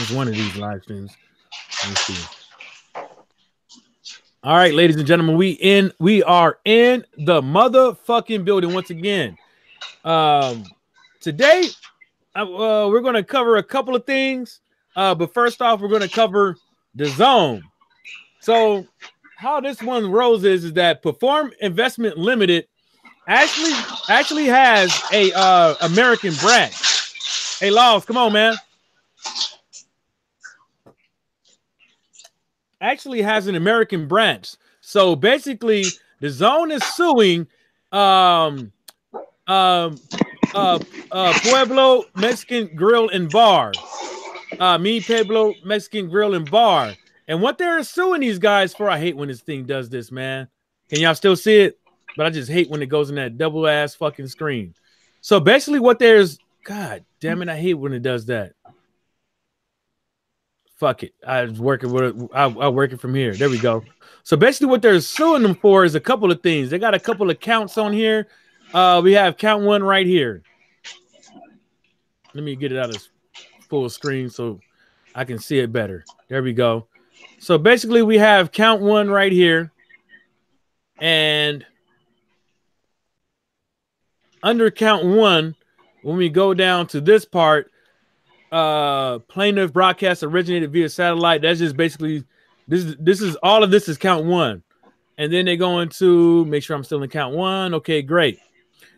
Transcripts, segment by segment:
It's one of these live streams. Let me see. All right, ladies and gentlemen, we are in the motherfucking building once again. Today, we're going to cover a couple of things. But first off, we're going to cover Dazn. So, how this one rolls is that Perform Investment Limited actually has a American branch. Hey, Laws, come on, man. Actually has an American branch. So basically, Dazn is suing Pueblo Mexican Grill and Bar. Pueblo Mexican Grill and Bar. And what they're suing these guys for, I hate when this thing does this, man. Can y'all still see it? But I just hate when it goes in that double ass fucking screen. So basically what there's, God damn it, I hate when it does that. Fuck it. I was working with it. I'll work it from here. There we go. So basically what they're suing them for is a couple of things. They got a couple of counts on here. We have count one right here. Let me get it out of full screen so I can see it better. There we go. So basically we have count one right here. And under count one, when we go down to this part, plaintiff broadcast originated via satellite. That's just basically this is all of this is count one. And then they go into make sure I'm still in count one. Okay, great.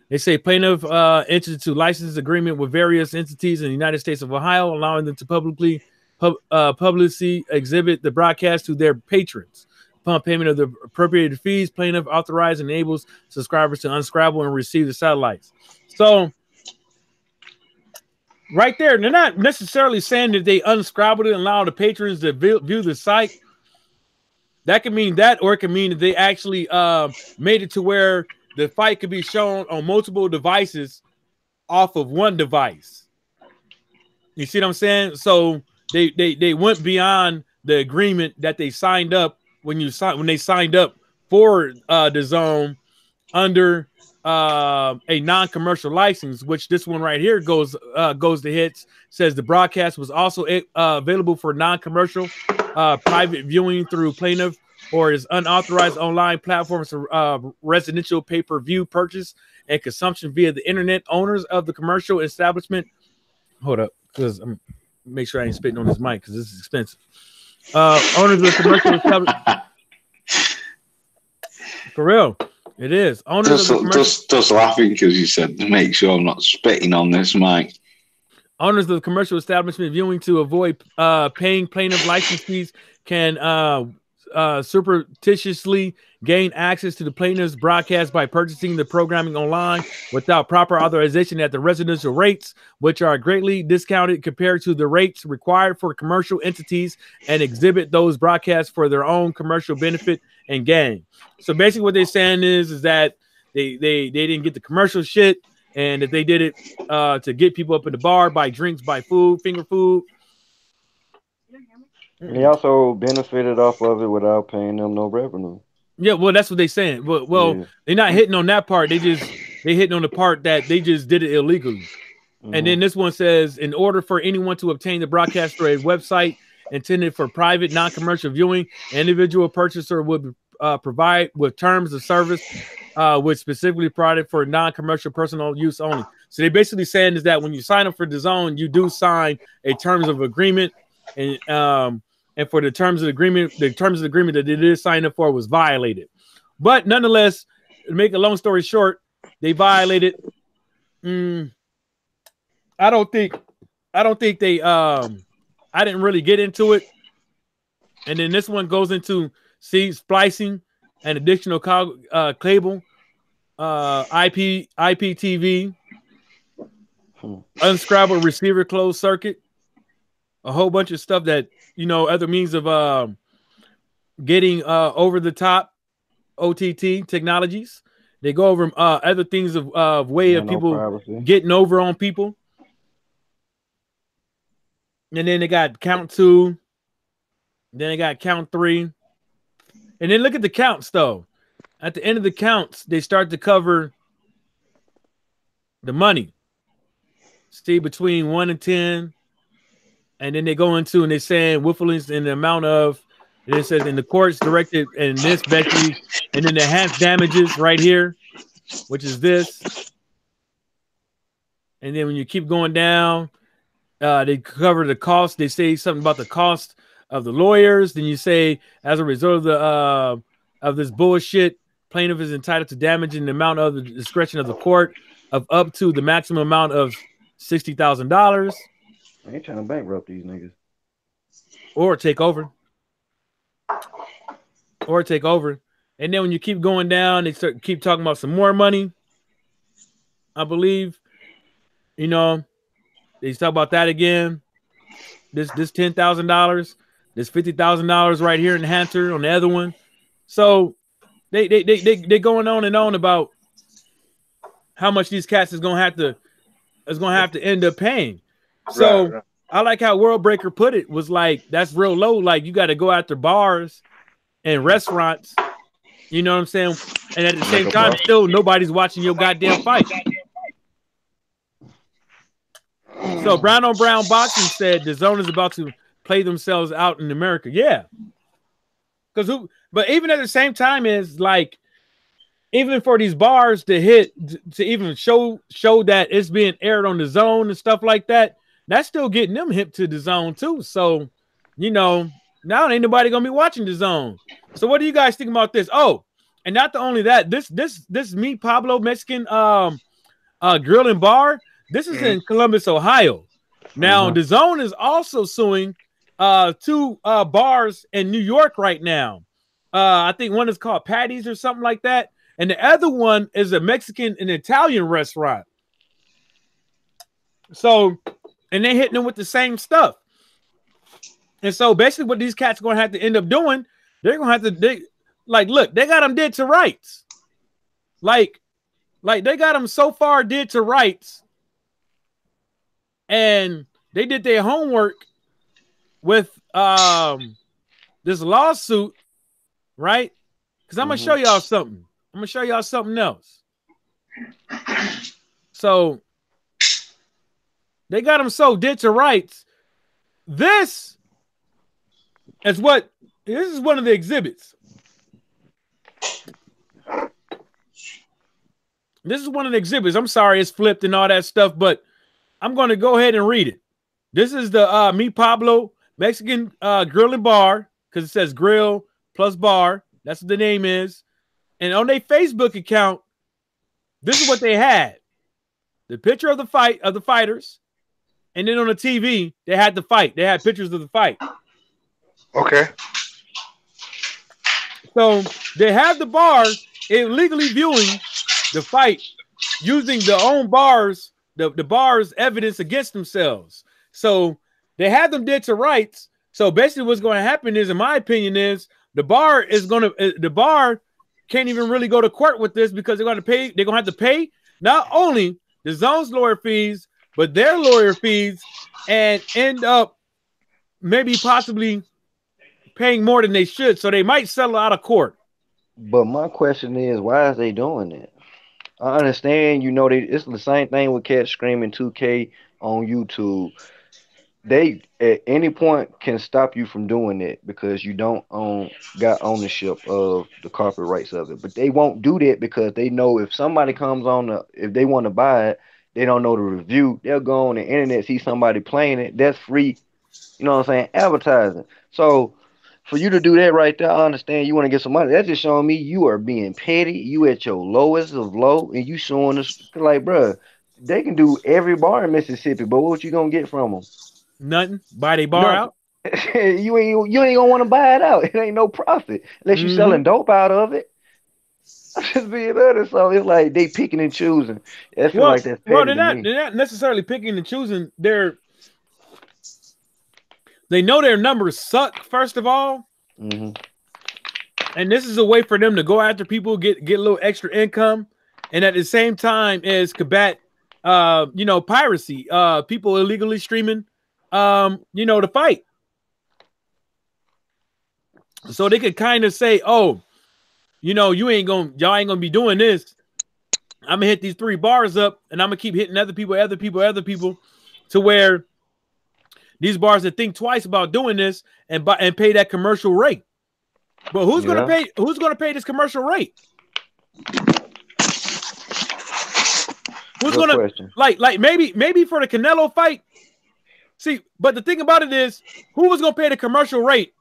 They say plaintiff entered into license agreement with various entities in the United States of Ohio, allowing them to publicly exhibit the broadcast to their patrons. Upon payment of the appropriated fees, plaintiff authorizes and enables subscribers to unscramble and receive the satellites. So right there, they're not necessarily saying that they unscrambled it and allowed the patrons to view the site. That can mean that, or it can mean that they actually made it to where the fight could be shown on multiple devices off of one device. You see what I'm saying? So they went beyond the agreement that they signed up when they signed up for Dazn under a non-commercial license, which this one right here goes to hits. Says the broadcast was also available for non-commercial private viewing through plaintiff or is unauthorized online platforms for residential pay-per-view purchase and consumption via the internet. Owners of the commercial establishment, hold up, because I'm make sure I ain't spitting on this mic because this is expensive. Owners of the commercial establishment, for real. It is. Owners of the just laughing because you said to make sure I'm not spitting on this mic. Owners of the commercial establishment viewing to avoid paying plaintiff license fees can surreptitiously gain access to the plaintiff's broadcast by purchasing the programming online without proper authorization at the residential rates, which are greatly discounted compared to the rates required for commercial entities, and exhibit those broadcasts for their own commercial benefit and gain. So basically what they're saying is that they didn't get the commercial shit, and that they did it to get people up in the bar, buy drinks, buy food, finger food. He also benefited off of it without paying them no revenue. Yeah, well, that's what they're saying. Well, yeah. They're not hitting on that part. They hitting on the part that they just did it illegally. And then this one says, in order for anyone to obtain the broadcast through a website intended for private, non-commercial viewing, an individual purchaser would provide with terms of service which specifically provided for non-commercial personal use only. So they basically saying is that when you sign up for Dazn, you do sign a terms of agreement, and for the terms of the agreement that they did sign up for was violated. But nonetheless, to make a long story short, they violated. I don't think they. I didn't really get into it. And then this one goes into splicing and additional cable, IPTV, unscrambled receiver closed circuit, a whole bunch of stuff that, you know, other means of getting over the top OTT technologies. They go over other things of way of people privacy. Getting over on people. And then they got count 2. Then they got count 3. And then look at the counts, though. At the end of the counts, they start to cover the money. See, between 1 and 10. and then they go into and they're saying willfulness in the amount of, and it says in the courts directed, and this basically, and then the enhanced damages right here, which is this. And then when you keep going down, they cover the cost. They say something about the cost of the lawyers. Then you say, as a result of this bullshit, plaintiff is entitled to damage in the amount of the discretion of the court of up to the maximum amount of $60,000. I ain't trying to bankrupt these niggas. Or take over. And then when you keep going down, they keep talking about some more money. I believe, you know, they talk about that again. This $10,000, this $50,000 right here in the Hunter on the other one. So they going on and on about how much these cats is gonna have to end up paying. So right. I like how World Breaker put it, was like, that's real low. Like, you got to go after bars and restaurants, you know what I'm saying? And at the same time, still nobody's watching your goddamn fight. So Brown on Brown Boxing said the zone is about to play themselves out in America. Yeah. But even at the same time, is like, even for these bars to hit, to even show that it's being aired on the zone and stuff like that, that's still getting them hip to the zone too. So, you know, now ain't nobody gonna be watching the zone. So what do you guys think about this? Oh, and not only that, this Me Pablo Mexican grill and bar, this is in Columbus, Ohio. Now the zone is also suing two bars in New York right now. I think one is called Patty's or something like that, and the other one is a Mexican and Italian restaurant. So, and they're hitting them with the same stuff. And so basically what these cats are going to have to end up doing, they're going to have to, look, they got them dead to rights. Like they got them so far dead to rights. And they did their homework with this lawsuit, right? Because I'm going to show y'all something. I'm going to show y'all something else. So they got them so dead to rights. This is one of the exhibits. This is one of the exhibits. I'm sorry it's flipped and all that stuff, but I'm going to go ahead and read it. This is the Me Pablo Mexican grill and bar, because it says grill plus bar. That's what the name is. And on their Facebook account, this is what they had. The picture of the fight, of the fighters. And then on the TV, they had the fight. They had pictures of the fight. Okay. So they have the bar illegally viewing the fight using their own bars, the bar's evidence against themselves. So they have them dead to rights. So basically what's going to happen is, in my opinion, is the bar can't even really go to court with this, because they're going to have to pay not only the zone's lawyer fees, but their lawyer fees, and end up maybe possibly paying more than they should. So they might settle out of court. But my question is, why is they doing that? I understand, you know, it's the same thing with cats screaming 2K on YouTube. They at any point can stop you from doing it because you don't got ownership of the copyrights of it. But they won't do that because they know if somebody comes on, if they want to buy it, they don't know the review. They'll go on the internet, see somebody playing it. That's free, you know what I'm saying, advertising. So for you to do that right there, I understand you want to get some money. That's just showing me you are being petty. You at your lowest of low, and you showing us like, bruh, they can do every bar in Mississippi, but what you gonna get from them? Nothing. Buy their bar out. you ain't gonna want to buy it out. It ain't no profit unless you selling dope out of it. I'm just being honest. So it's like they picking and choosing. I feel like that's petty. They're not necessarily picking and choosing. They know their numbers suck, first of all. And this is a way for them to go after people, get a little extra income, and at the same time is combat piracy, people illegally streaming the fight. So they could kind of say, oh, y'all ain't gonna be doing this. I'm gonna hit these 3 bars up, and I'm gonna keep hitting other people, to where These bars that think twice about doing this and pay that commercial rate. But who's gonna pay? Who's gonna pay this commercial rate? Who's Good gonna question. like maybe for the Canelo fight? See, but the thing about it is, who was gonna pay the commercial rate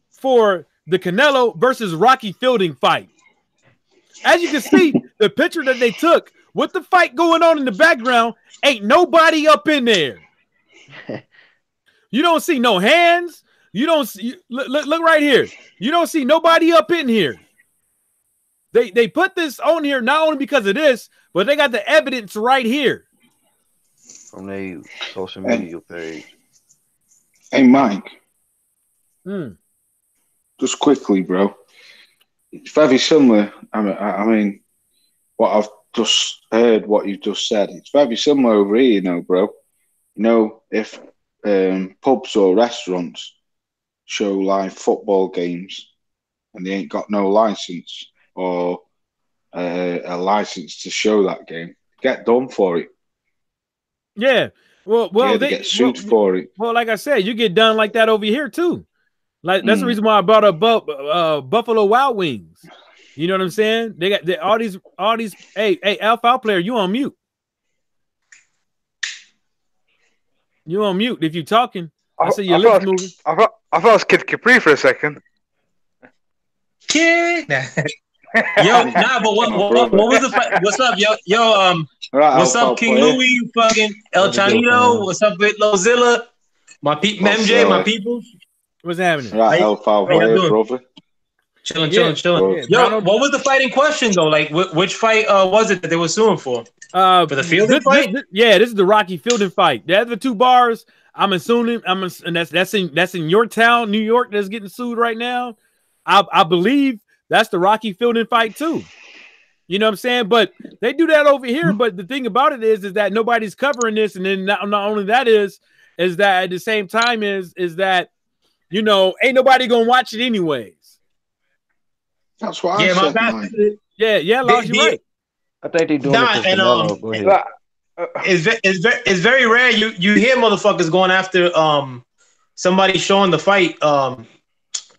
for the Canelo versus Rocky Fielding fight? As you can see, the picture that they took with the fight going on in the background, ain't nobody up in there. You don't see no hands. You don't see. Look right here. You don't see nobody up in here. They put this on here not only because of this, but they got the evidence right here from their social media page. Hey, Mike. Mm. Just quickly, bro. It's very similar. I mean, what I've just heard, what you've just said, it's very similar over here, you know, bro. You know, if pubs or restaurants show live football games and they ain't got no license or a license to show that game, get done for it. Yeah. Well, yeah, they get sued for it. Well, like I said, you get done like that over here too. Like that's the reason why I brought up Buffalo Wild Wings. You know what I'm saying? They got all these. Hey, Alpha player, you on mute? You on mute if you talking? I see your lips moving. I thought it was Kid Capri for a second. Kid. Yo, nah, but what was the fight? What's up, yo? Right, what's up, King Louis? Fucking El Chanito. What's up with Lozilla? My MJ, my people. What's happening? Right, Alpha brother. Chilling. Yo, what was the fight in question though? Like, which fight was it that they were suing for? For the Fielding fight? This is the Rocky Fielding fight. The other two bars, I'm assuming, and that's in your town, New York, that's getting sued right now. I believe that's the Rocky Fielding fight too. You know what I'm saying? But they do that over here. But the thing about it is that nobody's covering this, and then not only that is that at the same time is that, you know, ain't nobody gonna watch it anyways. That's why I said. Yeah, Lars, you're right. I think they doing it for Canelo. It's very rare you hear motherfuckers going after somebody showing the fight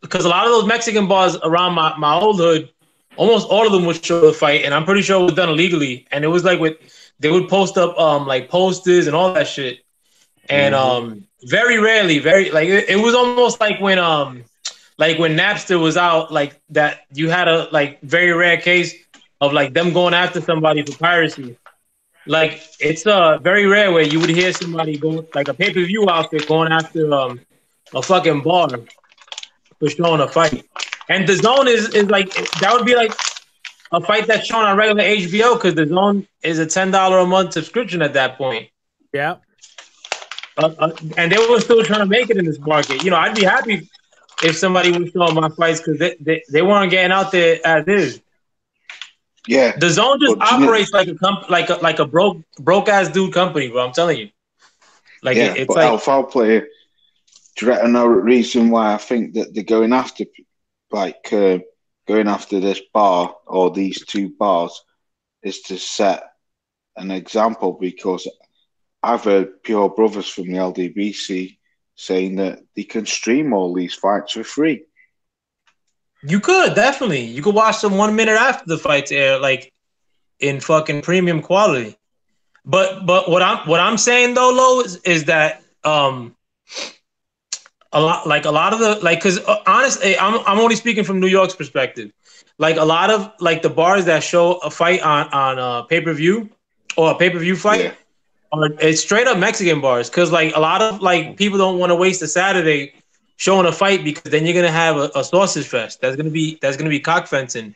because a lot of those Mexican bars around my old hood, almost all of them would show the fight, and I'm pretty sure it was done illegally. And it was like they would post up like posters and all that shit. And very rarely, it was almost like when Napster was out, like that you had a like very rare case of like them going after somebody for piracy. Like it's very rare where you would hear somebody go like a pay-per-view outfit going after a fucking bar for showing a fight. And Dazn is like that would be like a fight that's shown on regular HBO because Dazn is a $10 a month subscription at that point. Yeah. And they were still trying to make it in this market. You know, I'd be happy if somebody was showing my fights because they weren't getting out there as is. Yeah, Dazn just operates like a broke ass dude company, bro. I'm telling you. Like it's but like Alpha player. Do you reckon the reason why I think that they're going after this bar or these two bars is to set an example? Because I've heard pure brothers from the LDBC saying that they can stream all these fights for free. You could definitely. You could watch them 1 minute after the fights air, like in fucking premium quality. But what I'm saying though, Lo, is that a lot of the because honestly, I'm only speaking from New York's perspective. Like a lot of like the bars that show a fight on pay-per-view or a pay-per-view fight, it's straight up Mexican bars. Because like a lot of like people don't want to waste a Saturday showing a fight because then you're gonna have a sausage fest. That's gonna be cock fencing,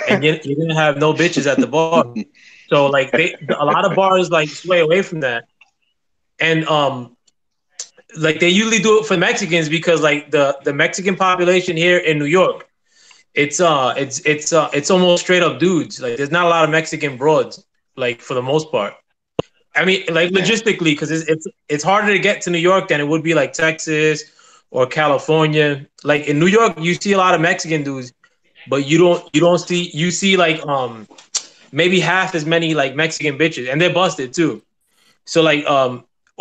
and you're gonna have no bitches at the bar. So like a lot of bars like sway away from that, and like they usually do it for Mexicans because like the Mexican population here in New York, it's almost straight up dudes. Like there's not a lot of Mexican broads, like for the most part. I mean, like logistically, because it's harder to get to New York than it would be like Texas or California. Like in New York, you see a lot of Mexican dudes, but you see like maybe half as many like Mexican bitches, and they're busted too. So like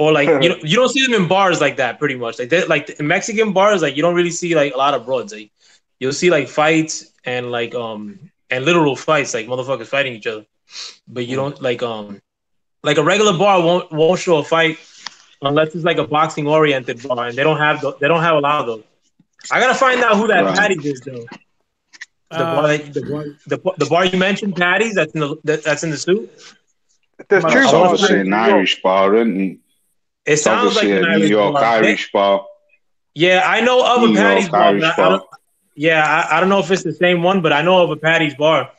or like you don't see them in bars like that. Pretty much, like in Mexican bars, like you don't really see like a lot of broads. Like you'll see like fights and like and literal fights, like motherfuckers fighting each other. But you don't like a regular bar won't show a fight unless it's like a boxing oriented bar, and they don't have a lot of those. I gotta find out who that Patties is though. The bar you mentioned, Patties, that's in the suit. There's two It's bars. obviously an Irish bar, isn't it? It sounds like Obviously an a New York Irish bar. Yeah, I know of New a Patties York bar. Irish bar. I don't know if it's the same one, but I know of a Patties bar.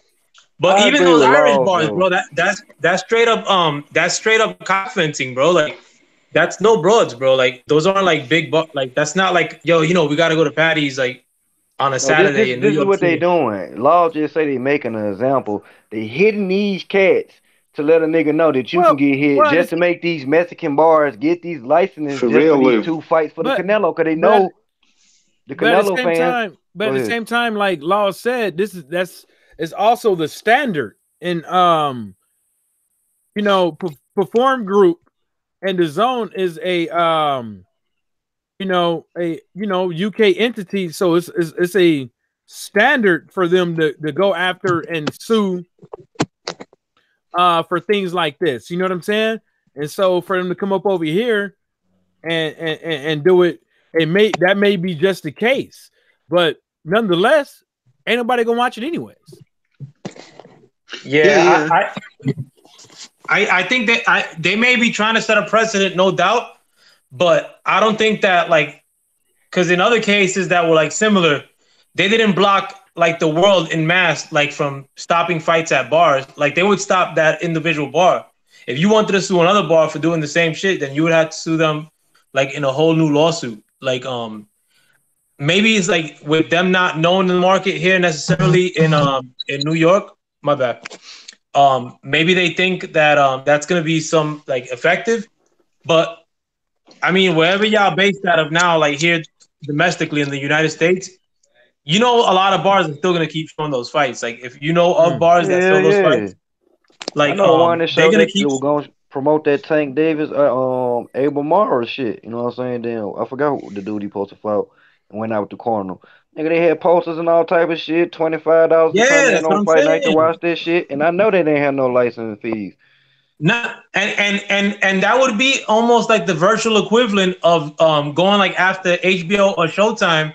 But I even agree those with Irish Laws, bars, though. bro, that's straight up cock fencing, bro. Like that's no broads, bro. Like those aren't like big, like that's not like yo, we gotta go to Patties like on a Saturday in New This is York what City. they doing. Laws just say they making an example. They hitting these cats to let a nigga know that you can get hit, just to make these Mexican bars get these licenses For just real, for these Lou. two fights for the But- Canelo, because they know the But at the Canelo same fans. time, Go ahead. same time, like Law said, that's also the standard in Perform Group, and the Zone is a UK entity, so it's a standard for them to go after and sue for things like this. You know what I'm saying? And so for them to come up over here and do it, that may be just the case, but nonetheless, ain't nobody gonna watch it anyways. Yeah. I think that they may be trying to set a precedent, no doubt, but I don't think that because in other cases that were like similar, they didn't block like the world in mass, like from stopping fights at bars. Like they would stop that individual bar. If you wanted to sue another bar for doing the same shit, then you would have to sue them like in a whole new lawsuit. Like maybe it's like with them not knowing the market here necessarily in New York. My bad. Maybe they think that that's gonna be some like effective, but I mean wherever y'all based out of now, like here domestically in the United States, a lot of bars are still gonna keep showing those fights. Like if you know of bars that show those fights, like I know one that they're showed gonna that keep. they were going to promote that Tank Davis, Abel Mara shit. You know what I'm saying? Then I forgot who the dude he supposed to fight and went out with the corner. Nigga, they had posters and all type of shit. $25 to come in That's what on I'm fight night to saying. watch that shit, and I know they didn't have no license fees. Nah, and that would be almost like the virtual equivalent of going like after HBO or Showtime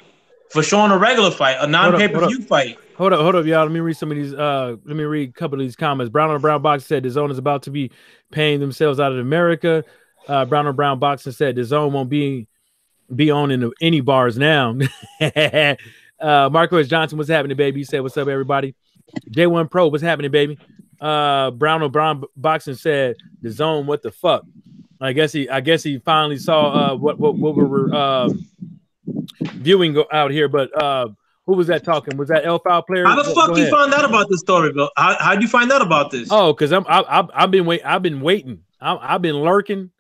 for showing a regular fight, a non-pay-per-view fight. Hold up, y'all. Let me read some of these. Let me read a couple of these comments. Brown on Brown Box said the Zone is about to be paying themselves out of America. Brown on Brown Boxing said the Zone won't be on in any bars now. Marcos Johnson, what's happening, baby? He said, "What's up, everybody?" J1 Pro, what's happening, baby? Brown on Brown Boxing said the Zone, what the fuck? I guess he finally saw what we were viewing out here, but who was that talking? Was that L-File player? How the fuck you found out about this story, Bill? How'd you find out about this? Oh, because I've been waiting. I've been lurking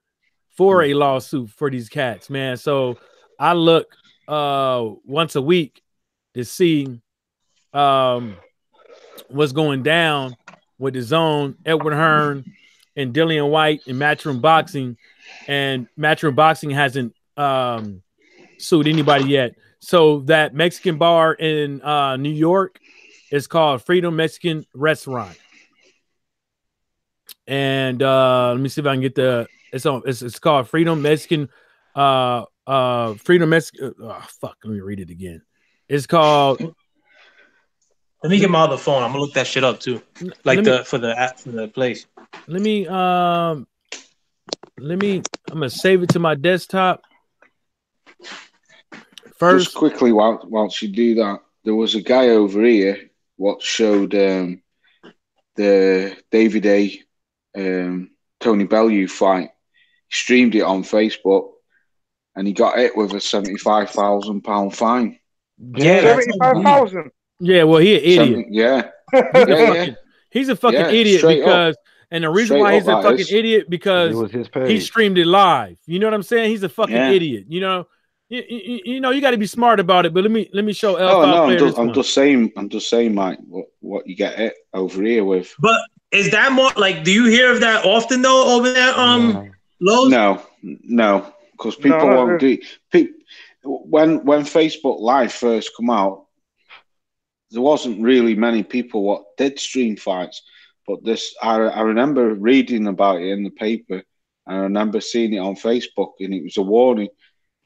for a lawsuit for these cats, man. So I look once a week to see what's going down with the Zone, Edward Hearn, and Dillian White in Matchroom Boxing, and Matchroom Boxing hasn't sued anybody yet. So that Mexican bar in New York is called Freedom Mexican Restaurant, and let me see if I can get it's called Freedom Mexican Freedom Mexican. Fuck, let me read it again. It's called. Let me get my other phone. I'm gonna look that shit up too, for the place. I'm gonna save it to my desktop. First, just quickly, whilst you do that, there was a guy over here what showed the David A. Tony Bellew fight. He streamed it on Facebook, and he got hit with a £75,000 fine. Yeah, 75,000. Yeah, well, he an idiot. He's a fucking idiot because, and the reason why he's a fucking idiot because it was his page. He streamed it live. You know what I'm saying? He's a fucking idiot. You know, you got to be smart about it. But let me show I'm just saying, Mike, what you get it over here with. But is that more like? Do you hear of that often though over there? Lowe's? No, No, because people won't do. When Facebook Live first come out, there wasn't really many people what did stream fights. But I remember reading about it in the paper. I remember seeing it on Facebook, and it was a warning.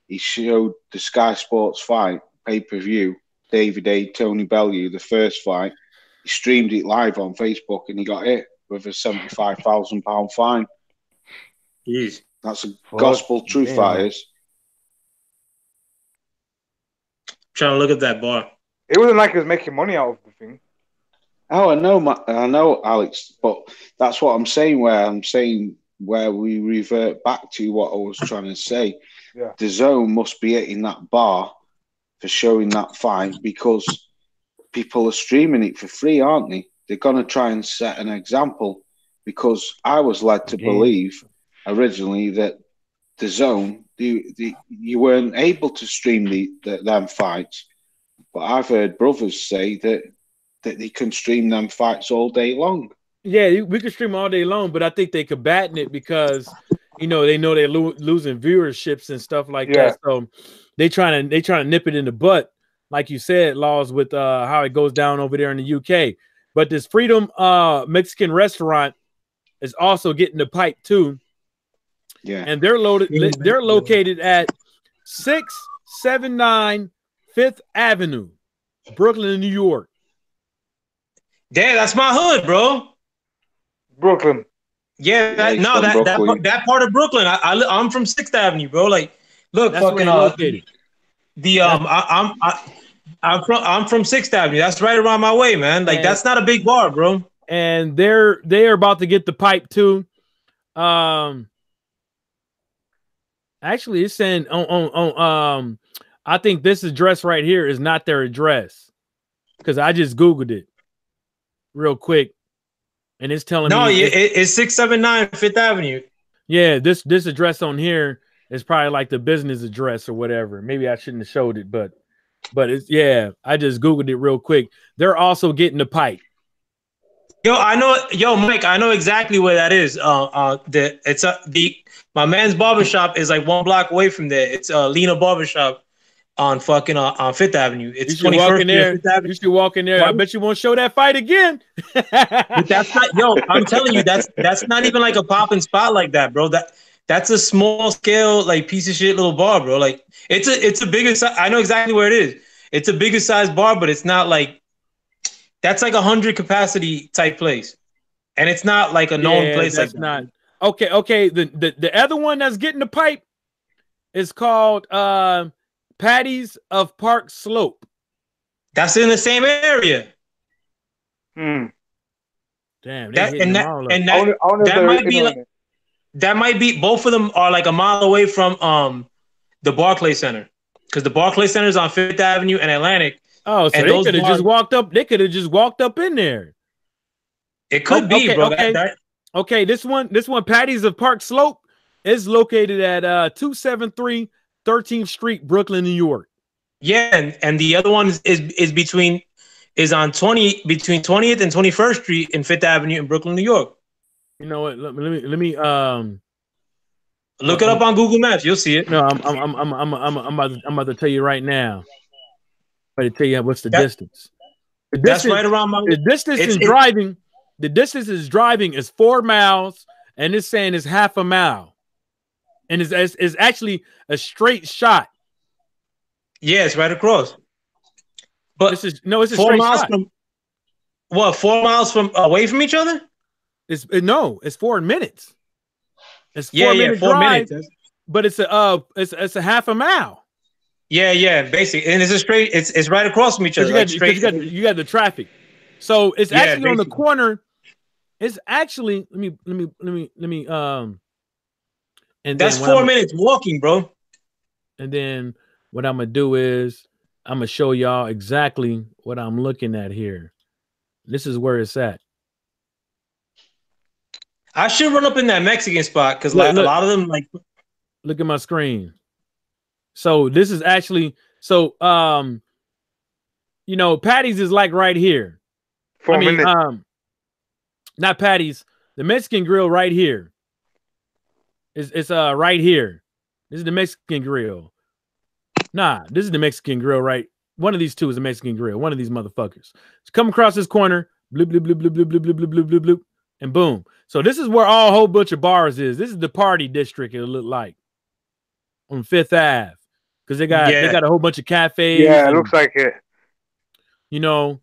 He showed the Sky Sports fight pay-per-view, David A. Tony Bellew, the first fight. He streamed it live on Facebook, and he got hit with a £75,000 fine. Jeez. That's a gospel truth, that is. Trying to look at that bar. It wasn't like he was making money out of the thing. Oh, I know, Alex, but that's what I'm saying. Where we revert back to what I was trying to say. Yeah. Dazn must be hitting that bar for showing that fight because people are streaming it for free, aren't they? They're going to try and set an example because I was led to believe originally that Dazn, you weren't able to stream them fights, but I've heard brothers say that they can stream them fights all day long. Yeah, we could stream all day long, but I think they're combating it because they know they're losing viewerships and stuff like that. So they trying to nip it in the butt, like you said, laws with how it goes down over there in the UK. But this Freedom Mexican restaurant is also getting the pipe too. Yeah, and they're located at 679 Fifth Avenue, Brooklyn, New York. Damn, that's my hood, bro. Brooklyn. Yeah, that part of Brooklyn. I'm from 6th Avenue, bro. Like, look, that's fucking located. I'm from 6th Avenue. That's right around my way, man. Like, that's not a big bar, bro. And they're about to get the pipe too. Actually, it's saying on I think this address right here is not their address because I just Googled it real quick, and it's telling me it's 679 Fifth Avenue. Yeah, this address on here is probably like the business address or whatever. Maybe I shouldn't have showed it, but it's I just Googled it real quick. They're also getting the pipe. Mike, I know exactly where that is. My man's barbershop is like 1 block away from there. It's Lena Barbershop on fucking on 5th Avenue. It's 21st there. 5th Avenue. You should walk in there. I bet you won't show that fight again. But that's not, I'm telling you, that's not even like a popping spot like that, bro. That's a small scale, like piece of shit little bar, bro. Like it's a bigger size. I know exactly where it is. It's a bigger size bar, but it's not like that's like 100 capacity type place. And it's not like a known place like that. Not okay. The other one that's getting the pipe is called Patties of Park Slope. That's in the same area. Damn, that might be both of them are like a mile away from the Barclays Center, because the Barclays Center is on 5th Avenue and Atlantic. Oh, so they could have just walked up. They could have just walked up in there. It could be, bro. Okay. This one, Patties of Park Slope, is located at 273 13th Street, Brooklyn, New York. Yeah, and the other one is between 20th and 21st Street in 5th Avenue in Brooklyn, New York. You know what? Let me look it up on Google Maps. You'll see it. No, I'm about to tell you right now. I'm about to tell you what's the distance. That's right around my. The distance is driving is 4 miles, and it's saying it's half a mile, and it's actually a straight shot. Yeah, it's right across. But it's a 4 straight miles shot. From what? 4 miles from away from each other? It's 4 minutes. It's 4 minute 4 drive, minutes. But it's a half a mile. Yeah, basically, and it's a straight. It's right across from each other. You got the traffic, so it's actually on the corner. It's actually let me and that's 4 minutes walking, bro. And then what I'm gonna do is I'm gonna show y'all exactly what I'm looking at here. This is where it's at. I should run up in that Mexican spot because like a lot of them like. Look at my screen. So this is actually Patty's is like right here. 4 minutes. Not Patty's, the Mexican Grill right here. It's right here. This is the Mexican grill. Nah, this is the Mexican grill, right? One of these two is a Mexican grill. One of these motherfuckers. Just come across this corner, bloop, bloop, bloop, bloop, bloop, bloop, bloop, bloop, bloop, bloop, and boom. So this is where all a whole bunch of bars is. This is the party district, it'll look like on Fifth Ave. Because they got a whole bunch of cafes. Yeah, it looks like it. You know,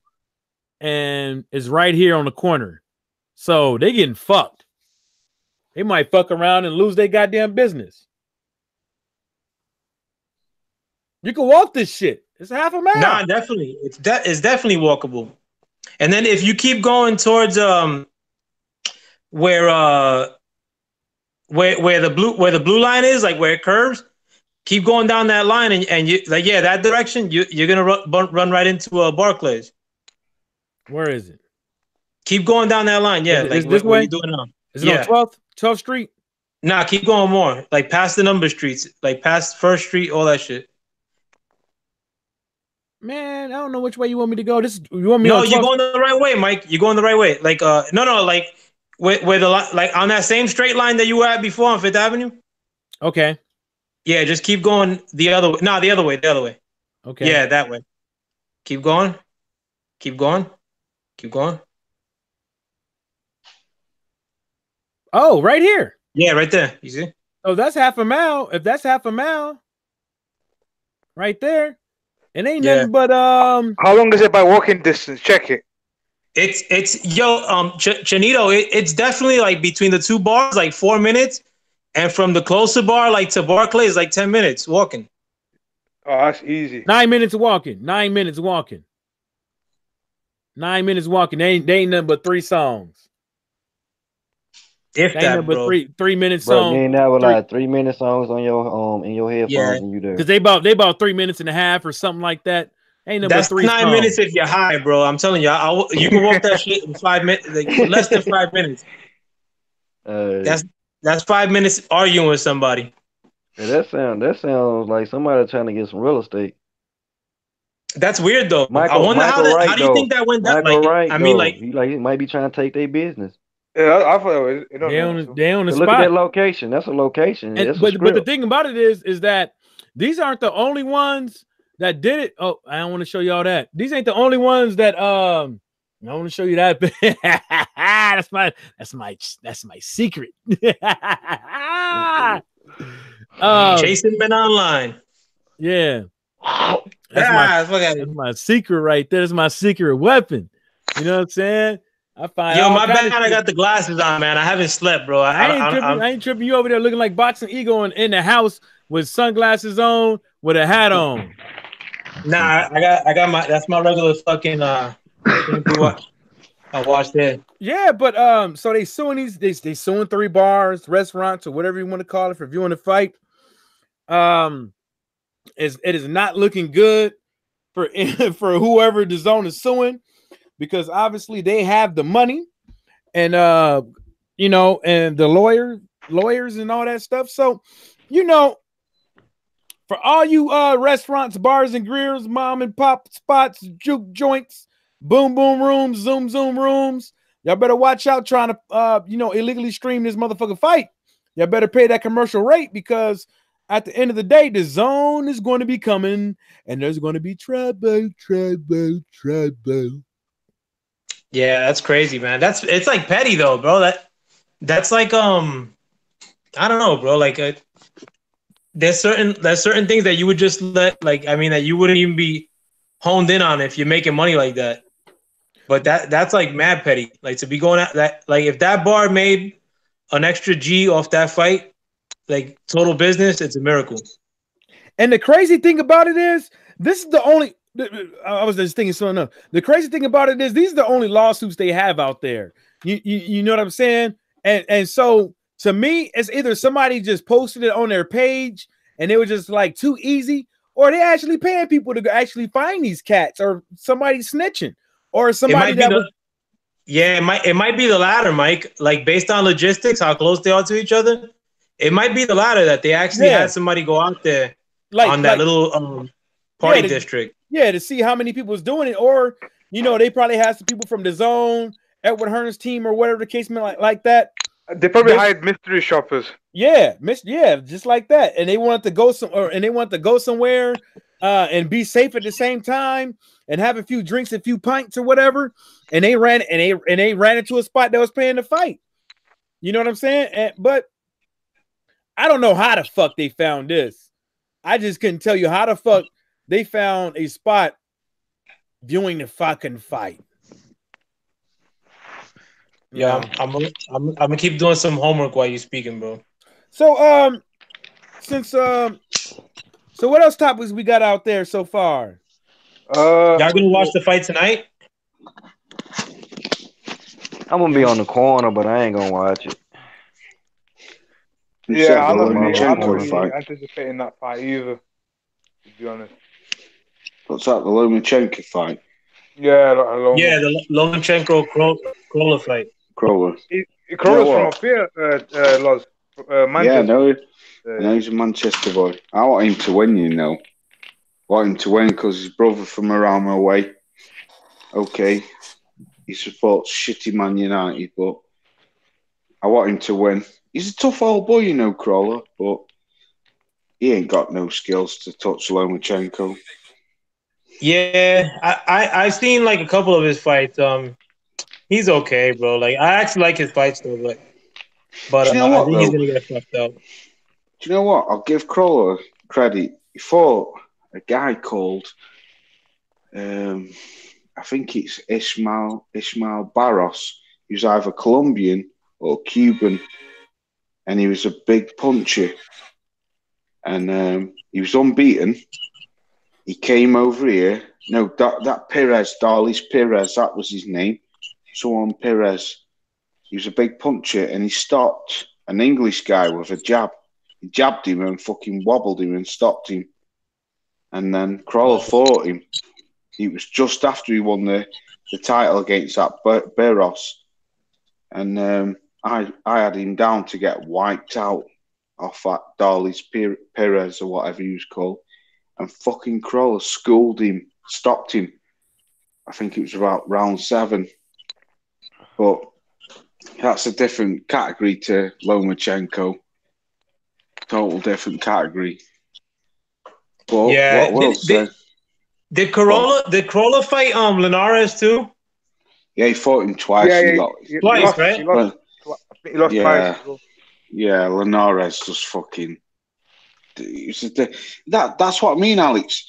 and it's right here on the corner. So they getting fucked. They might fuck around and lose their goddamn business. You can walk this shit. It's half a mile. Nah, definitely. It's definitely walkable. And then if you keep going towards where the blue line is, like where it curves, keep going down that line and you like that direction. You're gonna run right into Barclays. Where is it? Keep going down that line. Yeah, like this way. You doing now? Is it on 12th Street? Nah, keep going more. Like past the number streets, like past First Street, all that shit. Man, I don't know which way you want me to go. You want me? No, you're going the right way, Mike. You're going the right way. Like no, like where the like on that same straight line that you were at before on Fifth Avenue. Okay. Yeah, just keep going the other way. No, the other way. Okay. Yeah, that way. Keep going. Keep going. Keep going. Oh, right here. Yeah, right there. You see? Oh, that's half a mile. If that's half a mile, right there, it ain't nothing but How long is it by walking distance? Check it. It's Chanito. It's definitely like between the two bars, like 4 minutes, and from the closer bar, like to Barclays, like 10 minutes walking. Oh, that's easy. 9 minutes walking. 9 minutes walking. 9 minutes walking. They ain't nothing but 3 songs. If that, bro. 3 minute Bro, songs. you ain't never like 3 minute songs on your in your headphones and you there. Because they about 3 minutes and a half or something like that. Ain't no That's but 3 9 songs. minutes if you're high, bro. I'm telling you, you can walk that shit in 5 minutes, like less than 5 minutes. That's 5 minutes arguing with somebody. Yeah, that sounds like somebody trying to get some real estate. That's weird though. I wonder how do you think that went down? He might be trying to take their business. Yeah, I thought they on the spot. Look at that location. That's a location. But the thing about it is that these aren't the only ones that did it. Oh, I don't want to show y'all that. These ain't the only ones that I want to show you that. that's my secret. Chasing men online. Yeah. That's my secret right there. That's my secret weapon. You know what I'm saying? I find my bad. I got the glasses on, man. I haven't slept, bro. I ain't tripping. You over there looking like Boxing Eagle in the house with sunglasses on, with a hat on. Nah, I got my. That's my regular fucking watch. I watched that. Yeah, but so they suing they suing 3 bars, restaurants, or whatever you want to call it for viewing the fight. It is not looking good for whoever Dazn is suing, because obviously they have the money and and the lawyers and all that stuff. So, for all you restaurants, bars and grills, mom and pop spots, juke joints, boom boom rooms, zoom rooms, y'all better watch out trying to illegally stream this motherfucking fight. Y'all better pay that commercial rate, because at the end of the day, the zone is going to be coming and there's going to be trouble. Yeah, that's crazy, man. It's like petty though, bro. That's like I don't know, bro. Like there's certain things that you would just let, that you wouldn't even be honed in on if you're making money like that. But that's like mad petty. Like to be going at that, like if that bar made an extra G off that fight, like total business, it's a miracle. And the crazy thing about it is, this is the only. I was just thinking something else. The crazy thing about it is, these are the only lawsuits they have out there. You know what I'm saying? And so to me, it's either somebody just posted it on their page and they were just like too easy, or they actually paying people to actually find these cats, or somebody snitching, or somebody that was. Yeah, it might be the latter, Mike. Like based on logistics, how close they are to each other. It might be the latter, that they actually had somebody go out there on that little party district. Yeah, to see how many people was doing it, or they probably had some people from Dazn, Edward Hearn's team, or whatever the case may like that. They probably hired mystery shoppers. Yeah, just like that. And they wanted to go somewhere and be safe at the same time and have a few drinks, a few pints or whatever. And they ran into a spot that was paying to fight. You know what I'm saying? But I don't know how the fuck they found this. I just couldn't tell you how the fuck they found a spot viewing the fucking fight. Yeah, I'm gonna keep doing some homework while you're speaking, bro. So so what else topics we got out there so far? Y'all gonna watch the fight tonight? I'm gonna be on the corner, but I ain't gonna watch it. Yeah, I'm not Lomachenko really fight. anticipating that fight either, to be honest. What's that? The Lomachenko fight? Yeah, the Lomachenko Crawler fight. Crawler. Crawler's from up here, Loz. Manchester. Yeah, I know he's a Manchester boy. I want him to win, you know. I want him to win because his brother from around my way. Okay, he supports shitty Man United, but I want him to win. He's a tough old boy, you know, Crawler, but he ain't got no skills to touch Lomachenko. Yeah, I've seen like a couple of his fights. He's okay, bro. Like I actually like his fights though, but you know what, I think he's gonna get fucked up. Do you know what? I'll give Crawler credit. He fought a guy called I think it's Ismael Barros. He was either Colombian or Cuban, and he was a big puncher. And he was unbeaten. He came over here. No, that Perez, Darlis Perez, that was his name. Someone Perez. He was a big puncher, and he stopped an English guy with a jab. He jabbed him and fucking wobbled him and stopped him. And then Crawler fought him. It was just after he won the title against that Barros. And I had him down to get wiped out off that Darlis Perez or whatever he was called. And fucking Crawler schooled him, stopped him. I think it was about round 7. But that's a different category to Lomachenko. Total different category. But yeah, what I will say... Did Crawler fight Linares too? Yeah, he fought him twice. Yeah, twice, right? He lost twice. Yeah, Linares just fucking... That's what I mean, Alex.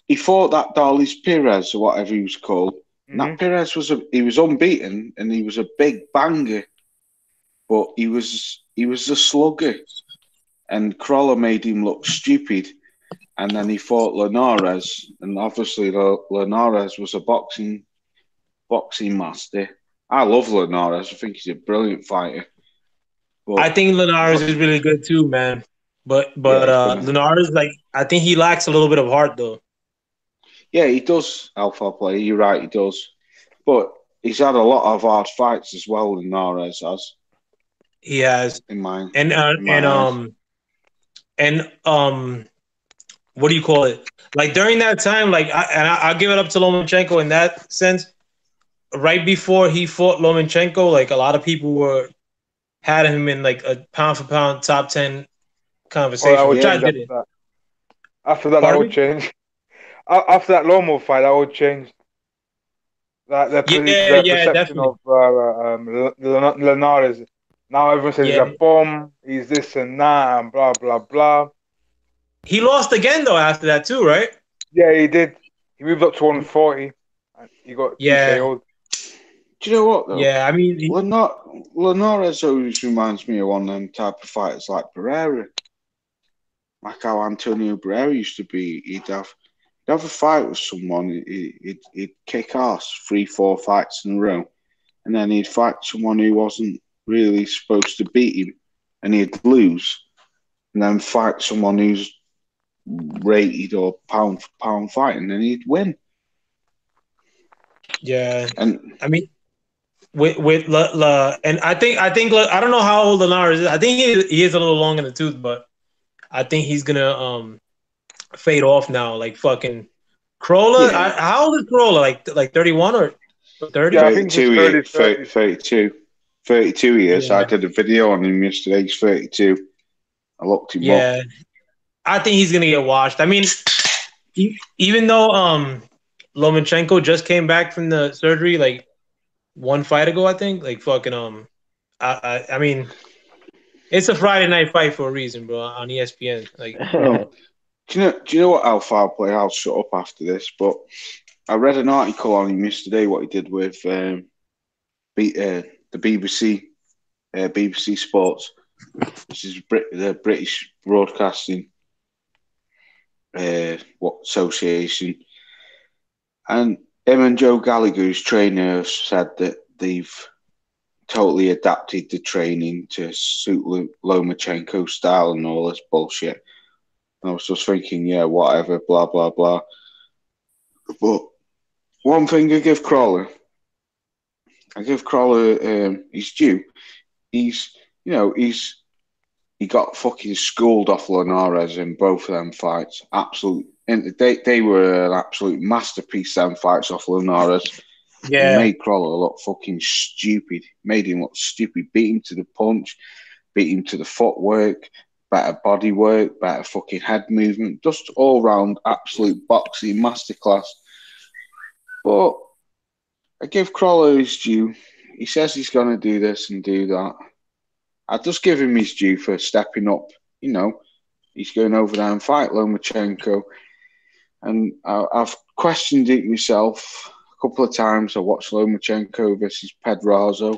He fought that Darlis Perez or whatever he was called. Mm-hmm. That Perez was unbeaten and he was a big banger, but he was a slugger. And Crawler made him look stupid. And then he fought Linares, and obviously Linares was a boxing master. I love Linares. I think he's a brilliant fighter. But I think Linares is really good too, man. But Linares, like, I think he lacks a little bit of heart, though. Yeah, he does, Alpha Play. You're right, he does. But he's had a lot of hard fights as well, Linares has. He has. In mind. What do you call it? Like, during that time, like, I'll give it up to Lomachenko in that sense. Right before he fought Lomachenko, like, a lot of people had him in, like, a pound-for-pound top 10 conversation, which I didn't. After that would change. After that Lomo fight, that would change. The perception of Linares. Now everyone says he's a bomb, he's this and that, and blah, blah, blah. He lost again, though, after that, too, right? Yeah, he did. He moved up to 140. And he got TKO'd. Do you know what, though? Yeah, I mean... Linares always reminds me of one of them type of fighters like Pereira. Like how Antonio Pereira used to be. He'd have a fight with someone, he'd kick ass 3-4 fights in a row, and then he'd fight someone who wasn't really supposed to beat him, and he'd lose, and then fight someone who's rated or pound for pound fighting, and he'd win. Yeah, and I mean, and I think I don't know how old Linares is. I think he is a little long in the tooth, but I think he's gonna fade off now. Like fucking Crawler. Yeah. How old is Crawler? Like 31 or 30? Yeah, I think he's 32. 32 years. I did a video on him yesterday. He's 32. I looked him up. I think he's gonna get washed. I mean, even though Lomachenko just came back from the surgery like one fight ago, I think. Like fucking I mean, it's a Friday night fight for a reason, bro, on ESPN. Like, do you know what? I'll play. I'll shut up after this. But I read an article on him yesterday. What he did with the BBC Sports, which is the British Broadcasting Association, and him and Joe Gallagher's trainer said that they've totally adapted the training to suit Lomachenko's style and all this bullshit. And I was just thinking, yeah, whatever, blah blah blah. But one thing I give Crawler his due. He got fucking schooled off Linares in both of them fights. And they were an absolute masterpiece, them fights off Linares. Yeah. He made Crawler look fucking stupid. Made him look stupid. Beat him to the punch. Beat him to the footwork. Better body work. Better fucking head movement. Just all round absolute boxing masterclass. But I give Crawler his due. He says he's going to do this and do that. I just give him his due for stepping up. You know, he's going over there and fight Lomachenko. And I've questioned it myself a couple of times. I watched Lomachenko versus Pedraza.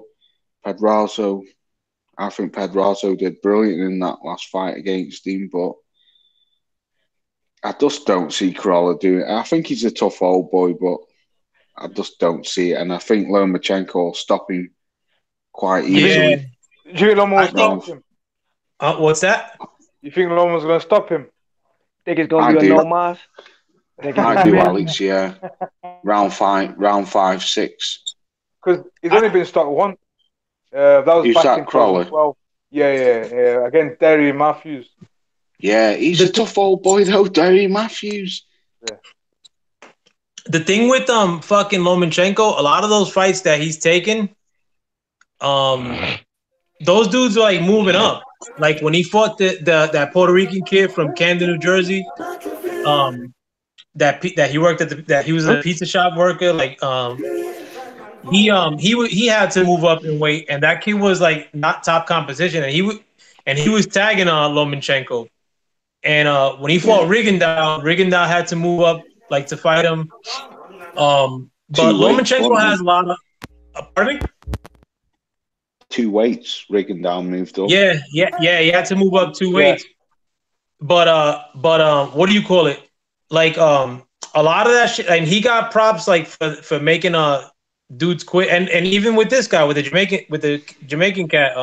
I think Pedraza did brilliant in that last fight against him, but I just don't see Crawler doing it. I think he's a tough old boy, but I just don't see it. And I think Lomachenko will stop him quite easily. Yeah. Do you think Loma will stop him? What's that? You think Loma's going to stop him? Think it's going to be a no mas? I do, Alex, yeah. Round 5, 6. Because he's only been stopped once. That was back in 2012. Yeah. Against Derry Matthews. Yeah, he's a tough old boy though, Derry Matthews. Yeah. The thing with fucking Lomachenko, a lot of those fights that he's taken, those dudes are like moving up. Like when he fought that Puerto Rican kid from Camden, New Jersey, that he worked at that he was a pizza shop worker. Like he had to move up in weight, and that kid was like not top competition, and he was tagging on Lomachenko. And when he fought Rigondeaux had to move up like to fight him. But Lomachenko has a lot of pardon me? 2 weights. Rigondeaux moved up. Yeah. He had to move up 2 weights. But what do you call it? Like a lot of that shit, and he got props like for making dudes quit, and even with this guy with the Jamaican cat,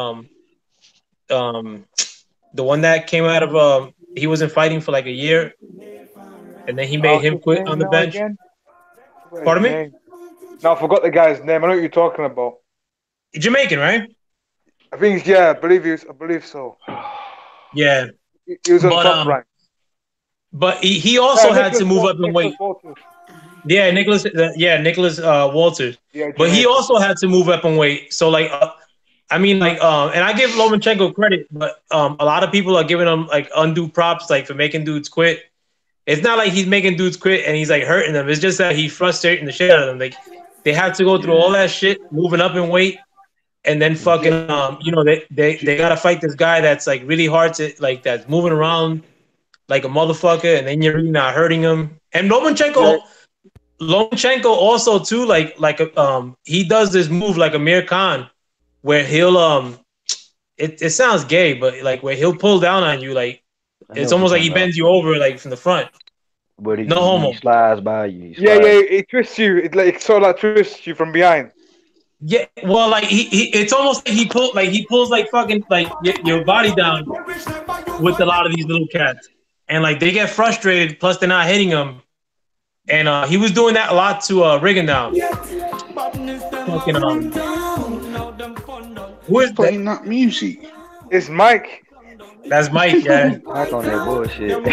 the one that came out of he wasn't fighting for like a year, and then he made him quit on the bench. Pardon me? No, I forgot the guy's name. I know what you're talking about. Jamaican, right? I think, I believe so. Yeah. He was on top rank. But he also had to move up in weight. Yeah, Nicholas Walters. Yeah, but he also had to move up in weight. So like, and I give Lomachenko credit, but a lot of people are giving him like undue props, like for making dudes quit. It's not like he's making dudes quit and he's like hurting them. It's just that he's frustrating the shit out of them. Like they have to go through all that shit, moving up in weight, and then fucking they gotta fight this guy that's like really hard to like, that's moving around like a motherfucker, and then you're really not hurting him. And Lomachenko also too, he does this move like Amir Khan, where he'll it sounds gay, but like where he'll pull down on you, like it's almost like he bends you over like from the front. But he homo. Slides by you. He twists you. It sort of like twists you from behind. Yeah, well, like it's almost like he pulls like fucking like your body down with a lot of these little cats, and like they get frustrated. Plus, they're not hitting him, and he was doing that a lot to Rigondeaux. Who is playing that music? It's Mike. That's Mike, yeah. Mike on that bullshit.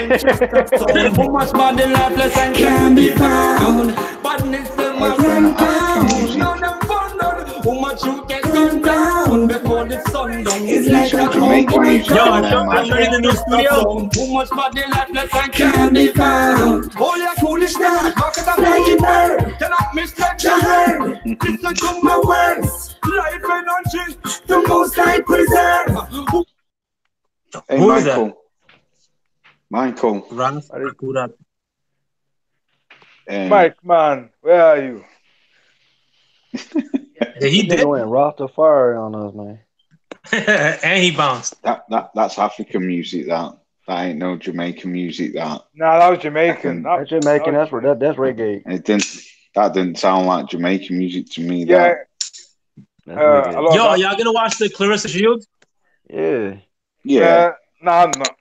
Woman should get turned down before the sun down. It's It's like a Jamaican music. Yo, I'm showing in the new studio. too much body lifeless and can't be found. Oh, yeah, foolish now. How can I make it work? Cannot mistake your head. Listen to my words. Life energy, the most I preserve. Hey, Who is Michael. Michael. Ras, Mike, man, where are you? yeah, he He did. went Rastafari on us, man. And he bounced. That's African music. That ain't no Jamaican music. That Nah, that was Jamaican. That's Jamaican. That's reggae. that didn't sound like Jamaican music to me. Yeah. That's reggae. Yo, y'all gonna watch the Clarissa Field? Yeah. Yeah. Nah, I'm not.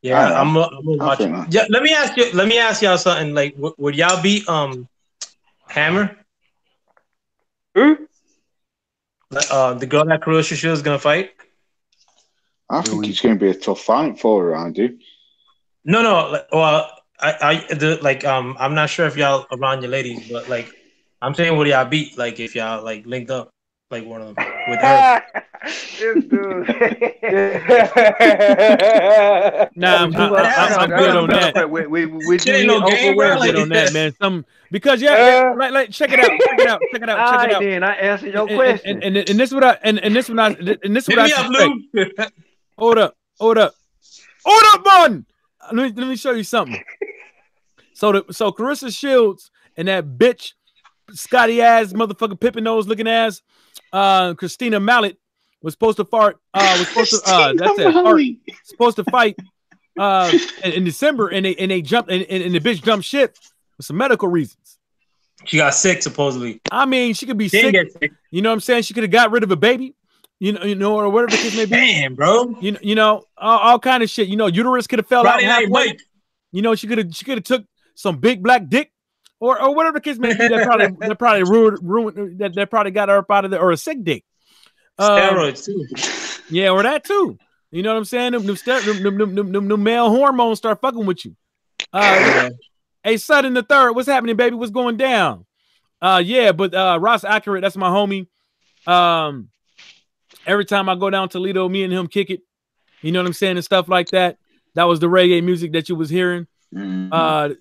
Yeah, I'm gonna watch it. that. Yeah, let me ask y'all something. Like, would y'all beat Hammer? Who? The girl that Clarissa Field is gonna fight? I think it's going to be a tough fight for her. I do. No. Well, I'm not sure if y'all around your ladies, but like, I'm saying, would y'all beat? Like, if y'all like linked up, like one of them with her. This dude. Nah, I'm good on that. We Shit ain't no game, bro. I'm good on that, man. Because check it out. Then I answered your question. And this what I suspect. Hold up, man. Let me show you something. So Clarissa Shields and that bitch Scotty ass motherfucker Pippin nose looking ass Christina Mallet was supposed to fight in December, and they jumped and the bitch jumped ship for some medical reasons. She got sick supposedly. I mean, she could be sick. You know what I'm saying? She could have got rid of a baby. You know, or whatever the case may be. Damn, bro. You know, all kind of shit. You know, uterus could have fell out halfway. Mike. You know, she could have took some big black dick, or whatever the case may be. That probably ruined that probably got her up out of there, or a sick dick. Steroids too. Yeah, or that too. You know what I'm saying? Them male hormones start fucking with you. Hey, Sudden the third, what's happening, baby? What's going down? Yeah, but Ross Accurate, that's my homie. Every time I go down to Toledo, me and him kick it. You know what I'm saying? And stuff like that. That was the reggae music that you was hearing. You know, I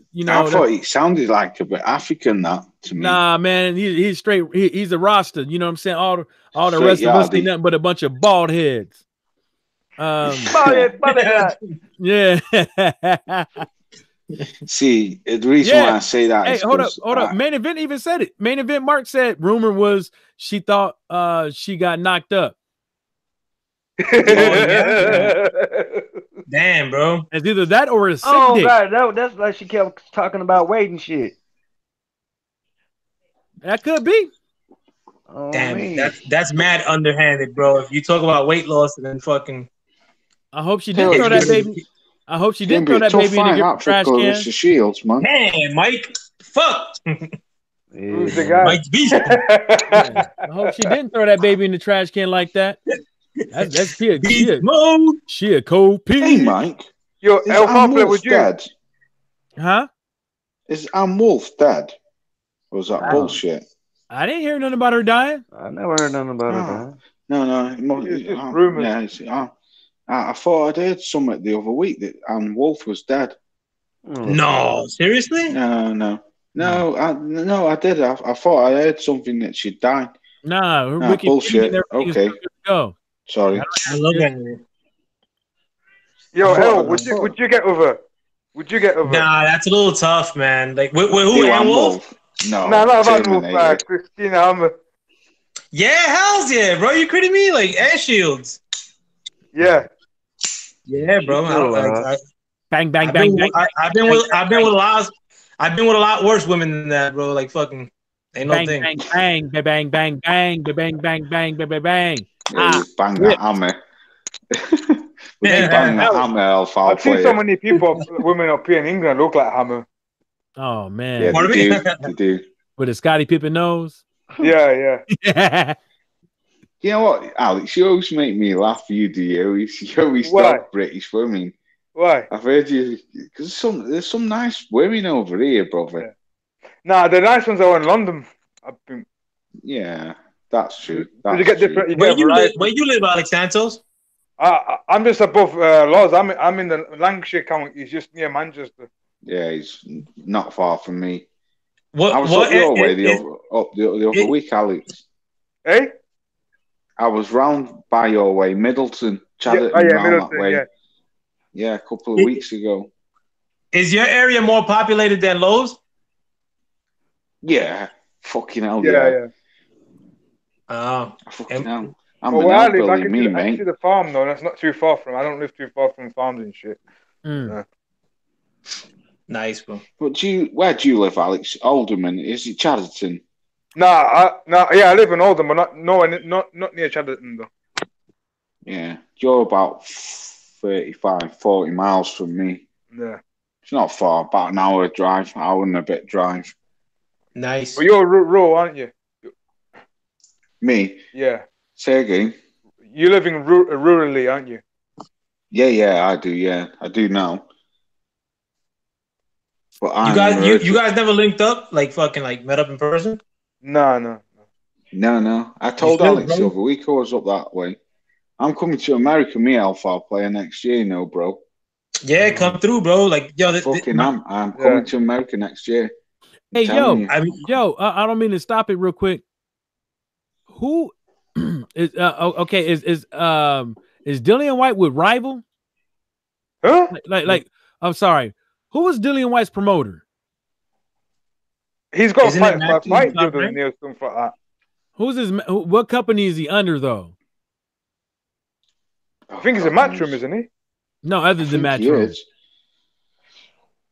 thought it sounded like a bit African, that to me. Nah, man, he's straight. He's a Rasta. You know what I'm saying? All the rest of us ain't nothing but a bunch of bald heads. Yeah. See, the reason why I say that is hold up. Main Event even said it. Main Event Mark said rumor was she thought she got knocked up. Damn, bro. It's either that or a sick dick. God, that's like she kept talking about weight and shit. That could be. Oh, damn, man. that's mad underhanded, bro. If you talk about weight loss and then fucking. I hope she didn't throw that baby. I hope she didn't throw that baby in the trash can. Shields, man. Man, Mike, fuck. Who's the guy? Mike's beast. Yeah. I hope she didn't throw that baby in the trash can like that. That's she a cold pig. Hey, Mike. Yo, Elf with you. Dead? Huh? Is Ann Wolf dead? Or was that bullshit? I didn't hear nothing about her dying. I never heard nothing about her dying. No. It's just rumors. Yeah, I thought I'd heard something the other week that Ann Wolf was dead. No, seriously? No, I did. I thought I heard something that she died. Nah, bullshit. Okay. Go. Sorry. I love that. Yo, El, would you get over? Would you get over? Nah, that's a little tough, man. Like, who? Ann Wolf? No, not Ann Wolf. Christina Hammer. Yeah, hells yeah, bro. You kidding me? Like Air Shields. Yeah. Yeah, bro. Bang. I've been with a lot worse women than that, bro. Like fucking ain't no thing. Bang. Bang. Bang. Yeah, bang that hammer. Bang that hammer, Alpha. I've seen so many women up here in England look like Hammer. Oh man. Yeah, they do. With a Scotty Pippen nose. Yeah. You know what, Alex? You always make me laugh. You do. You always talk British women. Why? I've heard you because there's some nice women over here, brother. Yeah. Nah, the nice ones are in London. Yeah, that's true. You get different. You Where get you live? variety. Where you live, Alex Santos? I'm just above Laws. I'm in the Lancashire County. He's just near Manchester. Yeah, he's not far from me. What? I was what up your way is, the other week, Alex. Hey? I was round by your way, Middleton, Chadderton, round Middleton, that way. yeah. Yeah, a couple of weeks ago. Is your area more populated than Lowe's? Yeah, fucking hell, Yeah. Fucking hell. I'm Well, an where I live, elderly, me, I mate. can see the farm though. That's not too far from. I don't live too far from farms and shit. Nice, bro. But where do you live, Alex? Alderman? Is it Chadderton? Yeah, I live in Oldham, but not near Chadderton though. Yeah, you're about 35, 40 miles from me. Yeah, it's not far. About an hour drive, hour and a bit drive. Nice. But you're rural, aren't you? Me? Yeah. Say again. You're living rurally, aren't you? Yeah, I do. Yeah, I do now. But you guys never linked up, like fucking like met up in person? No. I told Alex the other week I was up that way. I'm coming to America, me Alpha player next year, you know, bro. Yeah, come through, bro. Like, yo, I'm coming to America next year. Hey, yo, I don't mean to stop it real quick. Who is okay? Is Dillian White with Rival? Huh? Like, I'm sorry. Who was Dillian White's promoter? He's got a fight deal, doesn't he, or something like that? Who's his? What company is he under, though? I think he's a Matchroom, isn't he? No, other than Matchroom.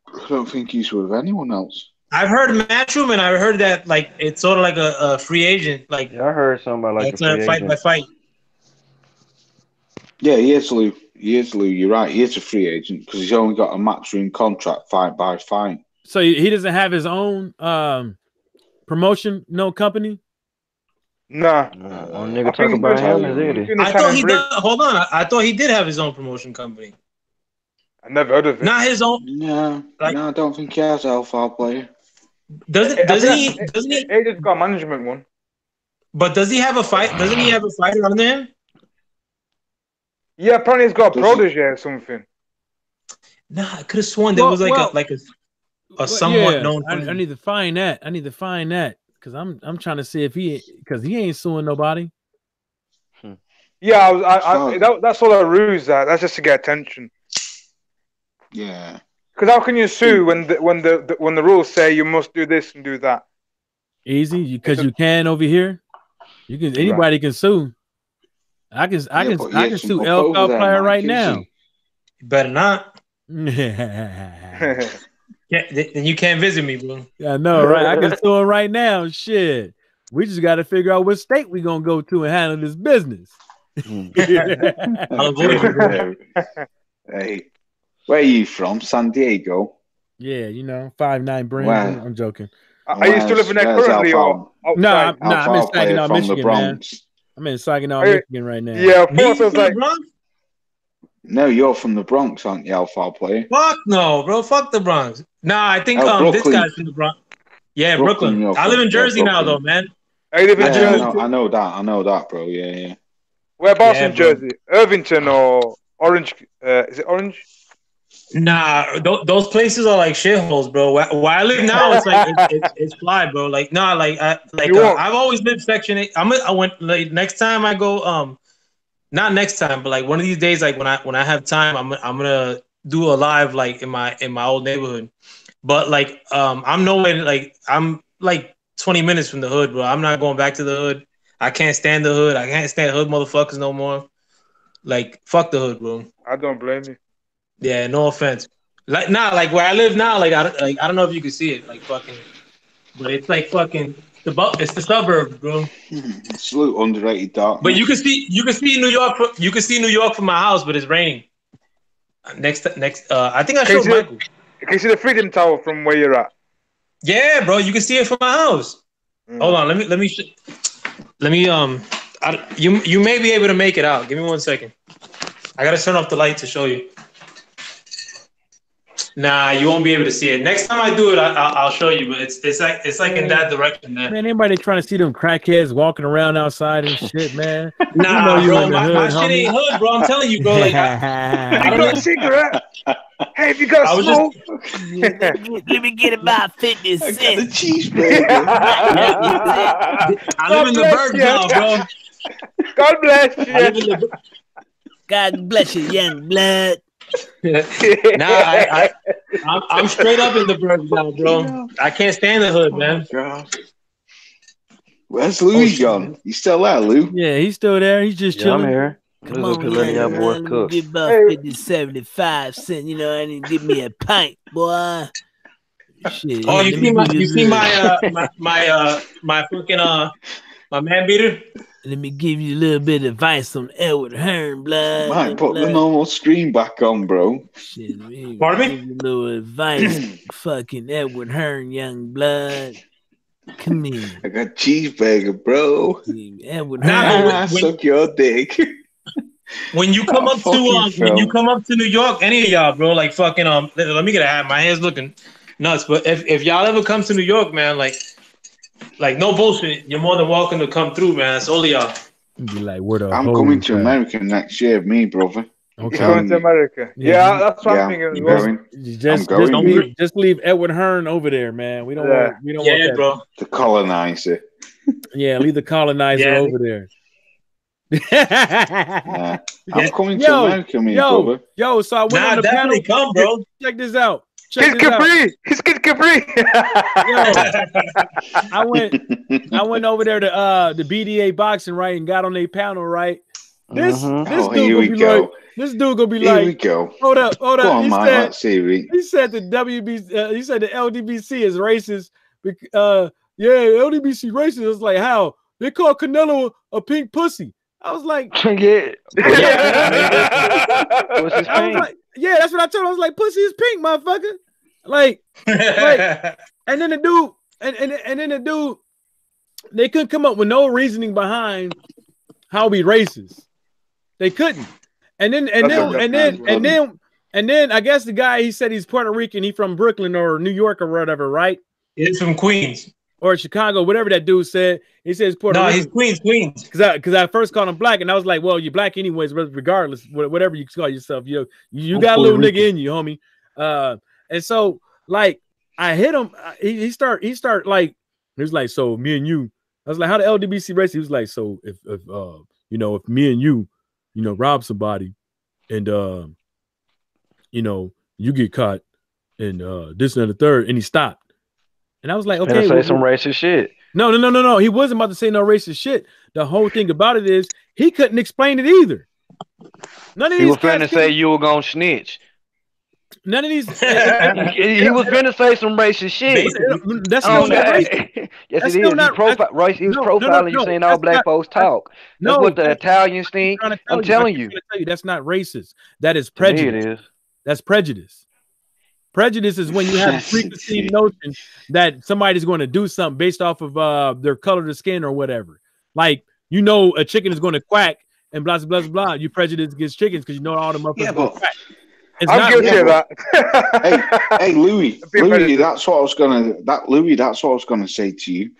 I don't think he's with anyone else. I've heard Matchroom, and I heard that like it's sort of like a free agent. Like, I heard something like a free fight by fight. Yeah, he is, Lou. You're right. He is a free agent because he's only got a Matchroom contract, fight by fight. So he doesn't have his own promotion, no company. Nah. Nigga talk about him is it? I thought he did. Hold on. I thought he did have his own promotion company. I never heard of it. Not his own. No, I don't think he has Alpha player. Doesn't he? He just got a management one. But does he have a fight? Doesn't he have a fighter under him? Yeah, apparently he's got a protege or something. Nah, I could have sworn there was like a somewhat known. I need to find that. Because I'm trying to see if he ain't suing nobody. Yeah, that's all a ruse. That's just to get attention. Yeah. Because how can you sue when the rules say you must do this and do that? Easy, because you can over here. You can anybody can sue. I can sue El player right now. You better not. Yeah, then you can't visit me, bro. Yeah, I know, right? I can sue him right now. Shit. We just got to figure out what state we're going to go to and handle this business. I'll avoid you, bro. Hey, where are you from? San Diego? Yeah, 5'9" brain. I'm joking. Are you still living there currently or outside? No, I'm in Saginaw, Michigan, man. I'm in Saginaw, Michigan right now. Yeah, of course. I was like, no, you're from the Bronx, aren't you, Alpha player? Fuck no, bro. Fuck the Bronx. Nah, I think this guy's from the Bronx. Yeah, Brooklyn. I live in Jersey now, though, man. I live in Jersey. I know that, bro. Yeah. Whereabouts in Jersey? Irvington or Orange? Is it Orange? Nah, those places are like shitholes, bro. Where I live now, it's like it's fly, bro. Like, nah, I've always lived Section 8. I went like next time I go, not next time, but like one of these days, like when I have time, I'm gonna do a live like in my old neighborhood. But like I'm nowhere, like I'm like 20 minutes from the hood, bro. I'm not going back to the hood. I can't stand the hood. I can't stand hood motherfuckers no more. Like, fuck the hood, bro. I don't blame you. Yeah, no offense. Like where I live now, I don't know if you can see it, like fucking, but it's like fucking it's the suburbs, bro. It's a little underrated dark. But you can see New York. You can see New York from my house, but it's raining. Next. I think I showed Michael. Can you see the Freedom Tower from where you're at? Yeah, bro. You can see it from my house. Hold on. Let me. You may be able to make it out. Give me 1 second. I gotta turn off the light to show you. Nah, you won't be able to see it. Next time I do it, I'll show you. But it's like in that direction, man. Man, anybody trying to see them crackheads walking around outside and shit, man? Nah, you bro, in the my hood, shit homie. ain't hood, bro. I'm telling you, bro. Like, Have you got a cigarette? Hey, have you got I was smoke? Let me get about 50 I got a cents. cheeseburger. I live in the bless burbs you. now, bro. God bless I live in you. the God bless you, young blood. Nah, I'm straight up in the burbs now, bro. I can't stand the hood, man. God. Where's Louis gone? You still there, Lou? Yeah, he's still there. He's just Yeah, I'm chilling. here. Come Let's on, go letting y'all young boys man. cook. Give about Hey. 50, 75 cents. You know, I need to give me a pint, boy. Shit. Oh, let me give you see a- my fucking my man beater? Let me give you a little bit of advice on Edward Hearn, blood. Might put the blood. normal stream back on, bro. Shit, let me Pardon me? give you a little advice. Fucking Edward Hearn, young blood. Come here. I got cheeseburger, bro. Edward Nah, Hearn. but I suck your dick. When you come up to when you come up to New York, any of y'all, bro, like fucking let me get a hat. My hand's looking nuts. But if y'all ever come to New York, man, like no bullshit, you're more than welcome to come through, man. It's all of y'all. Be like, where the I'm hoes coming to at? America next year, me, brother. He's Okay. going to America. Yeah, Yeah, that's what Yeah, I'm thinking as I'm well. going. Just leave Edward Hearn over there, man. We don't want Yeah, that. bro. The colonizer. Yeah, leave the colonizer Yeah. over there. Yeah. I'm coming to America, me, brother. So I went on the definitely panel. come, bro. Check this out. He's Capri. He's Kid Capri. I went over there to the BDA boxing, right, and got on their panel, right. This dude here we gonna be go. like, this dude gonna be Here like, we go. hold up. Go on, Mike. Let's see it. He said the WBC, he said the LDBC is racist. Yeah, LDBC racist. It's like, how? They call Canelo a pink pussy. I was like, Yeah. What's his I was name? like, yeah, that's what I told him. I was like, pussy is pink, motherfucker. Like, and then the dude, and then the dude, they couldn't come up with no reasoning behind how we racist. They couldn't. And then I guess the guy, he said he's Puerto Rican, he from Brooklyn or New York or whatever, right? He's from Queens. Or Chicago, whatever that dude said. He says Puerto Rican. No, he's Queens. Because I first called him black, and I was like, well, you're black anyways, regardless, whatever you call yourself. You got a little nigga in you, homie. And so, like, I hit him. He start like, he was like, so me and you. I was like, how the LDBC race? He was like, so if me and you, rob somebody, and you get caught, and this and the third, and he stopped. And I was like, okay, say some racist shit. No. He wasn't about to say no racist shit. The whole thing about it is he couldn't explain it either. None of he these was finna say you were gonna snitch. None of these. he was finna say some racist shit. That's still not racist. Yes, it is. He was profiling you, saying all black folks talk. That's what the Italians think. I'm telling you, that's not racist. That is prejudice. It is. That's prejudice. Prejudice is when you have a preconceived notion that somebody's going to do something based off of their color of skin or whatever. Like, a chicken is going to quack and blah, blah, blah, blah. You prejudice against chickens because all the motherfuckers going to quack. I'm guilty of that. hey, Louis, that's what I was gonna say to you.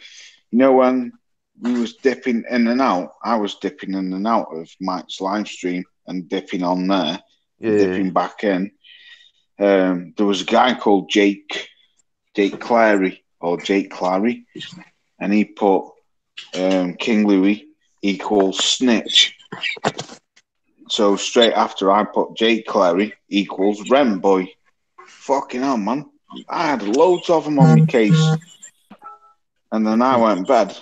When we was dipping in and out, I was dipping in and out of Mike's live stream and dipping on there, dipping back in. There was a guy called Jake Clary, and he put King Louis equals snitch. So straight after I put Jake Clary equals Rem Boy. Fucking hell, man. I had loads of them on my case. And then I went bed.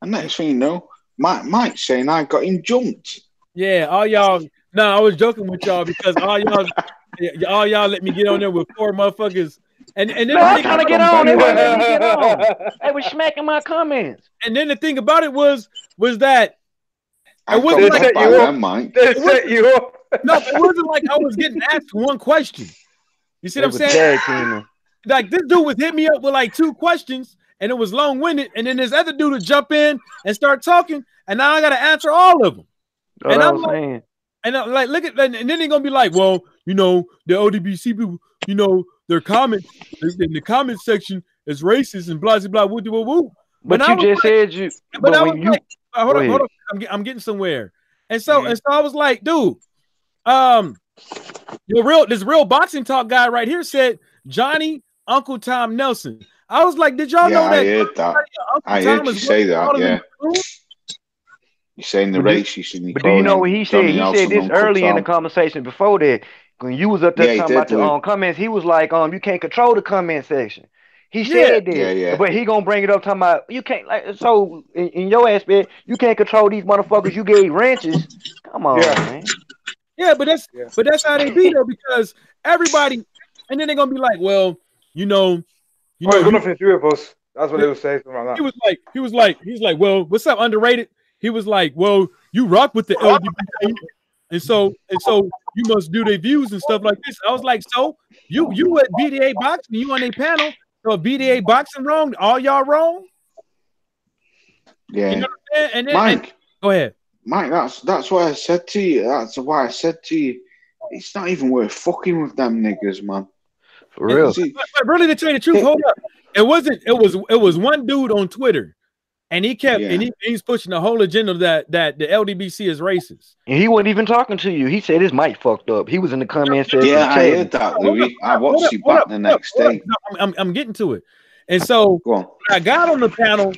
And next thing you know, Mike's saying I got him jumped. Yeah, all y'all. No, I was joking with y'all because all y'all let me get on there with 4 motherfuckers. And then I'm trying to get on. They wouldn't let me get on. They were smacking my comments. And then the thing about it was that it wasn't like they set you up. No, it wasn't like I was getting asked one question. You see what I'm saying? Like, this dude was hitting me up with like 2 questions, and it was long-winded. And then this other dude would jump in and start talking, and now I got to answer all of them. And I'm like, and I'm like, look at, and then they're gonna be like, well, the LDBC people, their comments in the comment section is racist and blah blah woo woo woo. But you just said you. But I was when you like, hold on. I'm getting somewhere. And so I was like, dude, this real boxing talk guy right here said Johnny Uncle Tom Nelson. I was like, did y'all know that? I heard that. I heard you say that. Yeah. You're saying the racist. But do you know what he said? He said this early in the conversation before that. When you was up there talking about the comments, he was like, you can't control the comment section. He said that, but he gonna bring it up talking about you can't so in your aspect, you can't control these motherfuckers. You gave wrenches. Come on, man. Yeah, but that's how they be though, because everybody, and then they're gonna be like, well, you know, it's nothing to do with us. That's what they would say. Like that. He's like, well, what's up, underrated? He was like, well, you rock with the LGBT, and so you must do their views and stuff like this. I was like, so you at BDA Boxing, you on their panel, so BDA Boxing wrong, all y'all wrong? Yeah. You know what I'm saying? And then, Mike, go ahead. Mike, that's why I said to you. That's why I said to you, it's not even worth fucking with them niggas, man. For real. But really, to tell you the truth, hold up. It was one dude on Twitter, and he kept and he's pushing the whole agenda that the LDBC is racist. And he wasn't even talking to you. He said his mic fucked up. He was in the comments. Yeah, I heard that, Louis. I watched you back the next day. No, I'm getting to it. And so when I got on the panel,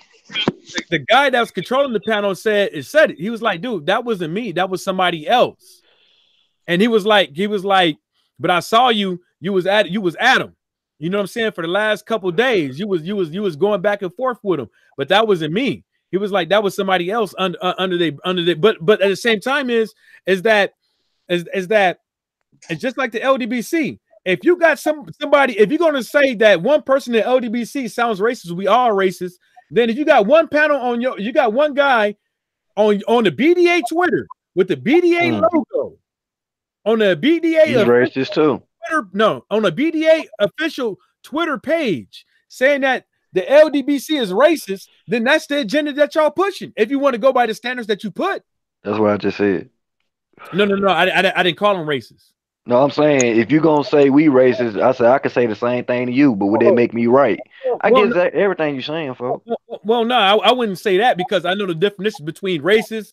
the guy that was controlling the panel said it. He was like, dude, that wasn't me. That was somebody else. And he was like, but I saw you. You was Adam. You know what I'm saying? For the last couple of days, you was going back and forth with him, but that wasn't me. He was like, that was somebody else under the. But at the same time is that it's just like the LDBC. If you got somebody, if you're gonna say that one person in LDBC sounds racist, we all racist. Then if you got one panel on you got one guy on the BDA Twitter with the BDA logo on the BDA. He's racist too. Twitter, on the BDA official Twitter page saying that the LDBC is racist, then that's the agenda that y'all pushing. If you want to go by the standards that you put. That's what I just said. No. I didn't call them racist. No, I'm saying if you're gonna say we racist, I said I could say the same thing to you, but would that make me right? I get everything you're saying, folks. Well, no, I wouldn't say that because I know the definition between racism.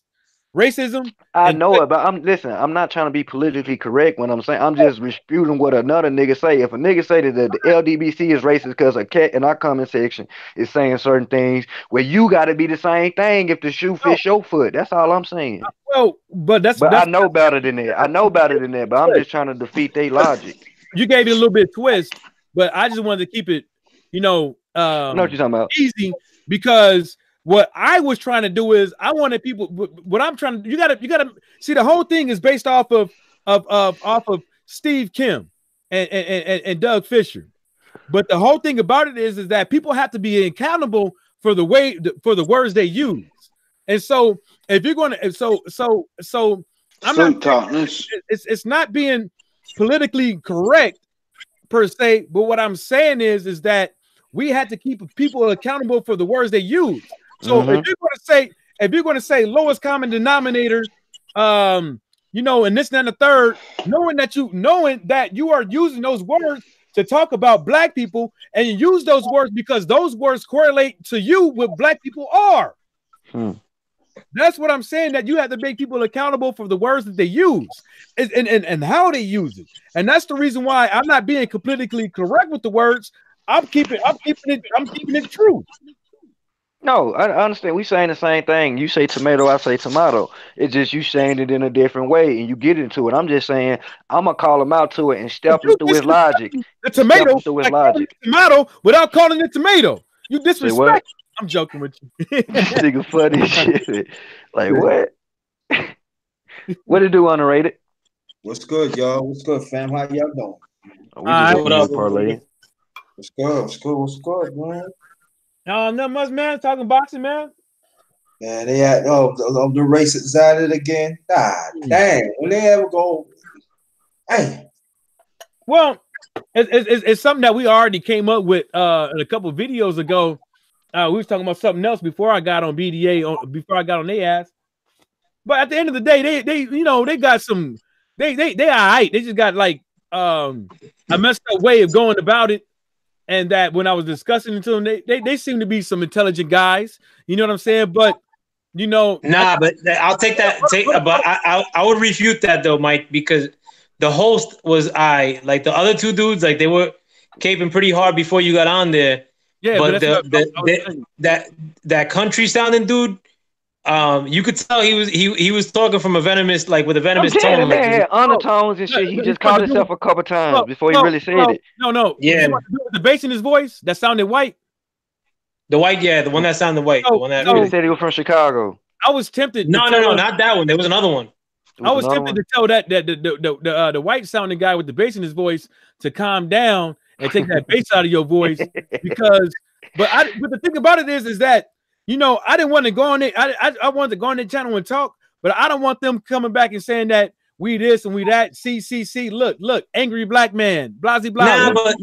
I know it, but I'm not trying to be politically correct when I'm saying I'm just disputing what another nigga say. If a nigga say that the LDBC is racist because a cat in our comment section is saying certain things, well, you got to be the same thing if the shoe fits your foot. That's all I'm saying. Well, but I know better than that. But I'm just trying to defeat their logic. You gave it a little bit of twist, but I just wanted to keep it, I know what you're talking about. Easy, because what I was trying to do is I wanted people. What I'm trying to you gotta see, the whole thing is based off of Steve Kim and Doug Fisher, but the whole thing about it is that people have to be accountable for the words they use. And so if you're going to so I'm not. It's not being politically correct per se, but what I'm saying is that we had to keep people accountable for the words they use. So if you're going to say lowest common denominator, and this and the third, knowing that you are using those words to talk about black people, and you use those words because those words correlate to you what black people are. That's what I'm saying, that you have to make people accountable for the words that they use and how they use it. And that's the reason why I'm not being politically correct with the words. I'm keeping it true. No, I understand. We saying the same thing. You say tomato, I say tomato. It's just you saying it in a different way, and you get into it. I'm just saying I'm gonna call him out to it and step him through his logic. The tomato, tomato, without calling it tomato. You disrespect. I'm joking with you. Nigga funny shit. Like what? What it do, underrated? What's good, y'all? What's good, fam? How y'all doing? What up, parlay? What's good, man? Nothing much, man. Talking boxing, man. Yeah, they had the racists at it again. God damn, when they ever go? Hey. Well, it's something that we already came up with in a couple of videos ago. We was talking about something else before I got on BDA, before I got on their ass. But at the end of the day, they got some, they all right. They just got like a messed up way of going about it. And that when I was discussing it to them, they seem to be some intelligent guys. You know what I'm saying? But but I'll take that. But I would refute that though, Mike, because the host was like the other two dudes, like they were caping pretty hard before you got on there. Yeah, but that country sounding dude, you could tell he was talking from a venomous, like with a venomous tone. Man had undertones and shit. He just caught himself a couple times before he really said it. No. Yeah. The bass in his voice that sounded white. The white, yeah, the one that sounded white. The one that he said he was from Chicago. I was tempted. No, not that one. There was another one. I was tempted to tell that the white sounding guy with the bass in his voice to calm down and take that bass out of your voice because. But the thing about it is that I didn't want to go on it. I wanted to go on their channel and talk, but I don't want them coming back and saying that we this and we that. See. Look, angry black man, blasey blah. Nah, but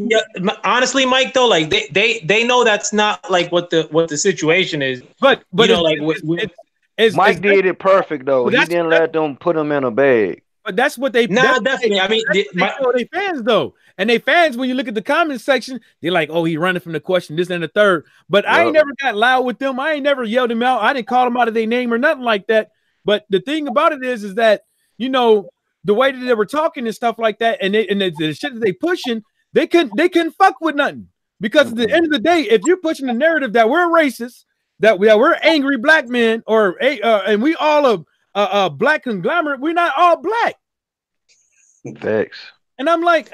honestly, Mike, though, like they know that's not like what the situation is. But Mike did it perfect though. He didn't let them put him in a bag. But that's what they. Nah, definitely. I mean, they fans though, and they fans when you look at the comment section, they're like, "Oh, he running from the question, this and the third." But I ain't never got loud with them. I ain't never yelled them out. I didn't call them out of their name or nothing like that. But the thing about it is that the way that they were talking and stuff like that, and the shit that they pushing, they couldn't fuck with nothing because at the end of the day, if you're pushing the narrative that we're racist, that we're angry black men, or and we all a black conglomerate, we're not all black. Facts. And I'm like,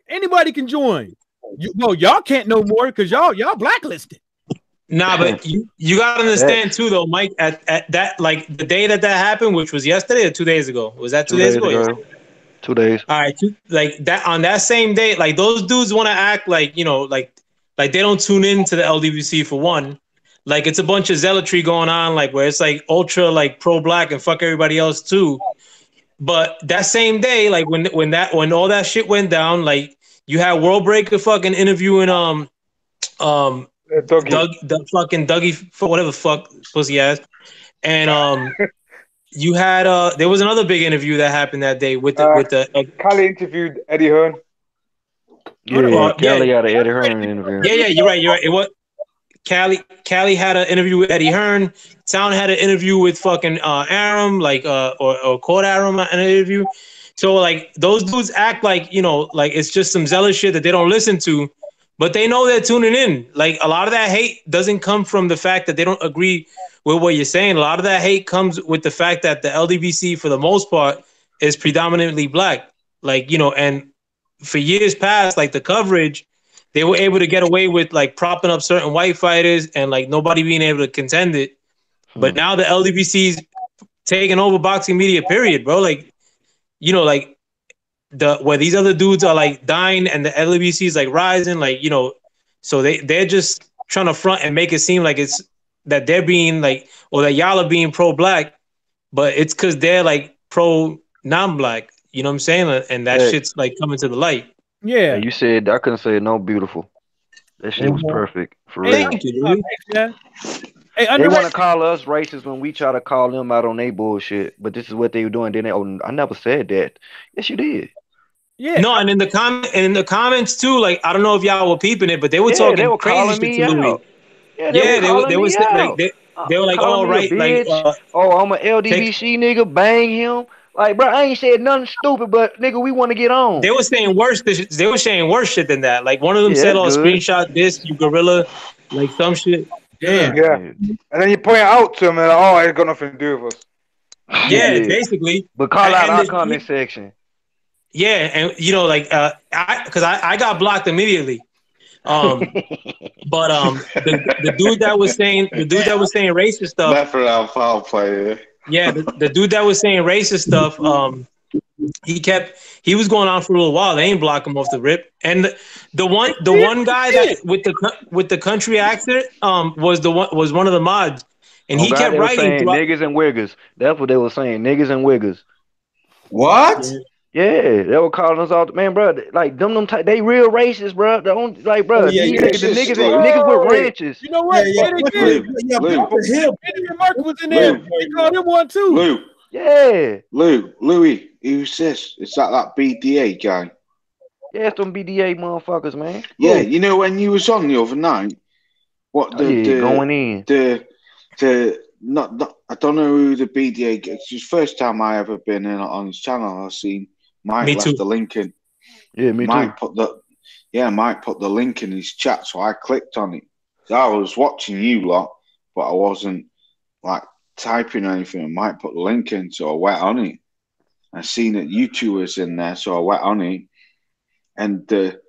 anybody can join. Y'all can't no more because y'all blacklisted. Nah, but you gotta understand too, though, Mike. At that, like the day that happened, which was yesterday or 2 days ago. Was that 2 days ago? 2 days. All right, like that on that same day, like those dudes want to act like like they don't tune in to the LDBC for one. Like it's a bunch of zealotry going on, like where it's like ultra like pro-black and fuck everybody else too. But that same day, like when all that shit went down, like you had World Breaker fucking interviewing Doug, the fucking Dougie for whatever fuck pussy ass, and you had there was another big interview that happened that day with the Cali interviewed Eddie Hearn. Yeah, Cali had an Eddie Hearn interview. Yeah, you're right. It was Cali had an interview with Eddie Hearn. Town had an interview with fucking Aram, like or Court Aram an interview. So like those dudes act like like it's just some zealous shit that they don't listen to, but they know they're tuning in. Like a lot of that hate doesn't come from the fact that they don't agree with what you're saying. A lot of that hate comes with the fact that the LDBC for the most part is predominantly black. Like and for years past, like the coverage, they were able to get away with like propping up certain white fighters and like nobody being able to contend it. But now the LDBC's taking over boxing media, period, bro. Like, like where these other dudes are like dying and the LDBC is like rising, like, so they're just trying to front and make it seem like it's that they're being like, or that y'all are being pro-black, but it's because they're like pro non-black. You know what I'm saying? And that shit's like coming to the light. Yeah. You said I couldn't say it no beautiful. That shit was perfect for real. Thank you, dude. Hey, they want to call us racist when we try to call them out on their bullshit, but this is what they were doing. Then I never said that. Yes, you did. Yeah. No, and in the comments too, like I don't know if y'all were peeping it, but they were talking they were crazy shit to Louis. They were like, all right, like I'm an LDBC nigga, bang him. Like, bro, I ain't said nothing stupid, but nigga, we want to get on. They were saying worse. They were saying worse shit than that. Like one of them said, "Oh, screenshot this, you gorilla," like some shit. Yeah. And then you point out to them, and I ain't got nothing to do with us. Yeah, basically. But call out our comment section. Yeah, and like because I got blocked immediately. But the dude that was saying racist stuff. Left for our foul play. Yeah, the dude that was saying racist stuff. He was going on for a little while. They ain't block him off the rip. And the one guy that with the country accent was one of the mods, and he kept writing niggas and wiggers. That's what they were saying, niggas and wiggers. What? Yeah, they were calling us out, man, bro. Like them they real racist, bro. Bro, the niggas with ranches. You know what? Mark was in there. They called him one too. Lou. Yeah. Louis, who's this? Is that BDA guy? Yeah, it's them BDA motherfuckers, man. Yeah, you know when you was on the other night, what going in. Not I don't know who the BDA gets. It's the first time I ever been in on his channel. I've seen Mike left the link in. Yeah, me Mike too. Mike put the link in his chat, so I clicked on it. So I was watching you lot, but I wasn't like typing or anything. Mike put the link in, so I went on it. I seen that you two was in there, so I went on it. And the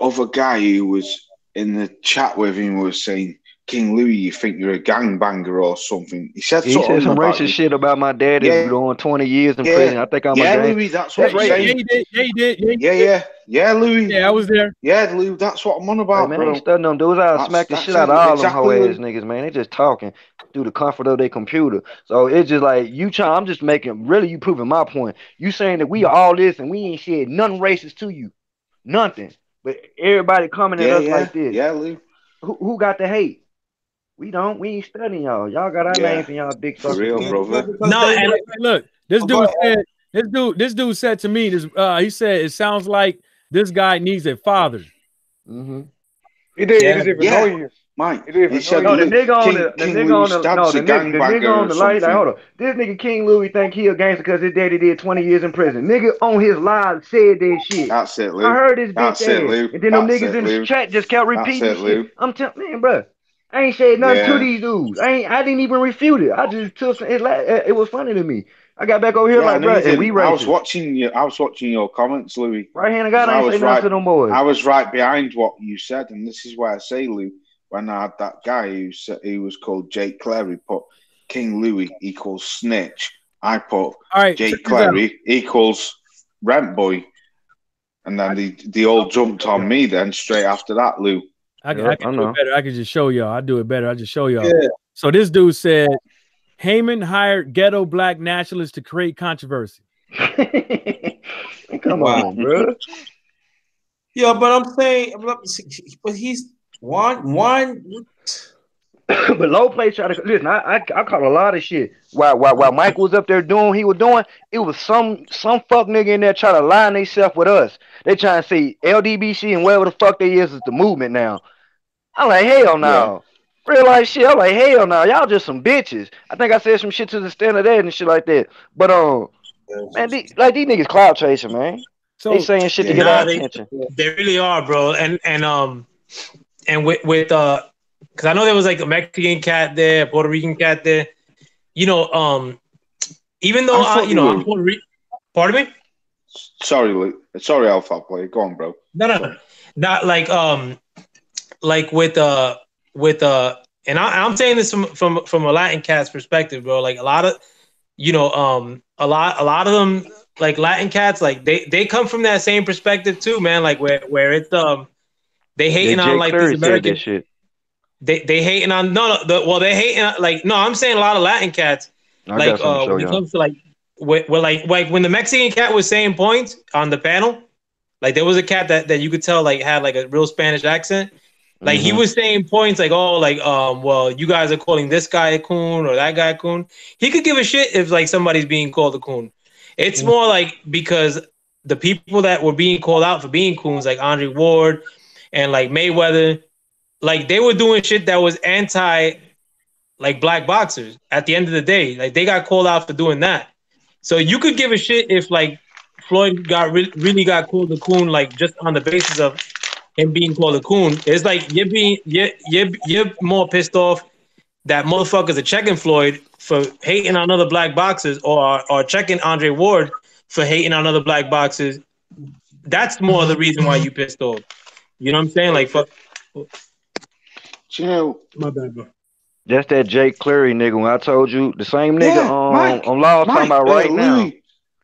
other guy who was in the chat with him was saying, King Louis, you think you're a gangbanger or something. He said some about racist shit about my daddy doing 20 years in prison. I think I'm a gangster. Louis, that's what right. Yeah, Louis. Yeah, I was there. Yeah, Louis, that's what I'm on about, man, bro. I ain't studying them dudes. I'll smack the shit out of all them hoe ass niggas, man. They just talking through the comfort of their computer. So it's just like I'm just making you proving my point. You saying that we are all this and we ain't said nothing racist to you. Nothing. But everybody coming at us like this. Yeah, Louis. Who got the hate? We don't. We ain't studying y'all. Y'all got our names in y'all dick for real, brother. No, and look, this dude said to me, he said it sounds like this guy needs a father. Mm-hmm. He didn't even know you. Mike, he said, the nigga on the light, like, hold on. This nigga King Louis think he a gangster because his daddy did 20 years in prison. Nigga on his live said that shit. That's it, Lou. I heard this bitch That's it, Lou. And then them niggas in the chat just kept repeating shit. I'm telling man, bro. I ain't said nothing to these dudes. I didn't even refute it. I just took it was funny to me. I got back over here like, bro, and we racist. I was watching your comments, Louis. Right hand of God, I ain't say nothing to them boys. I was right behind what you said, and this is why I say, Lou, when I had that guy who was called Jake Clary put King Louis equals snitch, I put Jake Clary equals rent boy, and then they all jumped on me then straight after that, Lou. I can do it better. I can just show y'all. I do it better. I just show y'all. Yeah. So this dude said, Heyman hired ghetto black nationalists to create controversy. Come on, bro. Yeah, but I'm saying, but he's one. But low play try to listen. I caught a lot of shit while Mike was up there doing what he was doing. It was some fuck nigga in there trying to line themselves with us. They trying to say LDBC and whatever the fuck they is the movement now. I'm like, hell no. Yeah. Real life shit. I'm like, hell no. Y'all just some bitches. I think I said some shit to the stand of that and shit like that. But man, these niggas cloud chasing, man. So they saying shit to get our attention. They really are, bro. And with because I know there was like a Mexican cat there, a Puerto Rican cat there. You know, even though I'm Puerto Rican. Pardon me? Sorry, Luke. Sorry, Alpha Play. Go on, bro. No. Not like with and I'm saying this from a Latin cat's perspective, bro. Like a lot of a lot of them, like Latin cats, like they come from that same perspective too, man. Like where it's they hating on like these American shit. They hating on they hating on, like I'm saying a lot of Latin cats like when it comes to like like when the Mexican cat was saying points on the panel, like there was a cat that you could tell like had like a real Spanish accent. Like he was saying points like, oh, like well, you guys are calling this guy a coon or that guy a coon. He could give a shit if like somebody's being called a coon. It's more like because the people that were being called out for being coons, like Andre Ward and like Mayweather, like they were doing shit that was anti like black boxers at the end of the day. Like they got called out for doing that. So you could give a shit if like Floyd really got called a coon, like just on the basis of him being called a coon. It's like you're more pissed off that motherfuckers are checking Floyd for hating on other black boxers or checking Andre Ward for hating on other black boxers. That's more the reason why you pissed off. You know what I'm saying? Like, fuck. My bad, bro. That's that Jake Clary nigga. When I told you the same nigga on Law talking about now.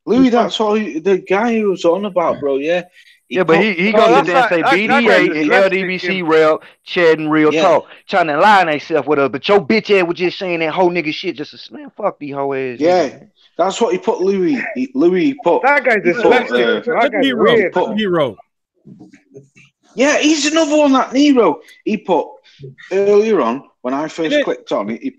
Louis, that's all the guy who was on about, bro. Yeah. Yeah, but he gonna get there and say BDA and LDBC real, Chad and real talk, trying to lie themselves with us. But your bitch ass was just saying that whole nigga shit. Just man, fuck these whole ass. Yeah, niggas, that's what he put. Louis put that guy's a hero. Yeah, he's another one that Nero. He put earlier on when I first clicked on it. He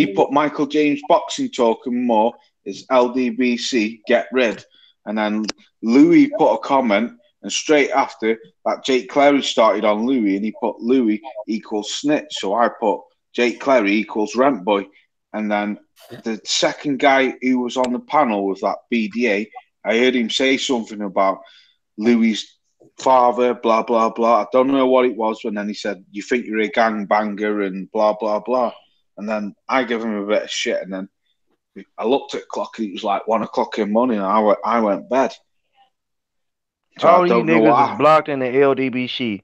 put Michael James boxing talking more is LDBC get rid, and then Louis put a comment And straight after that, Jake Clary started on Louis, and he put Louis equals snitch. So I put Jake Clary equals rent boy. And then the second guy who was on the panel with that BDA, I heard him say something about Louis' father, blah, blah, blah. I don't know what it was. And then he said, you think you're a gangbanger and blah, blah, blah. And then I gave him a bit of shit. And then I looked at the clock and it was like 1 o'clock in the morning. And I went bed. So all these niggas is blocked in the LDBC.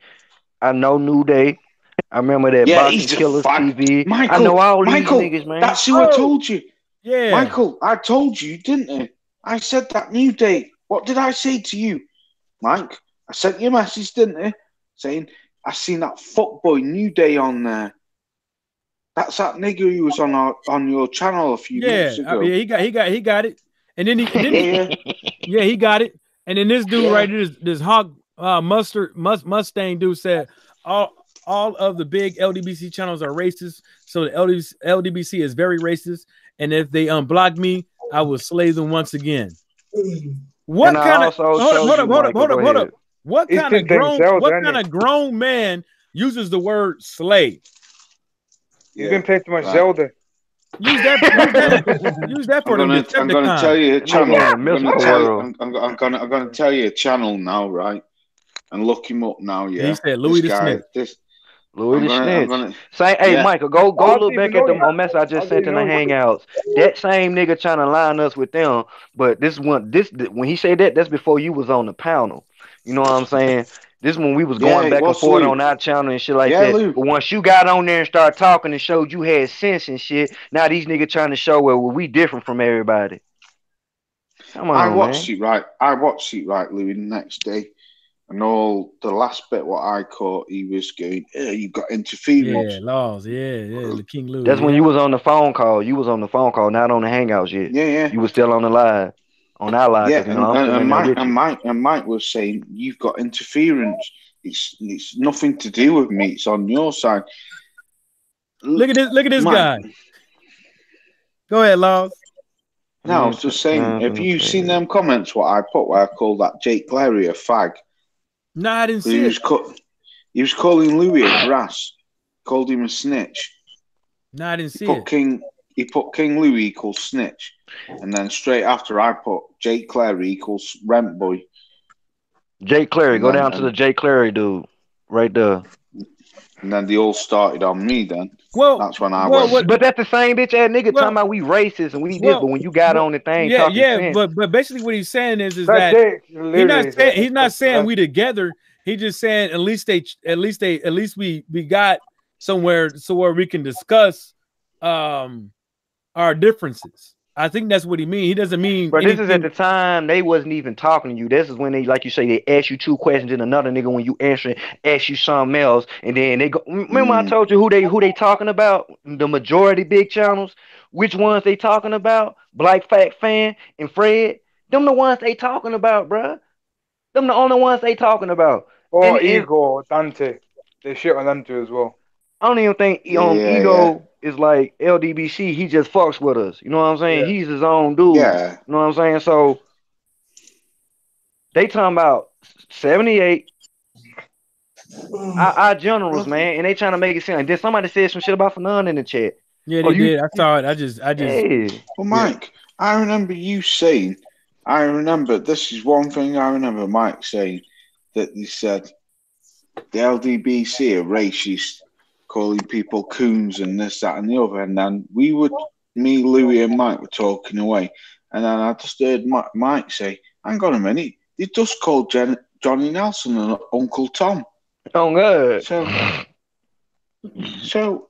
I know New Day. I remember that Boxing Killers TV. Michael, I know all these niggas, man. That's who I told you. Yeah. Michael, I told you, didn't I? I said that New Day. What did I say to you, Mike? I sent you a message, didn't I? Saying, I seen that fuckboy New Day on there. That's that nigga who was on your channel a few months ago. Yeah, he got it. And then he got it. And then this dude right here, this Hawk Mustang dude said all of the big LDBC channels are racist. So the LDBC is very racist. And if they unblock me, I will slay them once again. What kind of hold up. What kind of grown man uses the word slay? You've been playing too much Zelda. Use that for I'm going to tell you a channel. I'm going to tell you a channel now, right? And look him up now. Yeah, he said Louis the Snitch. Louis the Snitch. Hey, Michael, go look back at the message I just sent in the Hangouts. That same nigga trying to line us with them, but when he said that, that's before you was on the panel. You know what I'm saying? This when we was going back and forth on our channel and shit like that. Luke. But once you got on there and started talking and showed you had sense and shit, now these niggas trying to show where we different from everybody. Come on, I watched it right, Louis, the next day. And all the last bit what I caught, he was going, you got interference. Yeah, laws, the King Louis. That's when you was on the phone call. You was on the phone call, not on the Hangouts yet. Yeah. You was still on the live. On our live. Yeah, and Mike was saying, you've got interference. It's nothing to do with me. It's on your side. Look at this guy. Go ahead, Laws. No, I was just saying, have you seen them comments, what I put, where I called that Jake Larry a fag? No, I didn't see it. He was calling Louis a grass. Called him a snitch. No, I didn't see it. He put King Louis equals snitch. And then straight after I put Jake Clary equals rent boy. Jake Clary, go down to the Jake Clary dude. Right there. And then they all started on me then. Well, that's when I went. But that's the same bitch ass nigga talking about we racist and we this, but when you got on the thing, but basically what he's saying is that he's not saying we together. He's just saying at least we got somewhere where we can discuss our differences. I think that's what he means. He doesn't mean. But this is at the time they wasn't even talking to you. This is when they, like you say, they ask you two questions and another nigga when you answer ask you something else, and then they go. Remember I told you who they talking about? The majority big channels. Which ones they talking about? Black Fact Fan and Fred. Them the ones they talking about, bruh. Them the only ones they talking about. Or Ego, Dante. They shit on them too as well. I don't even think Ego is like LDBC. He just fucks with us. You know what I'm saying? Yeah. He's his own dude. Yeah. You know what I'm saying? So they talking about 78. Our generals, man, and they trying to make it sound. Did somebody say some shit about Fanon in the chat? Yeah, they did. I saw it. I just. Yeah. Well, Mike, I remember you saying. This is one thing I remember Mike saying, that he said the LDBC are racist, calling people coons and this, that, and the other. And then me, Louis, and Mike were talking away. And then I just heard Mike say, hang on a minute, they just called Johnny Nelson and Uncle Tom. Oh, good. So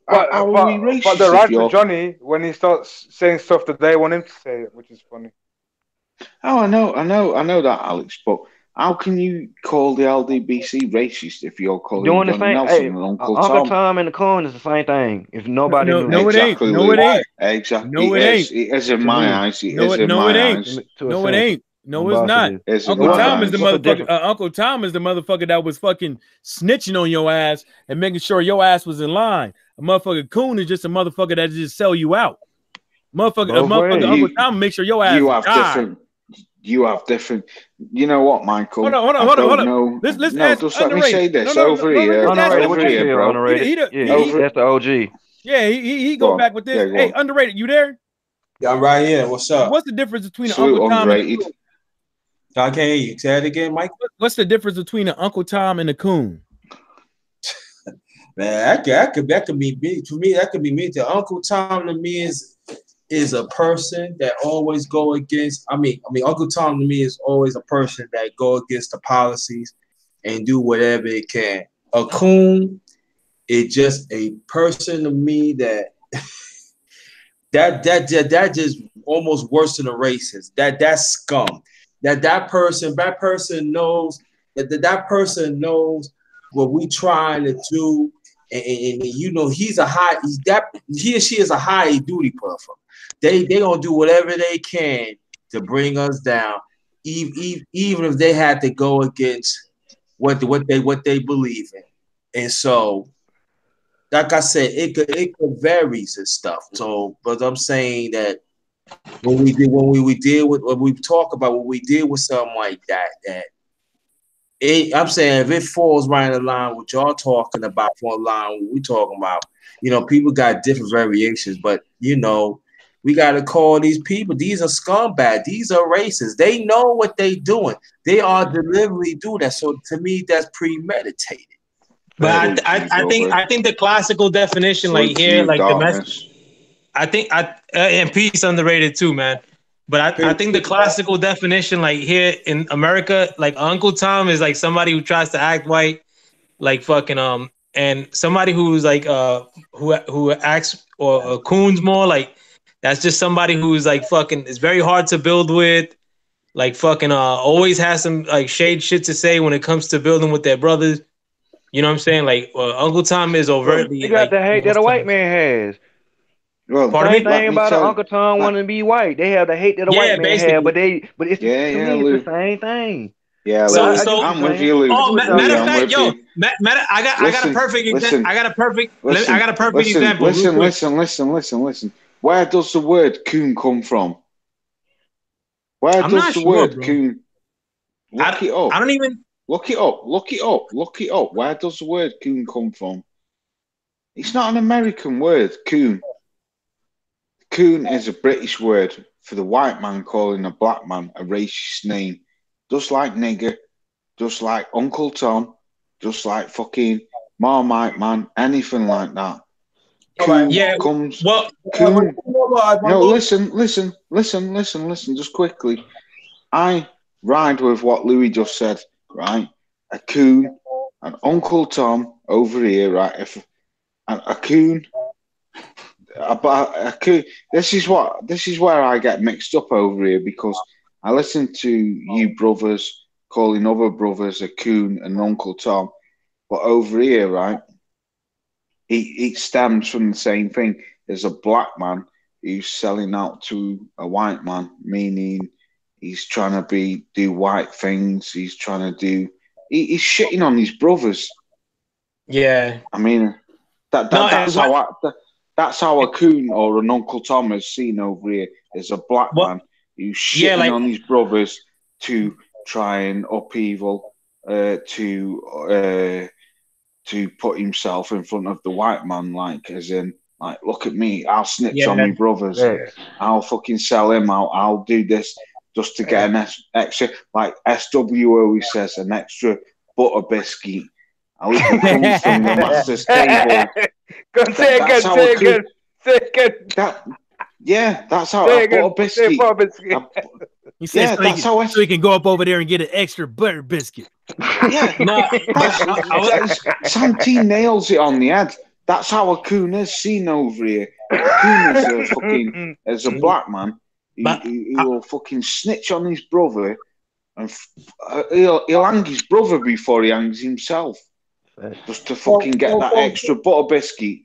how are we racist? But they're right for Johnny when he starts saying stuff that they want him to say, which is funny. Oh, I know that, Alex, but how can you call the LDBC racist if you're calling Johnny Nelson and Uncle Tom and the Coon is the same thing. If nobody knew it ain't. No, it ain't. Exactly. No, it ain't. It is in my eyes. No, it ain't. No, it ain't. No, it's not. Uncle Tom is the motherfucker. Uncle Tom is the motherfucker that was fucking snitching on your ass and making sure your ass was in line. A motherfucker Coon is just a motherfucker that just sell you out. Uncle Tom make sure your ass died. you have different. You know what, Michael? Hold on. No, let's ask just let me underrated. say this No, over here. Underrated, what Over you here, feel, bro. underrated? That's the OG. Yeah, he go back with this. Yeah, go Hey, on. underrated, you there? Yeah, I'm right here. What's up? What's the difference between an Salute Uncle Tom and underrated. I can't hear you. Say that again, Mike. what's the difference between an Uncle Tom and a coon? Man, that could be me. To me, that could be me. The Uncle Tom to me is a person that always go against. I mean, Uncle Tom to me is always a person that go against the policies and do whatever it can. A coon is just a person to me that just almost worse than a racist. That's scum. That person knows that person knows what we trying to do. And you know he or she is a high duty person. They gonna do whatever they can to bring us down, even if they had to go against what they believe in. And so, like I said, it could varies and stuff. So, but I'm saying that when we talk about when we deal with something like that. I'm saying if it falls right in line with y'all talking about, for a line what we talking about, you know, people got different variations, but you know, we got to call these people. These are scumbags. These are racists. They know what they doing. They are deliberately do that. So to me, that's premeditated. But I think the classical definition, like here, like the message. I think and peace underrated too, man. But I think the classical definition, like here in America, like Uncle Tom is like somebody who tries to act white, like fucking and somebody who's like who acts or coons more, like that's just somebody who's like fucking is very hard to build with, like fucking always has some like shade shit to say when it comes to building with their brothers. You know what I'm saying? Like Uncle Tom is overtly. You got the hate that a white man has. Well, same thing about Uncle Tom wanting to be white. They have the hate that a white man had, but it's the same thing. Yeah, so I'm with you, Lou. Oh, matter of fact, yo, I got a perfect example. I got a perfect example. Listen. Where does the word coon come from? Where does the word coon? Look it up. I don't even look it up. Where does the word coon come from? It's not an American word, coon. Coon is a British word for the white man calling a black man a racist name. Just like nigger, just like Uncle Tom, just like fucking Marmite Man, anything like that. Coon comes. Well, coon. No, listen. Just quickly, I ride with what Louis just said. Right, a coon, an Uncle Tom over here. Right, a coon. This is where I get mixed up over here because I listen to you brothers calling other brothers a coon and Uncle Tom, but over here, right, it stems from the same thing. There's a black man who's selling out to a white man, meaning he's trying to do white things. He's trying to do. He's shitting on his brothers. Yeah, I mean that's how a coon or an Uncle Tom is seen over here. There's a black man who's shitting on his brothers to try and upheaval, to put himself in front of the white man, like as in, like, look at me, I'll snitch on my brothers, I'll fucking sell him out, I'll do this just to get an extra, like SW always says, an extra butter biscuit. I leave it comes from the master's table. Say again. That's how I bought a biscuit. He said so he can go up over there and get an extra butter biscuit. Yeah, no. Santine nails it on the head. That's how a coon is seen over here. A coon is a black man who will fucking snitch on his brother, and he'll hang his brother before he hangs himself. Just to fucking get that extra butter biscuit.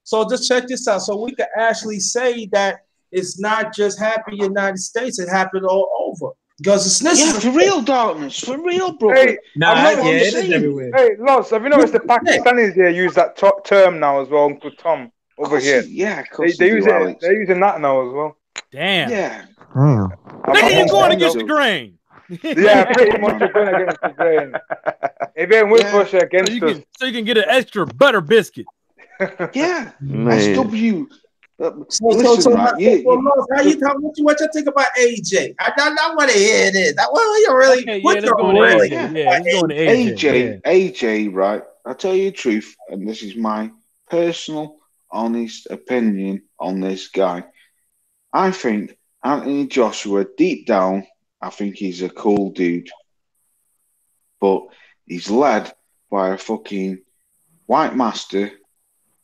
So just check this out. So we could actually say that it's not just happened in the United States, it happened all over. Because it's for real, darkness, for real, bro. Hey, it is everywhere. Hey, Lots, have you noticed the Pakistanis here use that term now as well, Uncle Tom, over here? Yeah, they use it. They're using that now as well. Damn. Yeah. Damn. Nigga, you going against the grain. Yeah, pretty much you're going against the grain. If they win for sure against us. So you can get an extra butter biscuit. Yeah. Man. SW. So how you what you think about AJ? I want to hear this. Well, you really let's go to AJ. AJ, right? I'll tell you the truth, and this is my personal, honest opinion on this guy. I think Anthony Joshua, deep down, I think he's a cool dude. But he's led by a fucking white master.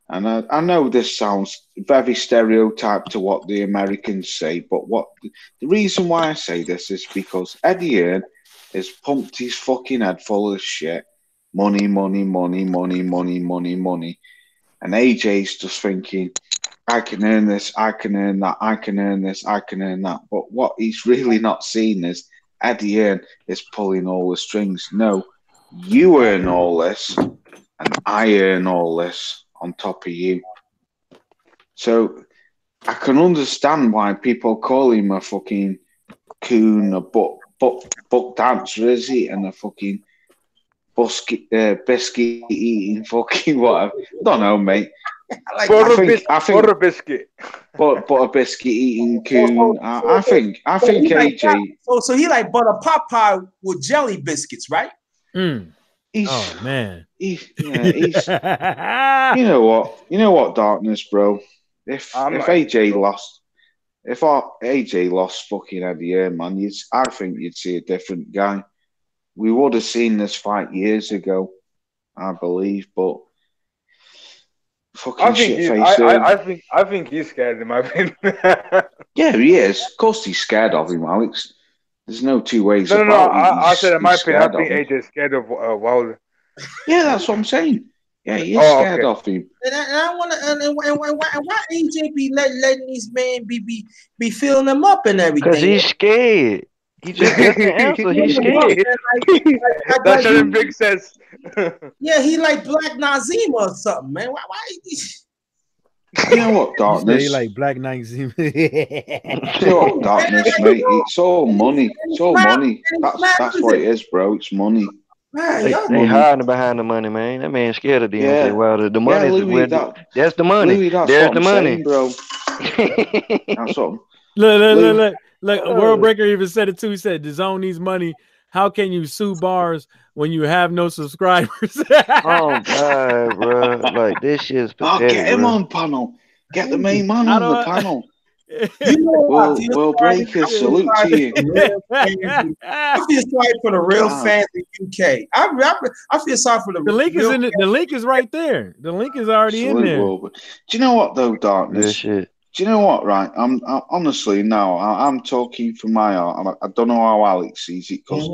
And I know this sounds very stereotyped to what the Americans say, but the reason why I say this is because Eddie Hearn has pumped his fucking head full of shit. Money, money, money, money, money, money, money. And AJ's just thinking, I can earn this, I can earn that, I can earn this, I can earn that. But what he's really not seeing is Eddie Hearn is pulling all the strings. No, you earn all this, and I earn all this on top of you. So I can understand why people call him a fucking coon, a buck dancer, is he? And a fucking biscuit eating fucking whatever. I don't know, mate. Butter biscuit. But a biscuit eating coon. I think AJ. So he like butter pot pie with jelly biscuits, right? Oh man. He's you know what, Darkness, bro. If AJ lost fucking Eddie Hearn, man, I think you'd see a different guy. We would have seen this fight years ago, I believe, but fucking I think he's scared of him. I think. Yeah, he is. Of course, he's scared of him, Alex. There's no two ways about it. No. I said, in my opinion, I think AJ's scared of Wilder. Yeah, that's what I'm saying. Yeah, he is scared of him. And I want to. And why AJ be letting these men be filling them up and everything? Because he's scared. He just doesn't answer. He's scared. That shouldn't make sense. Yeah, he like Black Nazim or something, man. Why You know what, Darkness? He like Black Nazim. You know what, Darkness, mate? It's all money. It's all money. That's what it is, bro. It's money. Man, they hiding behind the money, man. That man's scared of Deontay Wilder. The money is where that's the money. Louis, there's the money, saying, bro. That's what. Look, World Breaker even said it too. He said, DAZN needs money. How can you sue bars when you have no subscribers? Oh God, bro! Like this shit's pathetic. Get him on panel. Get the main man on the panel. World Breaker, salute to you. I feel sorry for the real fans in UK. I feel sorry for the link is in it. The link is right there. The link is already in there. Do you know what though, Darkness? Shit. Do you know what? Right, I'm honestly now. I'm talking from my heart. I don't know how Alex sees it because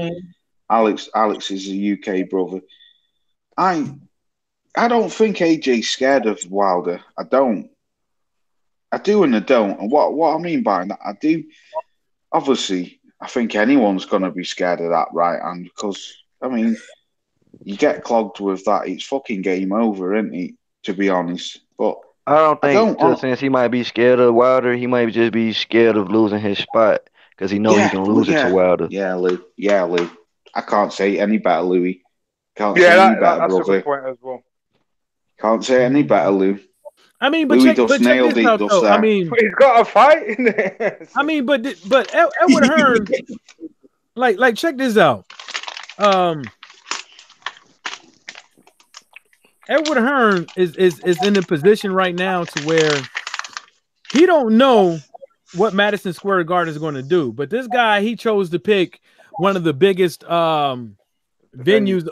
Alex is a UK brother. I don't think AJ's scared of Wilder. I don't. I do and I don't. And what I mean by that, I do. Obviously, I think anyone's going to be scared of that right hand because, I mean, you get clogged with that, it's fucking game over, isn't it? To be honest. But I don't think, since he might be scared of Wilder, he might just be scared of losing his spot because he knows he can lose it to Wilder. Yeah, Lou. I can't say any better, Louis. Can't say any better, that's brother. A good point as well. Can't say any better, Lou. I mean, but Louis check nailed this out, though. I mean, he's got a fight in there. I mean, but Edward Hearn, like check this out. Edward Hearn is in a position right now to where he don't know what Madison Square Garden is going to do. But this guy, he chose to pick one of the biggest venues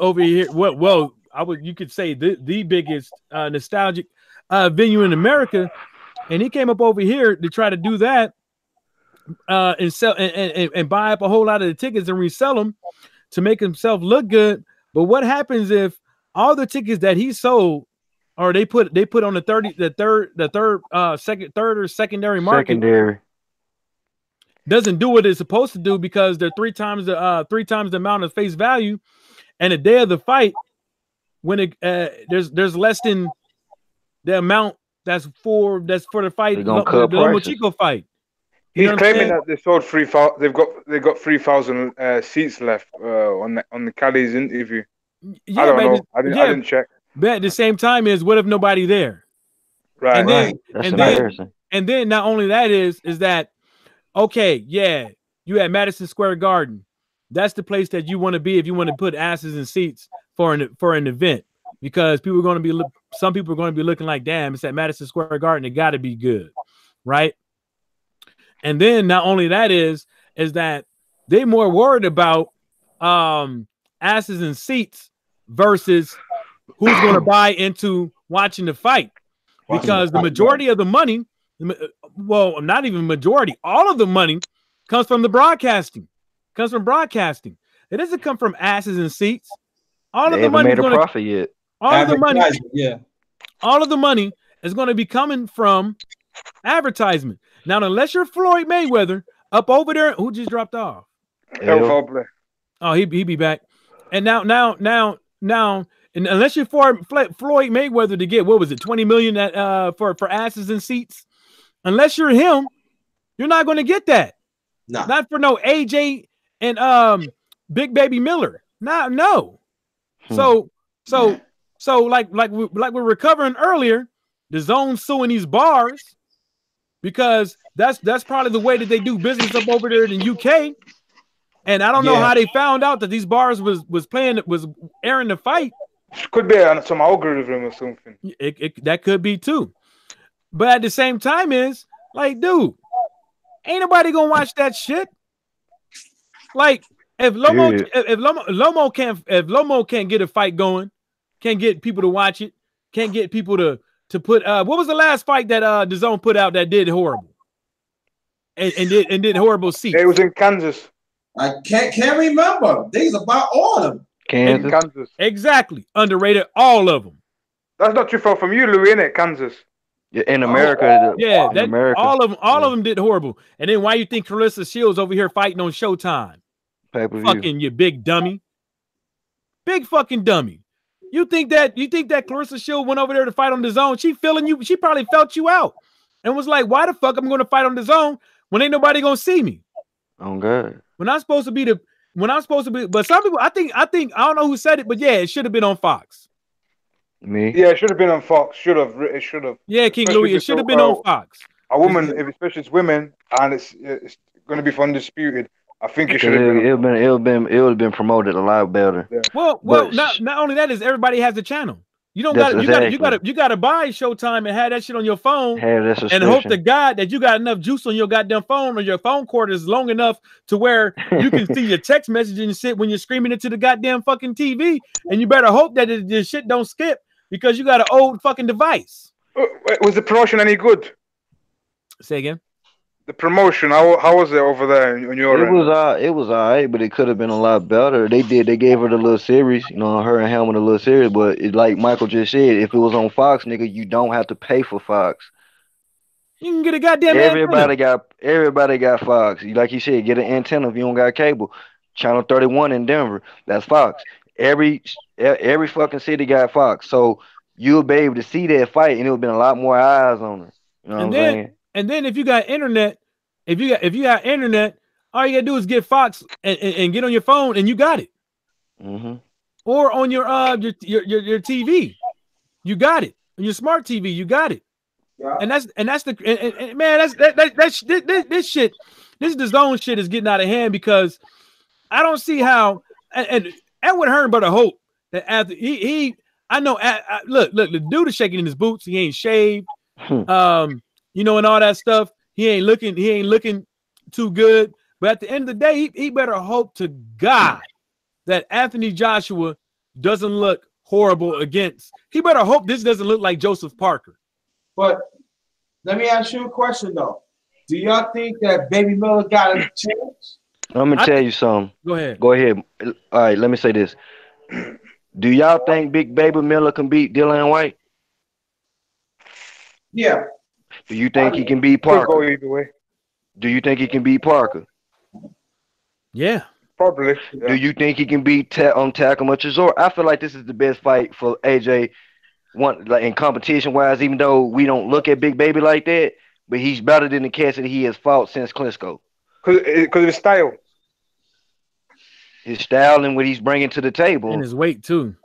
over here. You could say the biggest nostalgic venue in America, and he came up over here to try to do that and sell and buy up a whole lot of the tickets and resell them to make himself look good. But what happens if all the tickets that he sold, or they put on the third or secondary market, doesn't do what it's supposed to do because they're three times the amount of face value, and the day of the fight, when there's less than the amount that's for the fight, the Chico fight. He's claiming that they sold 3,000. They've got 3,000 seats left on the Cali's interview. Yeah, I don't know. I didn't check. But at the same time, is what if nobody there? Right. And then, That's embarrassing. And then not only that is that okay? Yeah, you at Madison Square Garden. That's the place that you want to be if you want to put asses in seats for an event, because people are going to be some people are going to be looking like, damn, it's at Madison Square Garden. It got to be good, right? And then not only that is that they're more worried about asses in seats versus who's going to buy into watching the fight, because the majority of the money, well, not even majority, all of the money comes from the broadcasting. Comes from broadcasting. It doesn't come from asses and seats. All of the money made a profit yet. All of the money, all of the money is going to be coming from advertisement. Now, unless you're Floyd Mayweather up over there, who just dropped off? Oh, he be back. And now, and unless you're for Floyd Mayweather to get, what was it, 20 million for asses and seats? Unless you're him, you're not going to get that. No. Not for no AJ and Big Baby Miller. No. So like we're recovering earlier, the zone suing these bars because that's probably the way that they do business up over there in the UK. And I don't know how they found out that these bars was airing the fight. Could be on some algorithm or something. That could be too. But at the same time is like, dude, ain't nobody gonna watch that shit. Like if Lomo can't get a fight going, can't get people to watch it, can't get people to put what was the last fight that Dazn put out that did horrible and did horrible seats? It was in Kansas. I can't remember. These about all of them. Kansas. Exactly. Underrated all of them. That's not too far from you, Louis, innit? Kansas. Yeah, in America. America. All of them did horrible. And then why you think Clarissa Shields over here fighting on Showtime? Fucking you big dummy. Big fucking dummy. You think that Clarissa Shields went over there to fight on Dazn? She feeling you, she probably felt you out and was like, why the fuck I'm gonna fight on Dazn when ain't nobody gonna see me? Oh God. When I'm supposed to be but some people I think I don't know who said it, but yeah, it should have been on Fox. Me? Yeah, it should have been on Fox. It should have. Yeah, King Louis, it should have been on Fox. A woman, especially it's women, and it's going to be for Undisputed. I think it should have been. It would have been promoted a lot better. Yeah. Well, not only that is everybody has the channel. You don't got you got to buy Showtime and have that shit on your phone and hope to God that you got enough juice on your goddamn phone or your phone cord is long enough to where you can see your text message and shit when you're screaming into the goddamn fucking TV, and you better hope that this shit don't skip because you got an old fucking device. Was the promotion any good? Say again. The promotion, how was it over there on your end? It was all right, but it could have been a lot better. They gave her the little series, her and Helmet a little series, but it, like Michael just said, if it was on Fox, nigga, you don't have to pay for Fox. You can get a goddamn everybody got Fox. Like you said, get an antenna if you don't got cable. Channel 31 in Denver, that's Fox. Every fucking city got Fox. So you'll be able to see that fight and it'll be a lot more eyes on it. You know what I'm saying? And then if you got internet, if you got internet, all you gotta do is get Fox and get on your phone and you got it. Mm-hmm. Or on your TV, you got it. On your smart TV, you got it. Yeah. And that's the man. This shit. This Dazn shit is getting out of hand because I don't see how. And Edwin Hearn but a hope that after I know. Look, the dude is shaking in his boots. He ain't shaved. And all that stuff. He ain't looking too good. But at the end of the day, he better hope to God that Anthony Joshua doesn't look horrible against. He better hope this doesn't look like Joseph Parker. But let me ask you a question though. Do y'all think that Baby Miller got a chance? I'm gonna tell you something. Go ahead. All right, let me say this. Do y'all think Big Baby Miller can beat Dillian White? Yeah. Do you think he can beat Parker? Go either way. Do you think he can beat Parker? Yeah. Probably. Yeah. Do you think he can beat Takuma Chisora? I feel like this is the best fight for AJ. In competition wise, even though we don't look at Big Baby like that, but he's better than the cats that he has fought since Klitschko. Because of his style. His style and what he's bringing to the table. And his weight, too.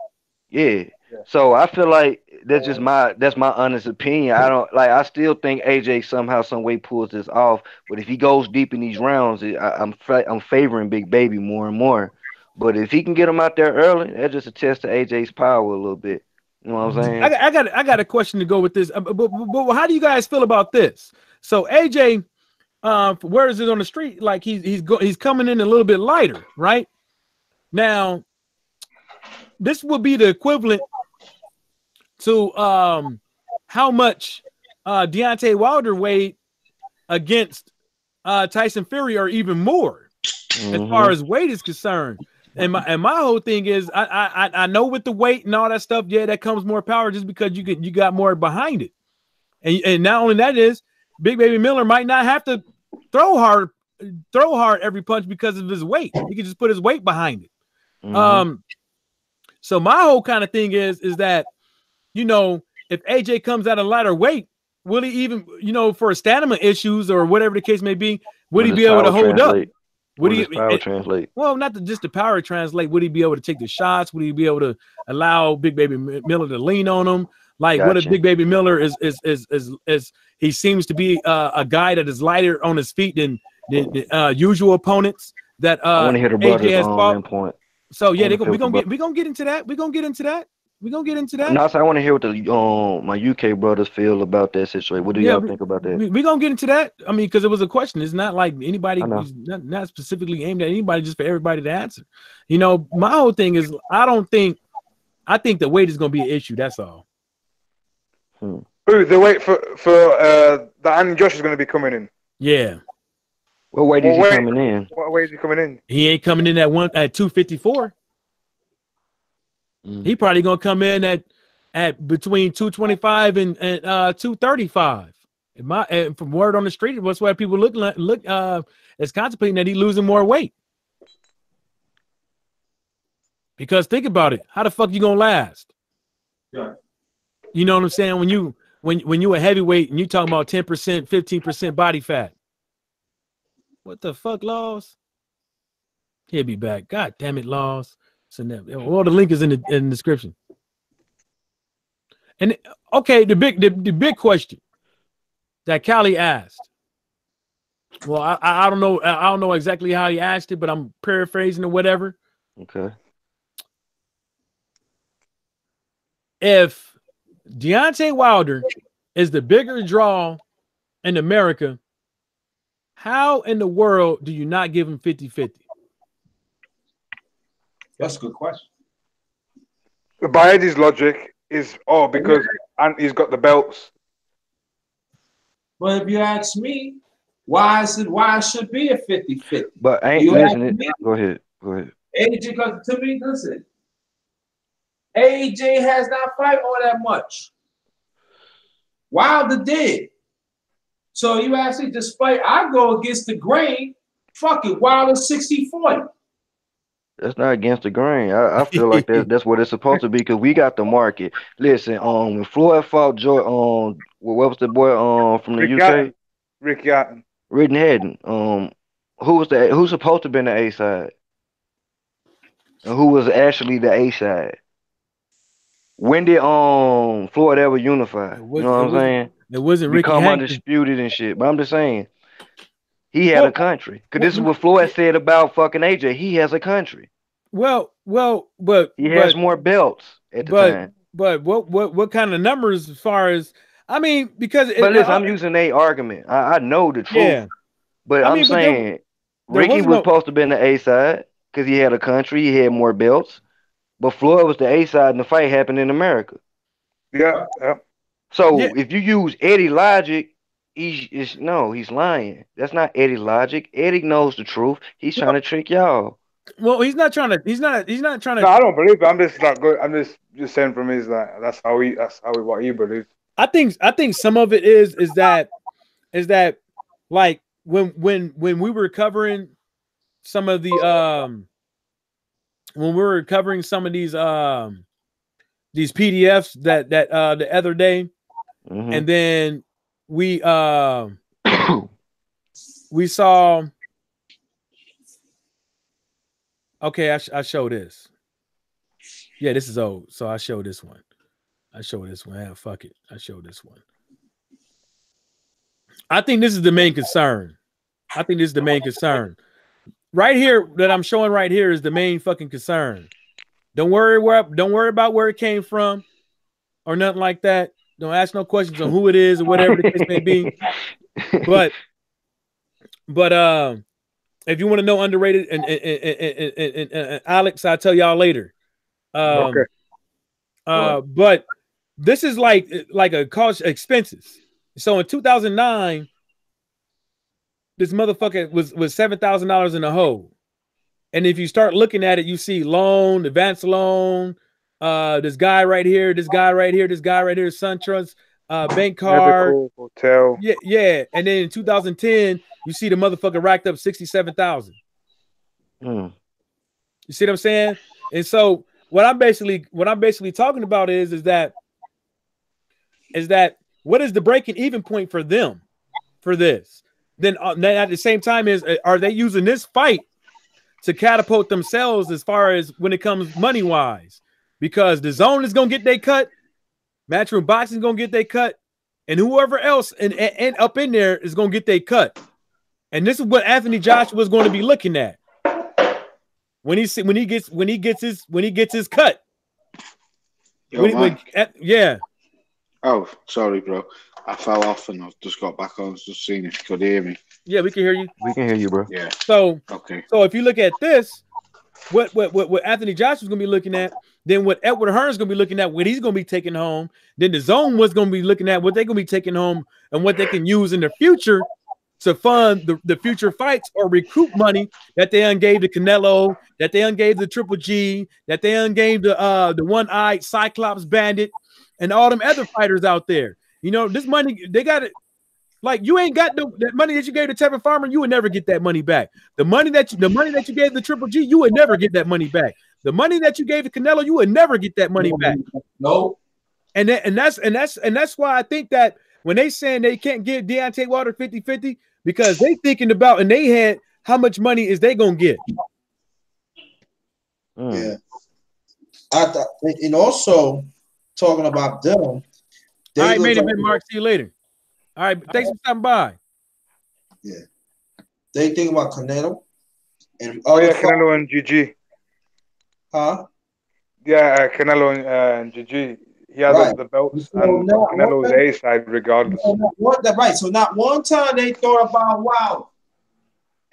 Yeah. So I feel like that's just my honest opinion. I still think AJ somehow, some way pulls this off. But if he goes deep in these rounds, I'm favoring Big Baby more and more. But if he can get him out there early, that just attests to AJ's power a little bit. You know what I'm saying? I got a question to go with this. But how do you guys feel about this? So AJ, where is it on the street? Like he's coming in a little bit lighter, right? Now, this will be the equivalent to how much Deontay Wilder weighed against Tyson Fury, or even more, as far as weight is concerned. And my whole thing is, I know with the weight and all that stuff, yeah, that comes more power just because you got more behind it. And not only that is, Big Baby Miller might not have to throw hard every punch because of his weight. He can just put his weight behind it. So my whole kind of thing is that, you know, if AJ comes out of lighter weight, will he even, you know, for stamina issues or whatever the case may be, would he be able to hold up? Would he power translate? Well, not just the power translate. Would he be able to take the shots? Would he be able to allow Big Baby Miller to lean on him? Like, what if Big Baby Miller is he seems to be a guy that is lighter on his feet than the usual opponents that I want to hear the brothers on point. So yeah, we're gonna get into that. We're gonna get into that. No, so I want to hear what the my UK brothers feel about that situation. What do y'all think about that? We're gonna get into that. I mean, because it was a question. It's not like anybody, not specifically aimed at anybody, just for everybody to answer. You know, my whole thing is I think the weight is gonna be an issue. That's all. Ooh, the weight for that Andy Josh is gonna be coming in. Yeah. What weight is he coming in? What weight is he coming in? He ain't coming in at 254. He probably gonna come in at between 225 and 235. And from word on the street, what's why people look is contemplating that he losing more weight. Because think about it, how the fuck you gonna last? Yeah. You know what I'm saying? When you a heavyweight and you talking about 10%, 15% body fat. What the fuck, Laws? He'll be back. God damn it, Laws. So all the link is in the description. And okay, the big question that Callie asked. Well, I don't know exactly how he asked it, but I'm paraphrasing or whatever. Okay. If Deontay Wilder is the bigger draw in America, how in the world do you not give him 50-50? That's a good question. By Eddie's logic is because he's got the belts. Well, if you ask me, why it should be a 50-50? But listen, go ahead. AJ, because to me, listen, AJ has not fight all that much. Wilder did. So you actually, despite I go against the grain, fuck it, Wilder 60-40. That's not against the grain. I feel like that's what it's supposed to be because we got the market. Listen, when Floyd fought Joy, what was the boy from the UK? Rick Yatton. Ridden Hedden. Who's supposed to be in the A side? And who was actually the A side? When did Floyd ever unify? You know what I'm saying? It wasn't Ricky become undisputed and shit. But I'm just saying, he had a country. Because this is what Floyd said about fucking AJ. He has a country. But he has more belts at the time. But what kind of numbers as far as because listen, I'm using a argument. I know the truth. Yeah. But I'm saying Ricky was supposed to be in the A side because he had a country, he had more belts. But Floyd was the A side and the fight happened in America. Yeah. So if you use Eddie logic, he's lying. That's not Eddie logic. Eddie knows the truth. He's trying to trick y'all. Well, he's not trying to. He's not trying to. No, I don't believe it. I'm just not good. I'm just saying from his that's how what he believes. I think some of it is that like when we were covering some of the when we were covering some of these PDFs that the other day, and then we saw. Okay, I show this. Yeah, this is old, so I show this one. Yeah, fuck it. I show this one. I think this is the main concern. Right here that I'm showing right here is the main fucking concern. Don't worry about where it came from or nothing like that. Don't ask no questions on who it is or whatever the case may be. But if you want to know underrated and Alex, I'll tell y'all later. Okay. But this is like a cost expenses. So in 2009, this motherfucker was $7,000 in the hole. And if you start looking at it, you see loan, advance loan, this guy right here, SunTrust, bank card, Medical, hotel. Yeah. And then in 2010, you see the motherfucker racked up 67,000. You see what I'm saying? And so what I'm basically talking about is that what is the breaking even point for them for this? Then at the same time are they using this fight to catapult themselves as far as when it comes money wise? Because the zone is gonna get their cut, Matchroom Boxing is gonna get their cut, and whoever else and up in there is gonna get their cut. And this is what Anthony Joshua is going to be looking at when he gets his cut. Yeah. Oh, sorry, bro. I fell off and I've just got back on. Just seeing if you could hear me. Yeah, we can hear you. We can hear you, bro. Yeah. So okay. So if you look at this, what Anthony Joshua's gonna be looking at, then what Edward Hearn's gonna be looking at, what he's gonna be taking home, then the zone was gonna be looking at what they're gonna be taking home and what they can use in the future to fund the future fights or recruit money that they ungave to Canelo, that they ungave the Triple G, that they ungave the one-eyed Cyclops Bandit, and all them other fighters out there. You know, this money, they got it. Like, you ain't got that money that you gave to Tevin Farmer, you would never get that money back. The money that you gave the Triple G, you would never get that money back. The money that you gave to Canelo, you would never get that money back. No. And that's why I think that when they saying they can't give Deontay Wilder 50-50, because they thinking about in their head how much money is they gonna get. Yeah. And also talking about them. All right, main event, Mark. See you later. All right, thanks for stopping by. Yeah. They think about Canelo. And Canelo and GG. Huh? Yeah, Canelo and GG. He has the belts, and Canelo's A side regardless. Right. So not one time they thought about Wilder.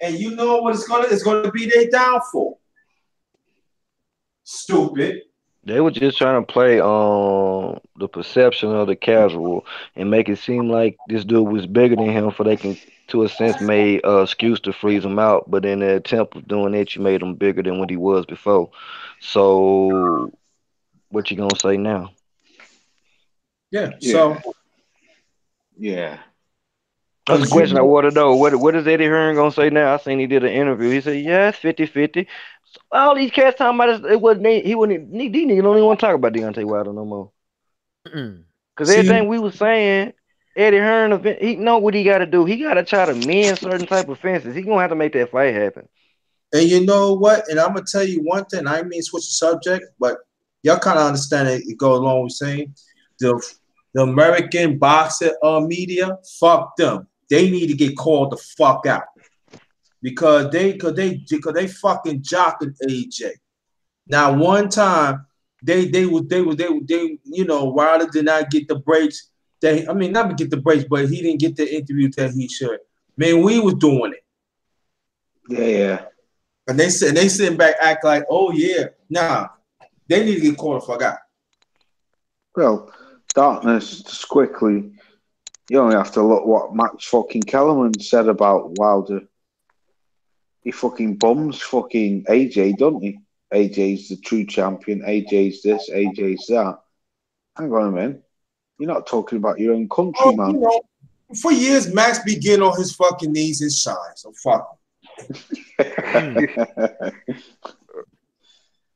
And you know what it's gonna be their downfall. Stupid. They were just trying to play on the perception of the casual and make it seem like this dude was bigger than him, for they can, to a sense, made excuse to freeze him out. But in the attempt of doing it, you made him bigger than what he was before. So, what you gonna say now? Yeah. So. Yeah. That's the question I want to know. What is Eddie Hearn gonna say now? I seen he did an interview. He said, "Yeah, it's 50-50." So all these cats talking about it wasn't. He wouldn't. These niggas don't even want to talk about Deontay Wilder no more. Because everything we was saying, Eddie Hearn, he know what he got to do. He got to try to mend certain type of fences. He gonna have to make that fight happen. And you know what? And I'm gonna tell you one thing. I mean, switch the subject, but y'all kind of understand it. It goes along with saying the American boxing media, fuck them. They need to get called the fuck out because they fucking jocking AJ. Now one time they you know, Wilder did not get the breaks. Not get the breaks, but he didn't get the interview that he should. Man, we was doing it. Yeah. And they sitting back act like, oh yeah, nah. They need to get called the fuck out. Well, Darkness, just quickly. You only have to look what Max fucking Kellerman said about Wilder. He fucking bums fucking AJ, doesn't he? AJ's the true champion. AJ's this, AJ's that. Hang on a minute. You're not talking about your own country, man. You know, for years, Max be getting on his fucking knees and shine. So fuck him.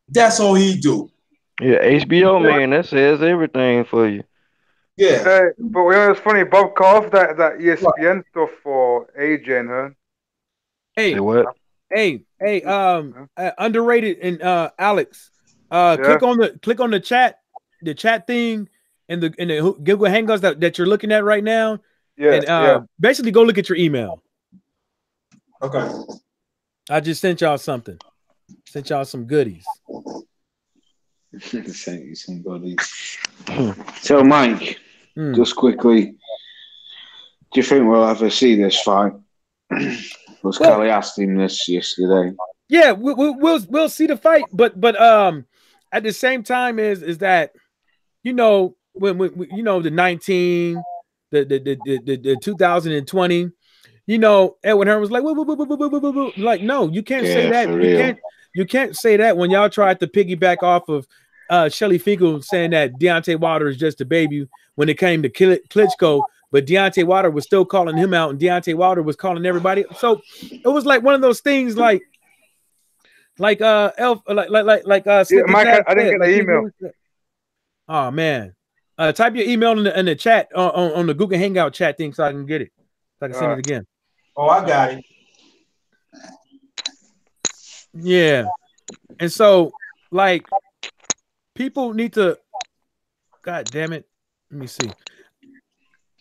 That's all he do. Yeah, HBO, man, that says everything for you. Yeah. But you know, it's funny. Bob cut off that ESPN stuff for AJ and her. Say Hey, what? hey, underrated and Alex, Yeah. click on the chat thing, and the Google Hangouts that you're looking at right now, Yeah. and basically go look at your email. Okay. I just sent y'all something. Sent y'all some goodies. Sent you some goodies. So, Mike, just quickly, do you think we'll ever see this fight? Was Kelly asked him this yesterday? Yeah, we'll see the fight, but at the same time is that when the 19, the 2020, Edwin Hearn was like, woo, like, no, you can't say that. You can't say that when y'all tried to piggyback off of Shelly Finkel saying that Deontay Wilder is just a baby when it came to Klitschko, but Deontay Wilder was still calling him out, and Deontay Wilder was calling everybody. So it was like one of those things, like Mike, I didn't get the email. Oh man, type your email in the chat on the Google Hangout chat thing so I can get it. So I can send it again. Oh, I got it. Yeah, and so like people need to. God damn it! Let me see.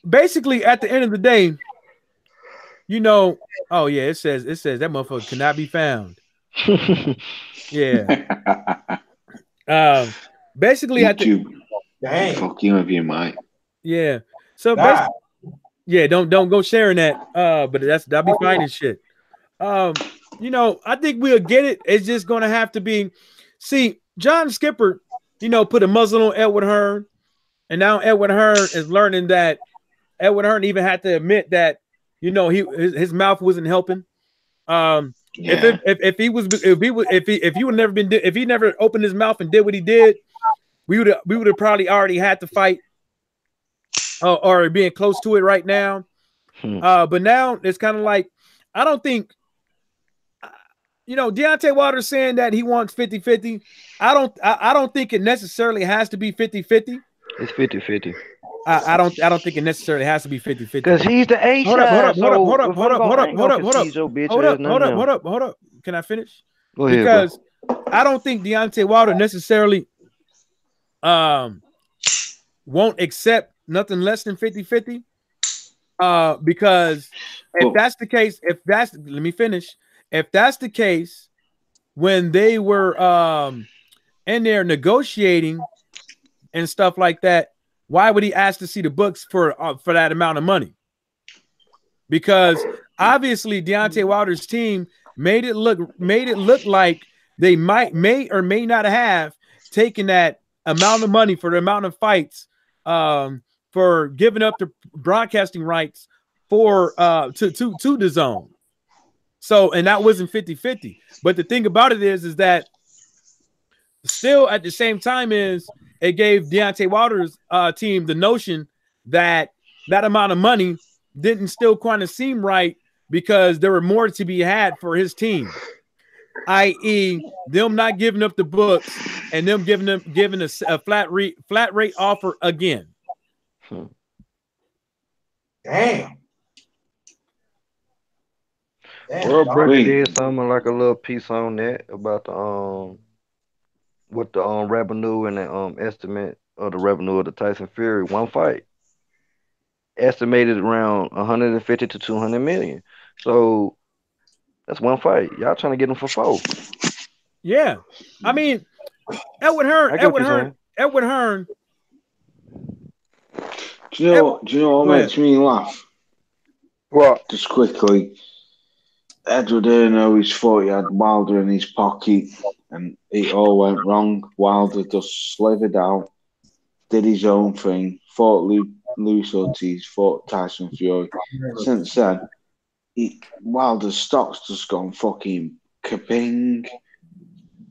Basically, at the end of the day, oh yeah, it says that motherfucker cannot be found. Yeah. Basically, YouTube. Dang. Fuck you, you might. Yeah. So basically, yeah, don't go sharing that. But that'll be fine and shit. I think we'll get it. It's just gonna have to be. See, John Skipper, put a muzzle on Edward Hearn, and now Edward Hearn is learning that Edward Hearn even had to admit that his mouth wasn't helping. If he never opened his mouth and did what he did, we would have probably already had to fight or being close to it right now. But now it's kind of like, I don't think, Deontay Wilder saying that he wants 50-50. I don't think it necessarily has to be 50-50. It's 50-50. I don't think it necessarily has to be 50-50. Because he's the A side. Hold up. Can I finish? Go ahead, because I don't think Deontay Wilder necessarily won't accept nothing less than 50-50. Because if that's the case, let me finish. If that's the case, when they were in there negotiating and stuff like that, why would he ask to see the books for that amount of money? Because obviously Deontay Wilder's team made it look like they may or may not have taken that amount of money for the amount of fights, for giving up the broadcasting rights for to Dazn. So, and that wasn't 50-50. But the thing about it is that still at the same time is it gave Deontay Wilder's team the notion that that amount of money didn't still kind of seem right because there were more to be had for his team, i.e., them not giving up the books and them giving a flat rate offer again. Damn. Well, Brother did something like a little piece on that about the with the revenue and the estimate of the revenue of the Tyson Fury one fight, estimated around 150 to 200 million. So that's one fight. Y'all trying to get him for 4. Yeah, I mean, Edward Hearn. Do you know what makes me laugh? What? Just quickly, Edward Hearn always thought he had Wilder in his pocket, and it all went wrong. Wilder just slithered out, did his own thing, fought Luis Ortiz, fought Tyson Fury. Since then, Wilder's stock's just gone fucking kabing.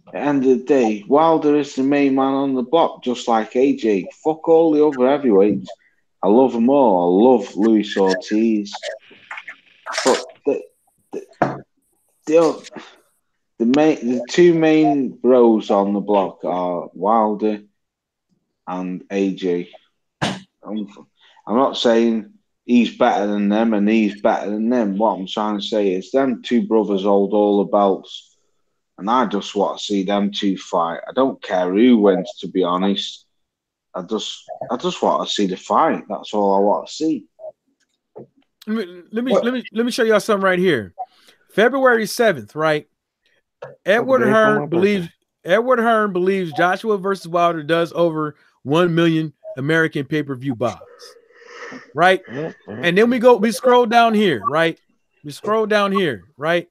At the end of the day, Wilder is the main man on the block, just like AJ. Fuck all the other heavyweights. I love them all. I love Luis Ortiz. But the two main bros on the block are Wilder and AJ. I'm not saying he's better than them and he's better than them. What I'm trying to say is them two brothers hold all the belts, and I just want to see them two fight. I don't care who wins, to be honest. I just want to see the fight. That's all I want to see. Let me show y'all something right here. February 7th, right? Edward Hearn believes Joshua versus Wilder does over 1 million American pay-per-view buys. Right? And then we scroll down here, right? Right?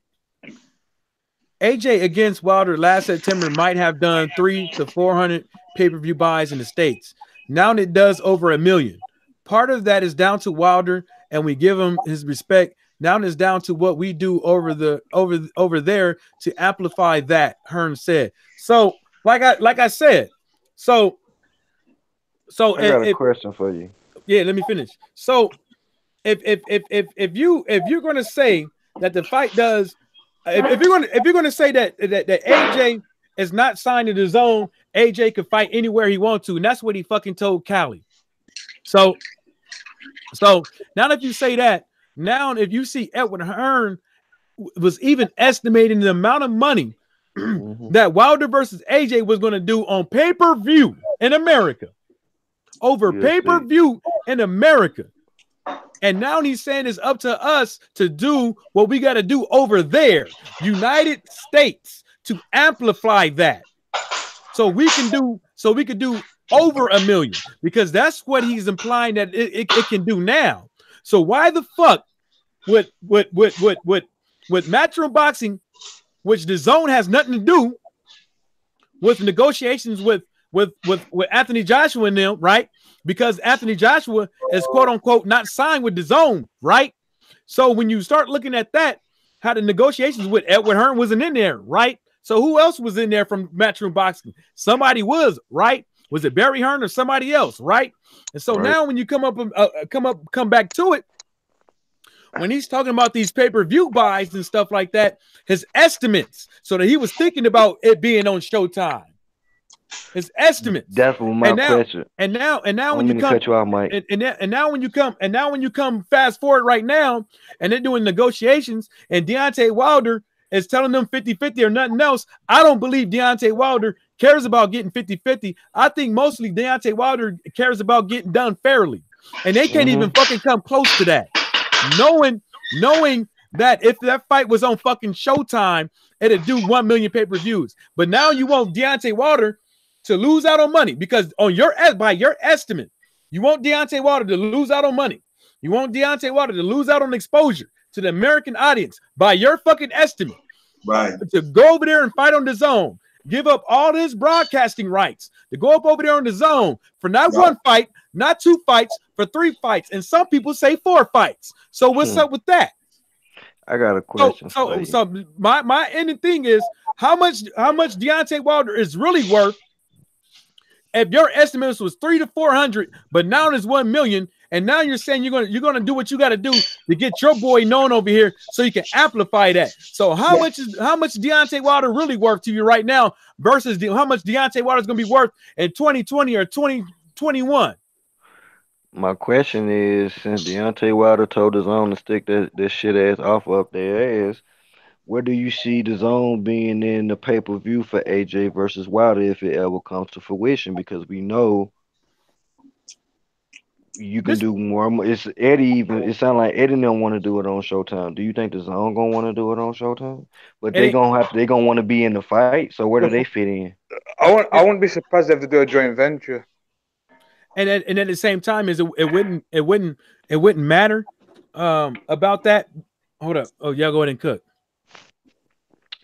AJ against Wilder last September might have done 300 to 400 pay-per-view buys in the States. Now it does over 1 million. Part of that is down to Wilder, and we give him his respect. Now it's down to what we do over there to amplify that, Hearn said. So, like I said, so I got a question for you. Yeah, let me finish. So if you're gonna say that the fight does, if you're gonna say that AJ is not signed to DAZN, AJ could fight anywhere he wants to, and that's what he fucking told Cali. So now that you say that, now if you see Edward Hearn was even estimating the amount of money that Wilder versus AJ was going to do on pay-per-view in America, over pay-per-view in America. And now he's saying it's up to us to do what we got to do over there, United States, to amplify that. So we could do over 1 million, because that's what he's implying that it can do now. So why the fuck with Matchroom Boxing, which DAZN has nothing to do with negotiations with Anthony Joshua and them, right? Because Anthony Joshua is quote unquote not signed with DAZN, right? So when you start looking at that, how the negotiations with Edward Hearn wasn't in there, right? So who else was in there from Matchroom Boxing? Somebody was, right? Was it Barry Hearn or somebody else, right? And so now when you come back to it, when he's talking about these pay-per-view buys and stuff like that, his estimates, so that he was thinking about it being on Showtime. His estimates. That's what my question. And now when you come, cut you out, Mike. And now when you come fast forward right now, and they're doing negotiations, and Deontay Wilder is telling them 50-50 or nothing else. I don't believe Deontay Wilder cares about getting 50-50. I think mostly Deontay Wilder cares about getting done fairly. And they can't even fucking come close to that. Knowing that if that fight was on fucking Showtime, it'd do 1 million pay-per-views. But now you want Deontay Wilder to lose out on money, because by your estimate, you want Deontay Wilder to lose out on money. You want Deontay Wilder to lose out on exposure to the American audience by your fucking estimate. Right. To go over there and fight on DAZN, give up all his broadcasting rights, to go up over there on DAZN for not one fight, not 2 fights, for 3 fights, and some people say 4 fights. So what's up with that? I got a question. So my ending thing is, how much Deontay Wilder is really worth? If your estimates was 300 to 400, but now it's 1 million, and now you're saying you're gonna do what you got to do to get your boy known over here, so you can amplify that. So how much Deontay Wilder really worth to you right now versus how much Deontay Wilder is gonna be worth in 2020 or 2021? My question is, since Deontay Wilder told DAZN to stick this shit ass off up their ass, where do you see DAZN being in the pay-per-view for AJ versus Wilder if it ever comes to fruition? Because we know you can do more. It's Eddie. Even it sounds like Eddie don't want to do it on Showtime. Do you think DAZN gonna want to do it on Showtime? But they gonna want to be in the fight. So where do they fit in? I wouldn't be surprised if they do a joint venture. And at the same time, it wouldn't matter about that. Hold up. Oh, y'all go ahead and cook.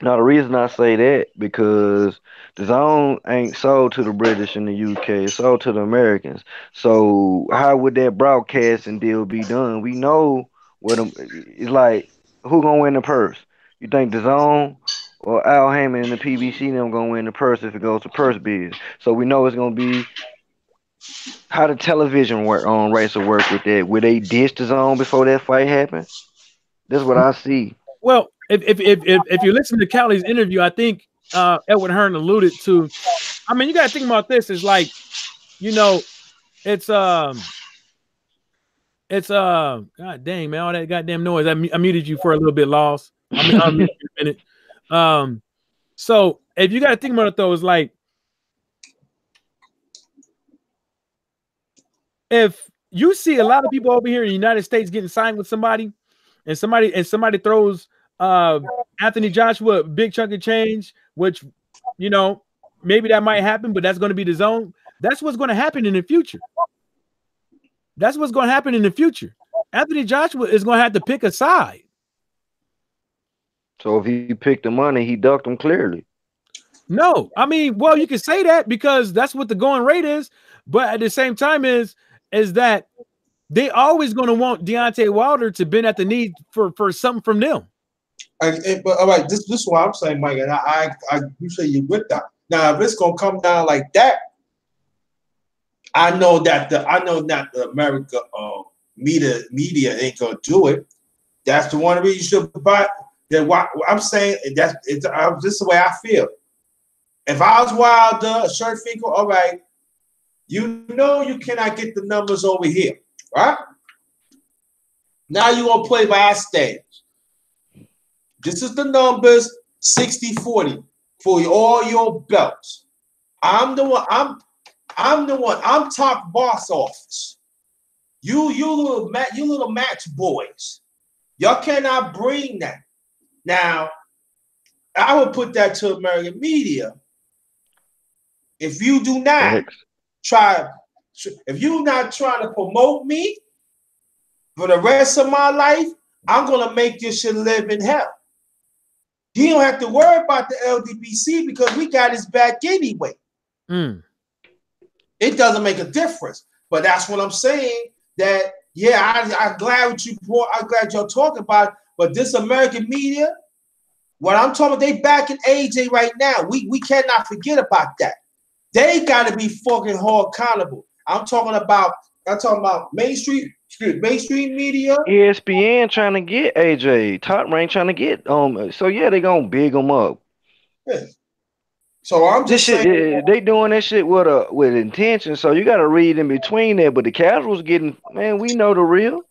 Now, the reason I say that, because DAZN ain't sold to the British and the UK, it's sold to the Americans. So how would that broadcasting deal be done? We know what it's like. Who gonna win the purse? You think DAZN or Al Heyman and the PBC them gonna win the purse if it goes to purse bids? So we know it's gonna be how the television race will work with that. Would they dish DAZN before that fight happens? That's what I see. Well, if you listen to Callie's interview, I think Edward Hearn alluded to. I mean, you got to think about this. It's like, it's It's God dang, man, all that goddamn noise. I muted you for a little bit, Lost. I'll mute you in a minute. So if you got to think about it though, it's like if you see a lot of people over here in the United States getting signed with somebody, and somebody throws Anthony Joshua a big chunk of change, which maybe that might happen, but that's going to be the zone. That's what's going to happen in the future. That's what's going to happen in the future. Anthony Joshua is going to have to pick a side. So if he picked the money, he ducked him clearly. No, I mean, well, you can say that because that's what the going rate is, but at the same time is that they always going to want Deontay Wilder to bend at the knee for something from them. But all right, this is what I'm saying, Mike, and I appreciate you with that. Now, if it's gonna come down like that, I know that the America media ain't gonna do it. That's the one reason you should buy. Then why I'm saying this is the way I feel. If I was Wilder, Scherfinkel, all right, you cannot get the numbers over here, right? Now you're gonna play by our standards. This is the numbers 60-40 for all your belts. I'm the one. I'm top box office. You little match boys. Y'all cannot bring that. Now, I would put that to American media. If you do not if you're not trying to promote me for the rest of my life, I'm gonna make this shit live in hell. He don't have to worry about the LDPC because we got his back anyway. It doesn't make a difference. But that's what I'm saying. That I'm glad what you brought. I'm glad y'all talking about it. But this American media, what I'm talking about, they backing AJ right now. We cannot forget about that. They got to be fucking hard accountable. I'm talking about mainstream media. ESPN trying to get AJ. Top Rank trying to get so yeah, they gonna big him up. Yeah. So I'm just saying they doing that shit with intention. So you gotta read in between there. But the casuals getting, man, we know the real.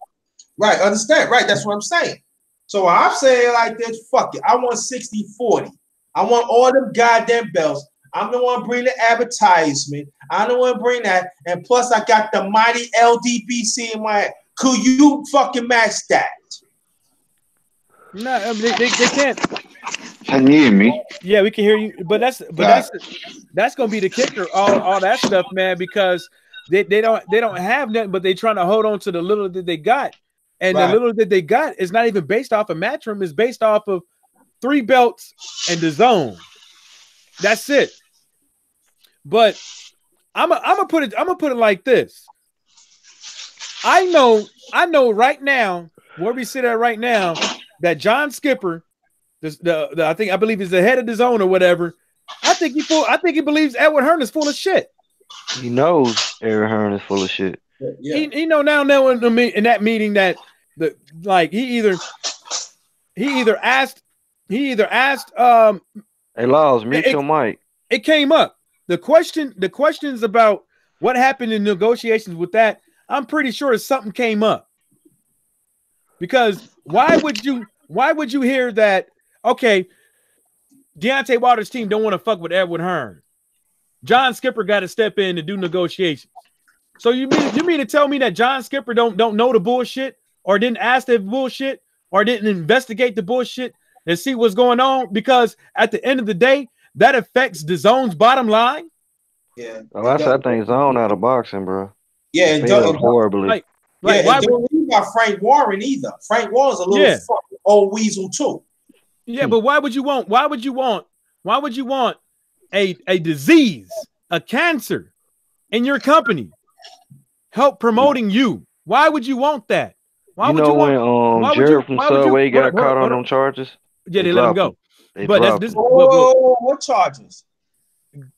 Right, understand. Right, that's what I'm saying. So I'm saying like this, fuck it. I want 60-40. I want all them goddamn belts. I'm the one bring the advertisement. I'm the one bring that. And plus, I got the mighty LDPC in my head. Could you fucking match that? No, I mean, they can't. Can you hear me? Yeah, we can hear you. But that's gonna be the kicker. All that stuff, man, because they don't have nothing, but they trying to hold on to the little that they got. And the little that they got is not even based off of Matchroom, it's based off of 3 belts and the zone. That's it. But I'm gonna put it like this. I know right now, where we sit at right now, that John Skipper, I believe he's the head of the zone or whatever. I think he believes Edward Hearn is full of shit. He knows Edward Hearn is full of shit. Yeah. He know now in that meeting that he either asked Hey Laws, mute your mic. It came up. The questions about what happened in negotiations with that, I'm pretty sure something came up. Because why would you hear that, okay, Deontay Wilder's team don't want to fuck with Edward Hearn. John Skipper got to step in and do negotiations. So you mean to tell me that John Skipper don't know the bullshit, or didn't ask the bullshit, or didn't investigate the bullshit and see what's going on? Because at the end of the day, that affects the zone's bottom line. Yeah. Oh, I think zone out of boxing, bro. Yeah, and don't horribly. Don't leave about Frank Warren either. Frank Warren's a little fucking old weasel too. Yeah, but why would you want a disease, a cancer in your company help promoting you? Why would you want that? Why would you want when Jared from Subway got caught on them charges? Yeah, they let him go. But that's this. What charges?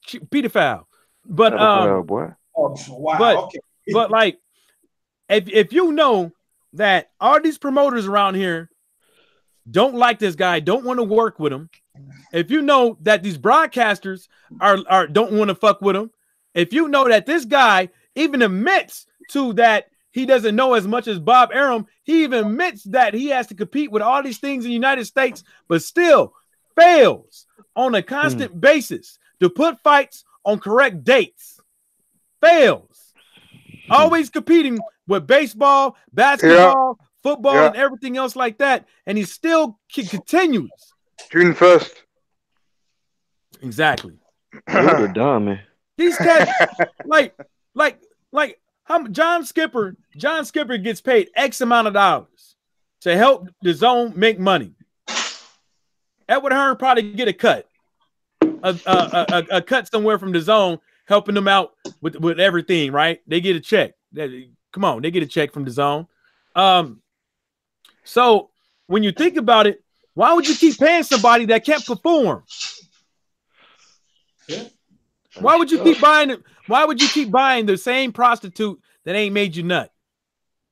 Pedophile. But boy. Oh, wow. Okay. But like, if you know that all these promoters around here don't like this guy, don't want to work with him, if you know that these broadcasters are don't want to fuck with him, if you know that this guy even admits to that he doesn't know as much as Bob Arum. He even admits that he has to compete with all these things in the United States, but still fails on a constant basis to put fights on correct dates. Fails. Always competing with baseball, basketball, football, and everything else like that. And he still continues. June 1st. Exactly. You're the dummy. These cats, like how John Skipper gets paid X amount of dollars to help the zone make money. Edward Hearn probably get a cut. A cut somewhere from the zone, helping them out with everything, right? They get a check. Come on, they get a check from the zone. So when you think about it, why would you keep paying somebody that can't perform? Why would you keep buying it? Why would you keep buying the same prostitute that ain't made you nut?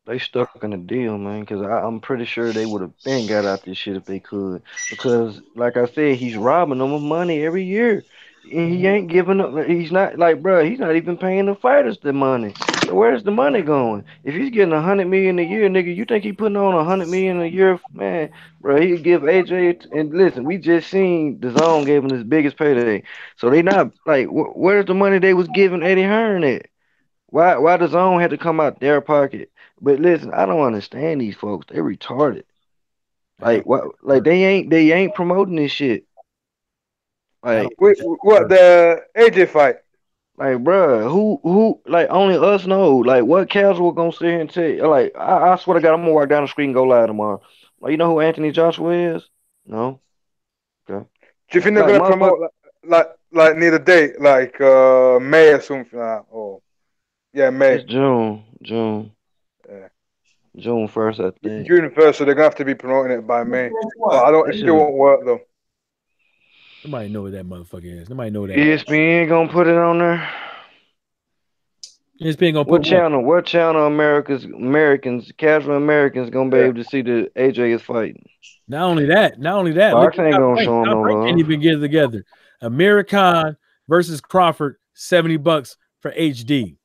They stuck in a deal, man, because I'm pretty sure they would have been got out this shit if they could. Because, like I said, he's robbing them of money every year. And he ain't giving up. He's not, like, bro, he's not even paying the fighters the money. So where's the money going? If he's getting $100 million a year, nigga, you think he putting on $100 million a year? Man, bro, he'd give AJ, and listen, we just seen DAZN gave him his biggest payday. So they not, like, where's the money they was giving Eddie Hearn at? Why DAZN had to come out their pocket? But listen, I don't understand these folks. They retarded. Like what? Like they ain't promoting this shit. Like what the AJ fight? Like, bro, who? Like only us know. Like what casual gonna sit here and tell you? Like I swear to God, I'm gonna walk down the street and go live tomorrow. Like you know who Anthony Joshua is? No. Okay. Do you think they're gonna promote like near the date, like May or something? Or yeah, May. It's June. Yeah. June 1st, I think. June 1st, so they're gonna have to be promoting it by May. But I don't. It still won't work though. Nobody know what that motherfucker is. Nobody know that. ESPN gonna put it on there. ESPN gonna put what channel Americans, casual Americans gonna be able to see that AJ is fighting? Not only that. Fox ain't gonna show them no love. Can't even get it together. Amir Khan versus Crawford, $70 for HD.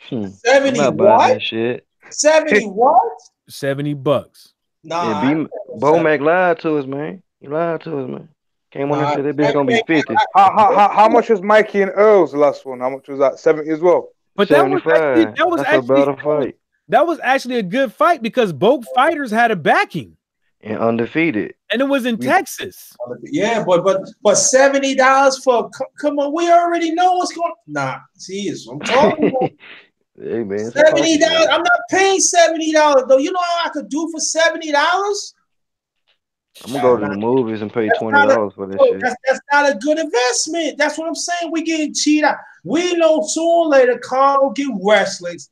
70 what? Shit. 70 what? $70. Nah. Yeah, Bo Mac lied to us, man. He lied to us, man. Came on and said that bitch gonna be 50. How much was Mikey and Earl's last one? How much was that? 70 as well. But 75. That was actually a good fight because both fighters had a backing and undefeated, and it was in Texas. Yeah, but $70 for come on, we already know what's going. Nah, see, I'm talking about. Hey man, $70. I'm not paying $70 though. You know how I could do for $70? I'm gonna go to the movies and pay $20 for this shit. That's not a good investment. That's what I'm saying. We getting cheated out. We know sooner or later Carl will get wrestlers,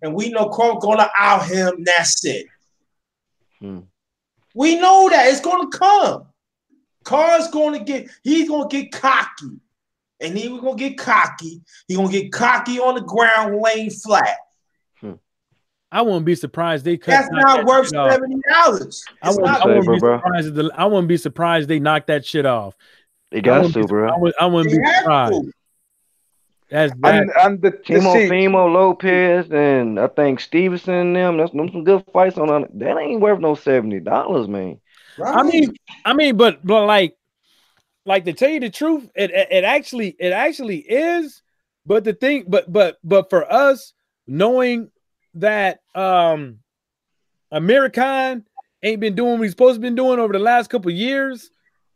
and we know Carl gonna out him. That's it. We know that it's gonna come. Carl's he's gonna get cocky. And he was gonna get cocky. He's gonna get cocky on the ground, laying flat. I wouldn't be surprised they cut. That's not worth $70. I wouldn't be surprised they knocked that shit off. They got to, bro. I wouldn't be surprised. That's bad. And the Fimo Lopez and I think Stevenson and them. That's some good fights on that. Ain't worth no $70, man. Right. I mean, but like to tell you the truth, it actually is. But the thing, but for us knowing that Amir Khan ain't been doing what he's supposed to be doing over the last couple of years,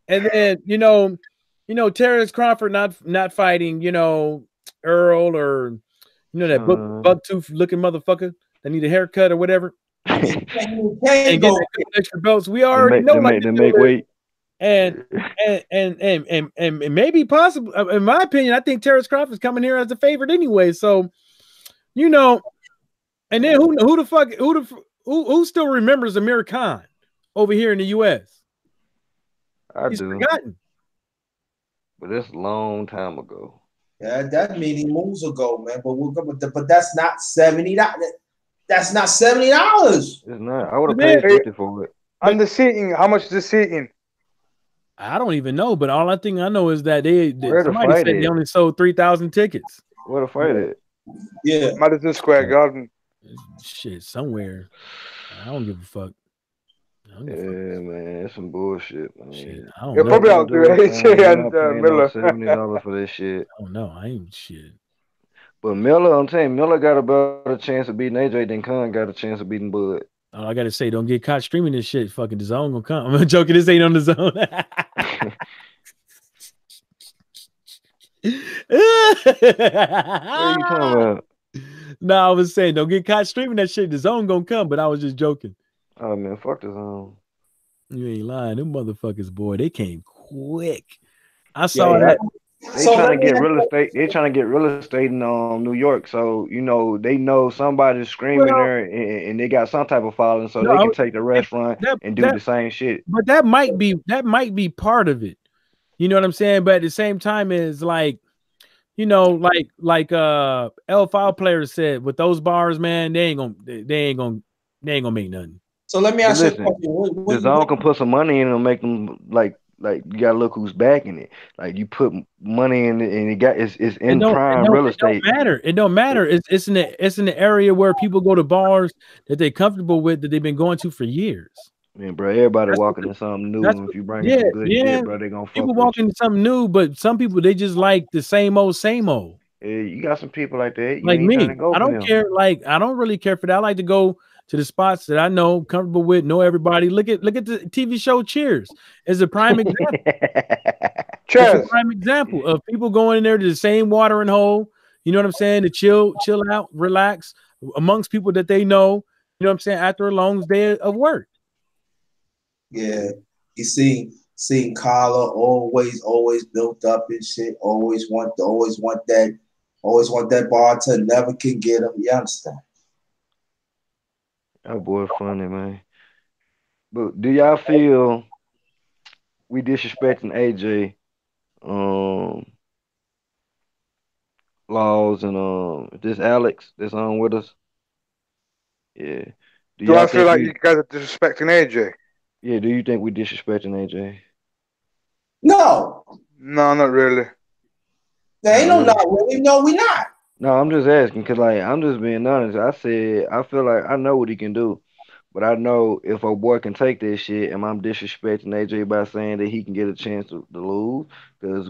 and then you know Terrence Crawford not fighting Earl or that bucktooth looking motherfucker that need a haircut or whatever. and get extra belts. We already know to make weight. And maybe possible, in my opinion, I think Terrence Crawford's coming here as a favorite anyway. So, and then who still remembers Amir Khan over here in the U.S.? He's forgotten. But it's a long time ago. Yeah, that many moves ago, man. But that's not $70. That's not $70. It's not. I would have paid 50 for it. And the seating, how much is the seating? I don't even know, but all I know is that somebody said they only sold 3,000 tickets. Where the fight at? Yeah. Madison Square Garden. Shit, somewhere. I don't give a fuck. Yeah, man, it's some bullshit, man. Shit, I don't They'll know. probably outdo AJ and Miller. $70 for this shit. I don't know. I ain't shit. But Miller, I'm telling you, Miller got a better chance of beating AJ than Khan got a chance of beating Bud. All I gotta say, don't get caught streaming this shit. Fucking Dazn gonna come. I'm joking. This ain't on the zone. What are you talking about? No, I was saying, don't get caught streaming that shit. Dazn gonna come, but I was just joking. Oh man, fuck Dazn. You ain't lying. Them motherfuckers, boy, they came quick. I saw that. They trying to get real estate. They trying to get real estate in New York. So they know somebody's screaming there, and they got some type of following, so they can take the restaurant and do the same shit. But that might be part of it. You know what I'm saying? But at the same time, is like, like L5 players said, with those bars, man, they ain't gonna make nothing. So let me ask you a question. Dazn can put some money in and make them like you gotta look who's backing it. Like you put money in it and it's in prime real estate. It don't matter. It's in the area where people go to bars that they're comfortable with, that they've been going to for years. Man, bro, everybody walking into something new. If you bring some good shit, bro, they gonna fuck people with walking into something new, but some people, they just like the same old. Yeah, you got some people like that. Like me, I don't care. Like, I don't really care for that. I like to go to the spots that I know, comfortable with, know everybody. Look at the TV show Cheers as a prime example. Cheers. A prime example of people going in there to the same watering hole. You know what I'm saying? To chill out, relax amongst people that they know. You know what I'm saying? After a long day of work. Yeah, you see Carla always built up and shit. Always want that bartender, never can get him. You understand? That boy funny, man. But do y'all feel we disrespecting AJ Laws and this Alex that's on with us? Yeah. Do I feel like you guys are disrespecting AJ? Yeah, do you think we disrespecting AJ? No, not really. There ain't no not really. No, we not. No, I'm just asking because, like, I'm just being honest. I said I feel like I know what he can do, but I know if a boy can take this shit, and I'm disrespecting AJ by saying that he can get a chance to lose. Because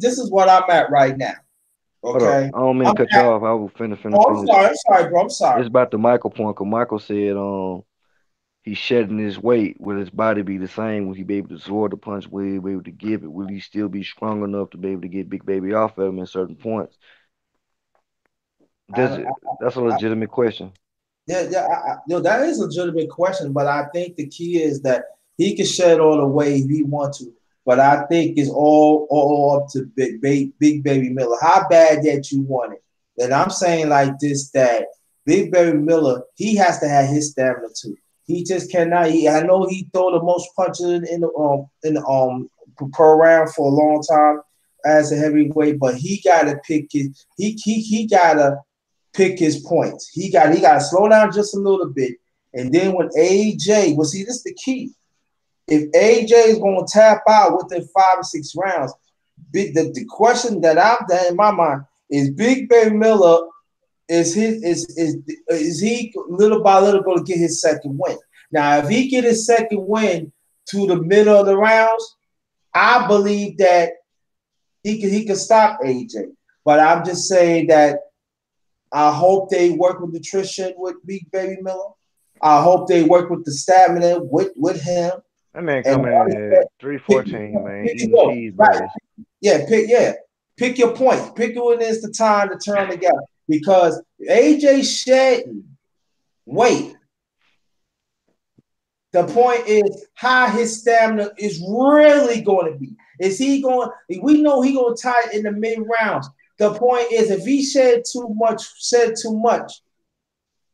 this is what I'm at right now. Okay, I don't mean to cut you off. I was finna finish. I'm sorry, bro. I'm sorry. It's about the Michael point. Cause Michael said he's shedding his weight. Will his body be the same? Will he be able to absorb the punch? Will he be able to give it? Will he still be strong enough to be able to get Big Baby off of him at certain points? That's a legitimate question. Yeah, that is a legitimate question. But I think the key is that he can shed all the weight he wants to. But I think it's all up to Big Baby Miller. How bad that you want it? And I'm saying like this, that Big Baby Miller, he has to have his stamina too. He just cannot. I know he throw the most punches in the per round for a long time as a heavyweight, but he gotta pick his. He gotta pick his points. He gotta slow down just a little bit, and then when AJ, this is the key. If AJ is going to tap out within 5 or 6 rounds, the question that I'm in my mind is: Big Baby Miller is he little by little going to get his second win? Now, if he get his second win to the middle of the rounds, I believe that he can stop AJ. But I'm just saying that I hope they work with nutrition with Big Baby Miller. I hope they work with the stamina with him. That man coming in at 314, man. Eating cheeseburgers. Yeah, pick your points. Pick when is the time to turn together. Because AJ shedding weight. The point is how his stamina is really going to be. Is he going? We know he's going to tie it in the mid rounds. The point is, if he said too much,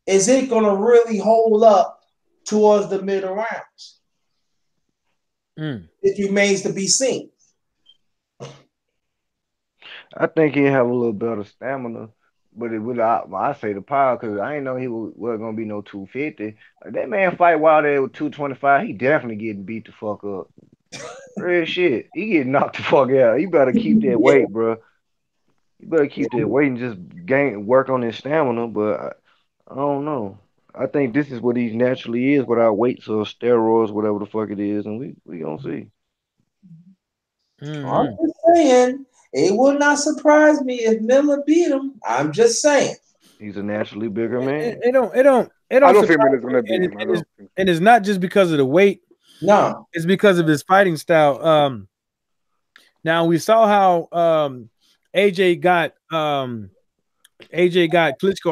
is it going to really hold up towards the middle rounds? It remains to be seen. I think he'll have a little better stamina, but it would. I say the power because I ain't know he wasn't gonna be no 250. Like, that man fight while there with 225. He definitely getting beat the fuck up. Real shit. He getting knocked the fuck out. You better keep that weight, bro. You better keep that weight and just work on his stamina. But I don't know. I think this is what he naturally is without weights or steroids, whatever the fuck it is, and we gonna see. I'm just saying, it would not surprise me if Miller beat him. I'm just saying. He's a naturally bigger man. It don't I don't think Miller's gonna beat him. And it's not just because of the weight. No, it's because of his fighting style. Now we saw how AJ got Klitschko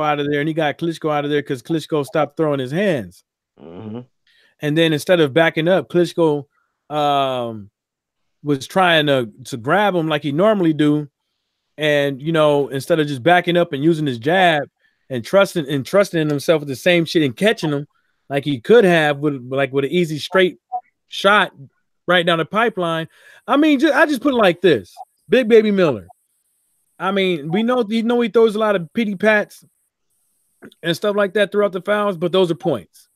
out of there, and he got Klitschko out of there because Klitschko stopped throwing his hands. Mm-hmm. And then instead of backing up, Klitschko was trying to grab him like he normally do, and instead of just backing up and using his jab and trusting in himself with the same shit and catching him like he could have with an easy straight shot right down the pipeline. I mean, I just put it like this: Big Baby Miller. I mean, we know he throws a lot of pity pats and stuff like that throughout the fouls, but those are points.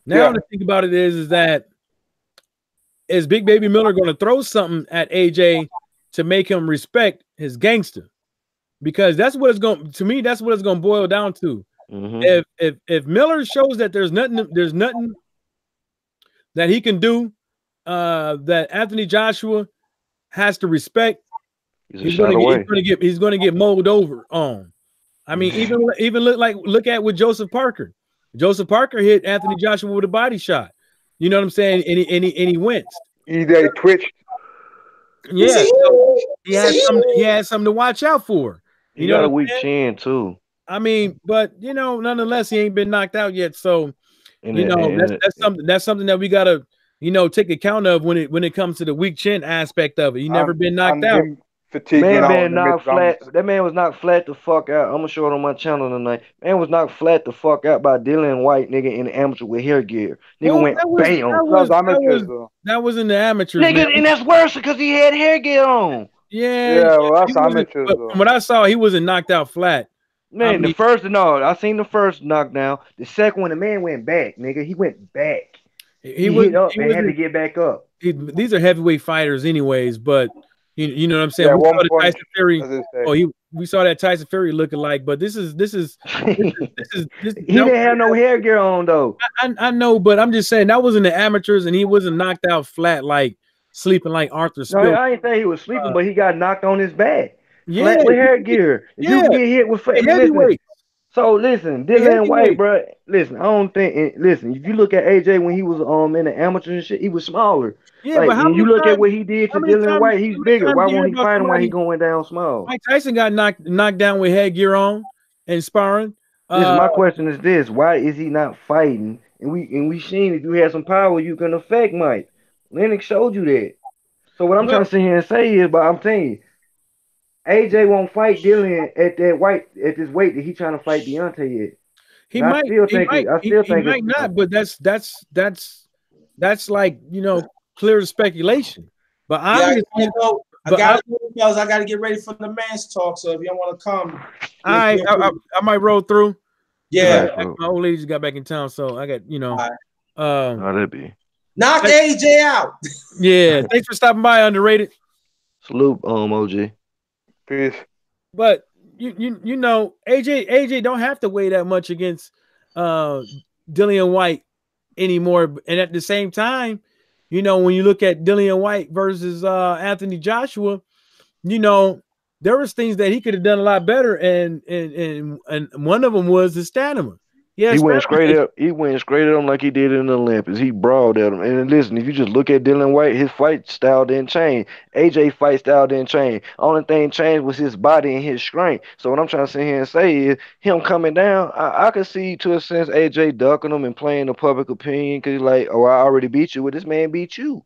Now the thing about it is that is Big Baby Miller going to throw something at AJ to make him respect his gangster? Because that's what it's going to boil down to. Mm-hmm. If Miller shows that there's nothing that he can do that Anthony Joshua has to respect, he's going to get mowed over on. I mean, even look at with Joseph Parker. Joseph Parker hit Anthony Joshua with a body shot. You know what I'm saying? And he winced. He twitched. Yeah, so he had something to watch out for. He got a weak chin too. I mean, but nonetheless, he ain't been knocked out yet. So that's something that we gotta take account of when it comes to the weak chin aspect of it. He never been knocked out. Man knocked flat. That man was knocked flat the fuck out. I'm gonna show it on my channel tonight. Man was knocked flat the fuck out by Dillian White, nigga, in the amateur with hair gear. Nigga went bam. That was in the amateurs, nigga, man. And that's worse because he had hair gear on. Yeah, well, that's amateurs. But from what I saw, he wasn't knocked out flat. Man, I seen the first knockdown. The second one, the man went back, nigga. He went back. He hit up and had to get back up. These are heavyweight fighters, anyways, but. You know what I'm saying? We saw that Tyson Fury looking like, but this is he didn't have no hair gear on though. I know, but I'm just saying that was in the amateurs, and he wasn't knocked out flat like sleeping like Arthur Spill. No, I ain't saying he was sleeping, but he got knocked on his back. Flat with hair gear. You can get hit with heavyweight. So listen, Dillian White, bro. Listen, I don't think. Listen, if you look at AJ when he was in the amateurs and shit, he was smaller. Yeah, but when you look at what he did to Dillian White, he's bigger. Why won't he fight him while he going down small? Mike Tyson got knocked down with headgear on and sparring. Listen, my question is this: why is he not fighting? And we seen if you had some power, you can affect Mike. Lennox showed you that. So what I'm trying to sit here and say is, but I'm telling you, AJ won't fight Dillian at this weight that he's trying to fight Deontay at. He might not, but that's like clear speculation. But I gotta get ready for the man's talk. So if you don't want to come, I might roll through. Yeah, my old lady just got back in town, so I got that'd be knock AJ out. Yeah, thanks for stopping by. Underrated. Salute, OG. Peace. But AJ don't have to weigh that much against Dillian White anymore. And at the same time, when you look at Dillian White versus Anthony Joshua, there was things that he could have done a lot better, and one of them was the stamina. He went straight at him like he did in the Olympics. He brawled at him. And listen, if you just look at Dillian White, his fight style didn't change. AJ fight style didn't change. Only thing changed was his body and his strength. So what I'm trying to sit here and say is him coming down, I could see to a sense AJ ducking him and playing the public opinion because he's like, oh, I already beat you. Well, this man beat you.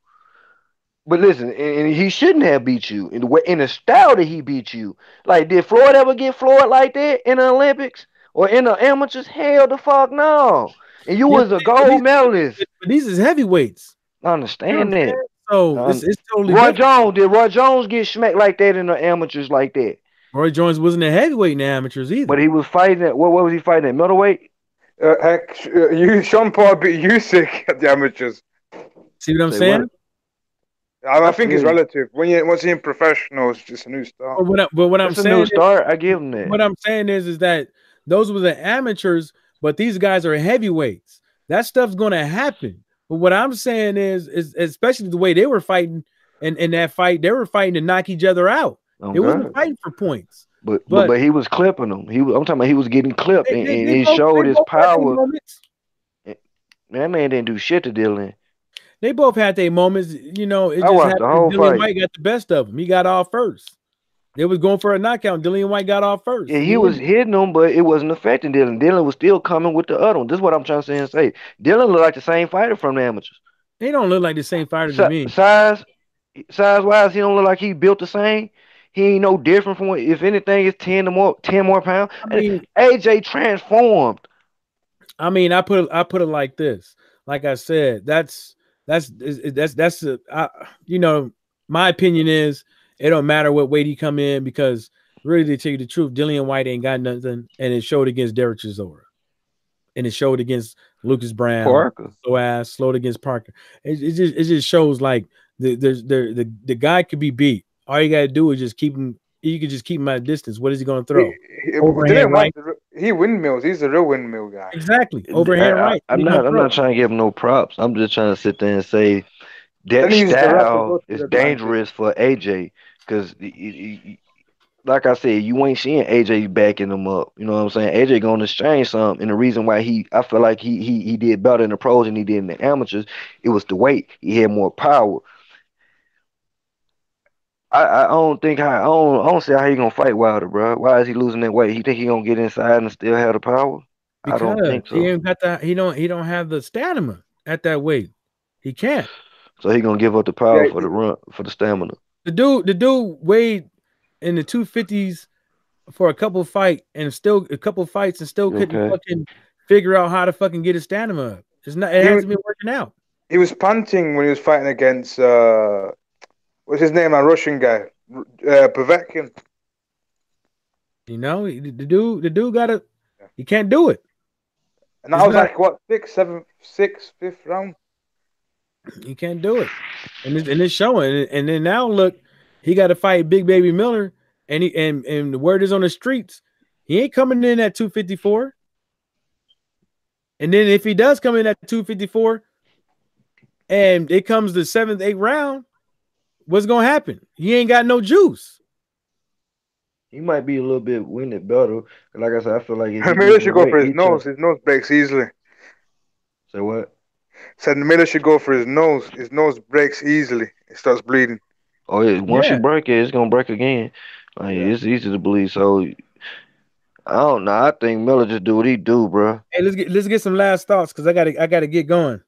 But listen, and he shouldn't have beat you in the style that he beat you. Like, did Floyd ever get Floyd like that in the Olympics? Or in the amateurs? Hell the fuck no. And you was a gold medalist. But these is heavyweights. I understand that. So it's totally Roy Jones. Did Roy Jones get smacked like that in the amateurs like that? Roy Jones wasn't a heavyweight in the amateurs either. But he was fighting at what was he fighting at? Middleweight? Sean Paul beat Usyk at the amateurs. See what I'm saying? I think it's relative. Once you're in professionals, it's just a new start. But what I'm saying, I give them that. What I'm saying is that those were the amateurs, but these guys are heavyweights. That stuff's gonna happen. But what I'm saying is especially the way they were fighting in that fight, they were fighting to knock each other out. They wasn't fighting for points. But he was clipping them. I'm talking about he was getting clipped, and he showed his power. That man didn't do shit to Dylan. They both had their moments, you know. It just happened. Dylan White got the best of him. He got off first. They was going for a knockout. Dillian White got off first. Yeah, he was hitting them, but it wasn't affecting Dylan. Dylan was still coming with the other one. This is what I'm trying to say. Dylan looked like the same fighter from the amateurs. They don't look like the same fighter to me. Size wise, he don't look like he built the same. He ain't no different from what. If anything, it's 10 more pounds. I mean, AJ transformed. I mean, I put it like this. Like I said, that's you know, my opinion is it don't matter what weight he come in, because really, to tell you the truth, Dillian White ain't got nothing, and it showed against Derek Chisora, and it showed against Lucas Brown, Parker, slowed against Parker. It just shows like the guy could be beat. All you gotta do is just keep him. You can just keep him at a distance. What is he gonna throw? Overhand right. He windmills. He's a real windmill guy. Exactly. Overhand right. I'm not trying to give him no props. I'm just trying to sit there and say that style is dangerous for AJ, because like I said, you ain't seeing AJ backing him up. You know what I'm saying? AJ going to exchange some, and the reason why I feel like he did better in the pros than he did in the amateurs, it was the weight. He had more power. I don't see how he gonna fight Wilder, bro. Why is he losing that weight? He think he gonna get inside and still have the power? Because I don't think so. He ain't got that. He don't have the stamina at that weight. He can't. So he gonna give up the power for the run, for the stamina. The dude weighed in the 250s for a couple fights and still couldn't fucking figure out how to fucking get his stamina up. It hasn't been working out. He was panting when he was fighting against what's his name? A Russian guy, Povetkin. You know, the dude got he can't do it. And I was like, what, fifth round? He can't do it, and it's showing. And then now look, he got to fight Big Baby Miller, and the word is on the streets, he ain't coming in at 254. And then if he does come in at 254, and it comes the 7th, 8th round, what's gonna happen? He ain't got no juice. He might be a little bit winded better. Like I said, I feel like Miller should go for his nose. His nose breaks easily. Say what? Said Miller should go for his nose. His nose breaks easily. It starts bleeding. Oh yeah, once you break it, it's gonna break again. Like it's easy to bleed. So I don't know. I think Miller just do what he do, bro. Hey, let's get some last thoughts, because I gotta get going.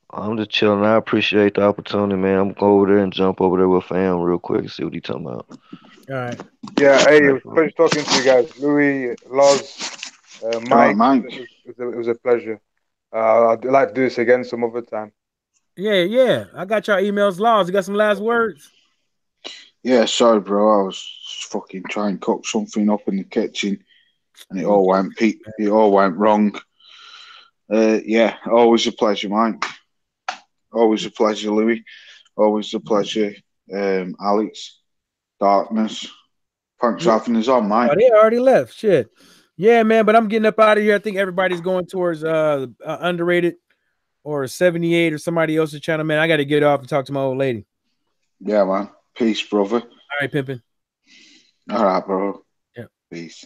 I'm just chilling. I appreciate the opportunity, man. I'm gonna go over there and jump over there with fam real quick and see what he talking about. All right. Yeah, hey, it was a pleasure talking to you guys. Louis, Loz, Mike. It was a pleasure. I'd like to do this again some other time. Yeah. I got your emails, Loz. You got some last words? Yeah, sorry, bro. I was fucking trying to cook something up in the kitchen, and it all went wrong. Yeah, always a pleasure, Mike. Always a pleasure, Louis. Always a pleasure, Alex. Darkness. Thanks for having us on, Mike. Oh, they already left. Shit. Yeah, man, but I'm getting up out of here. I think everybody's going towards Underrated or 78 or somebody else's channel, man. I got to get off and talk to my old lady. Yeah, man. Peace, brother. All right, pimpin'. All right, bro. Yeah. Peace.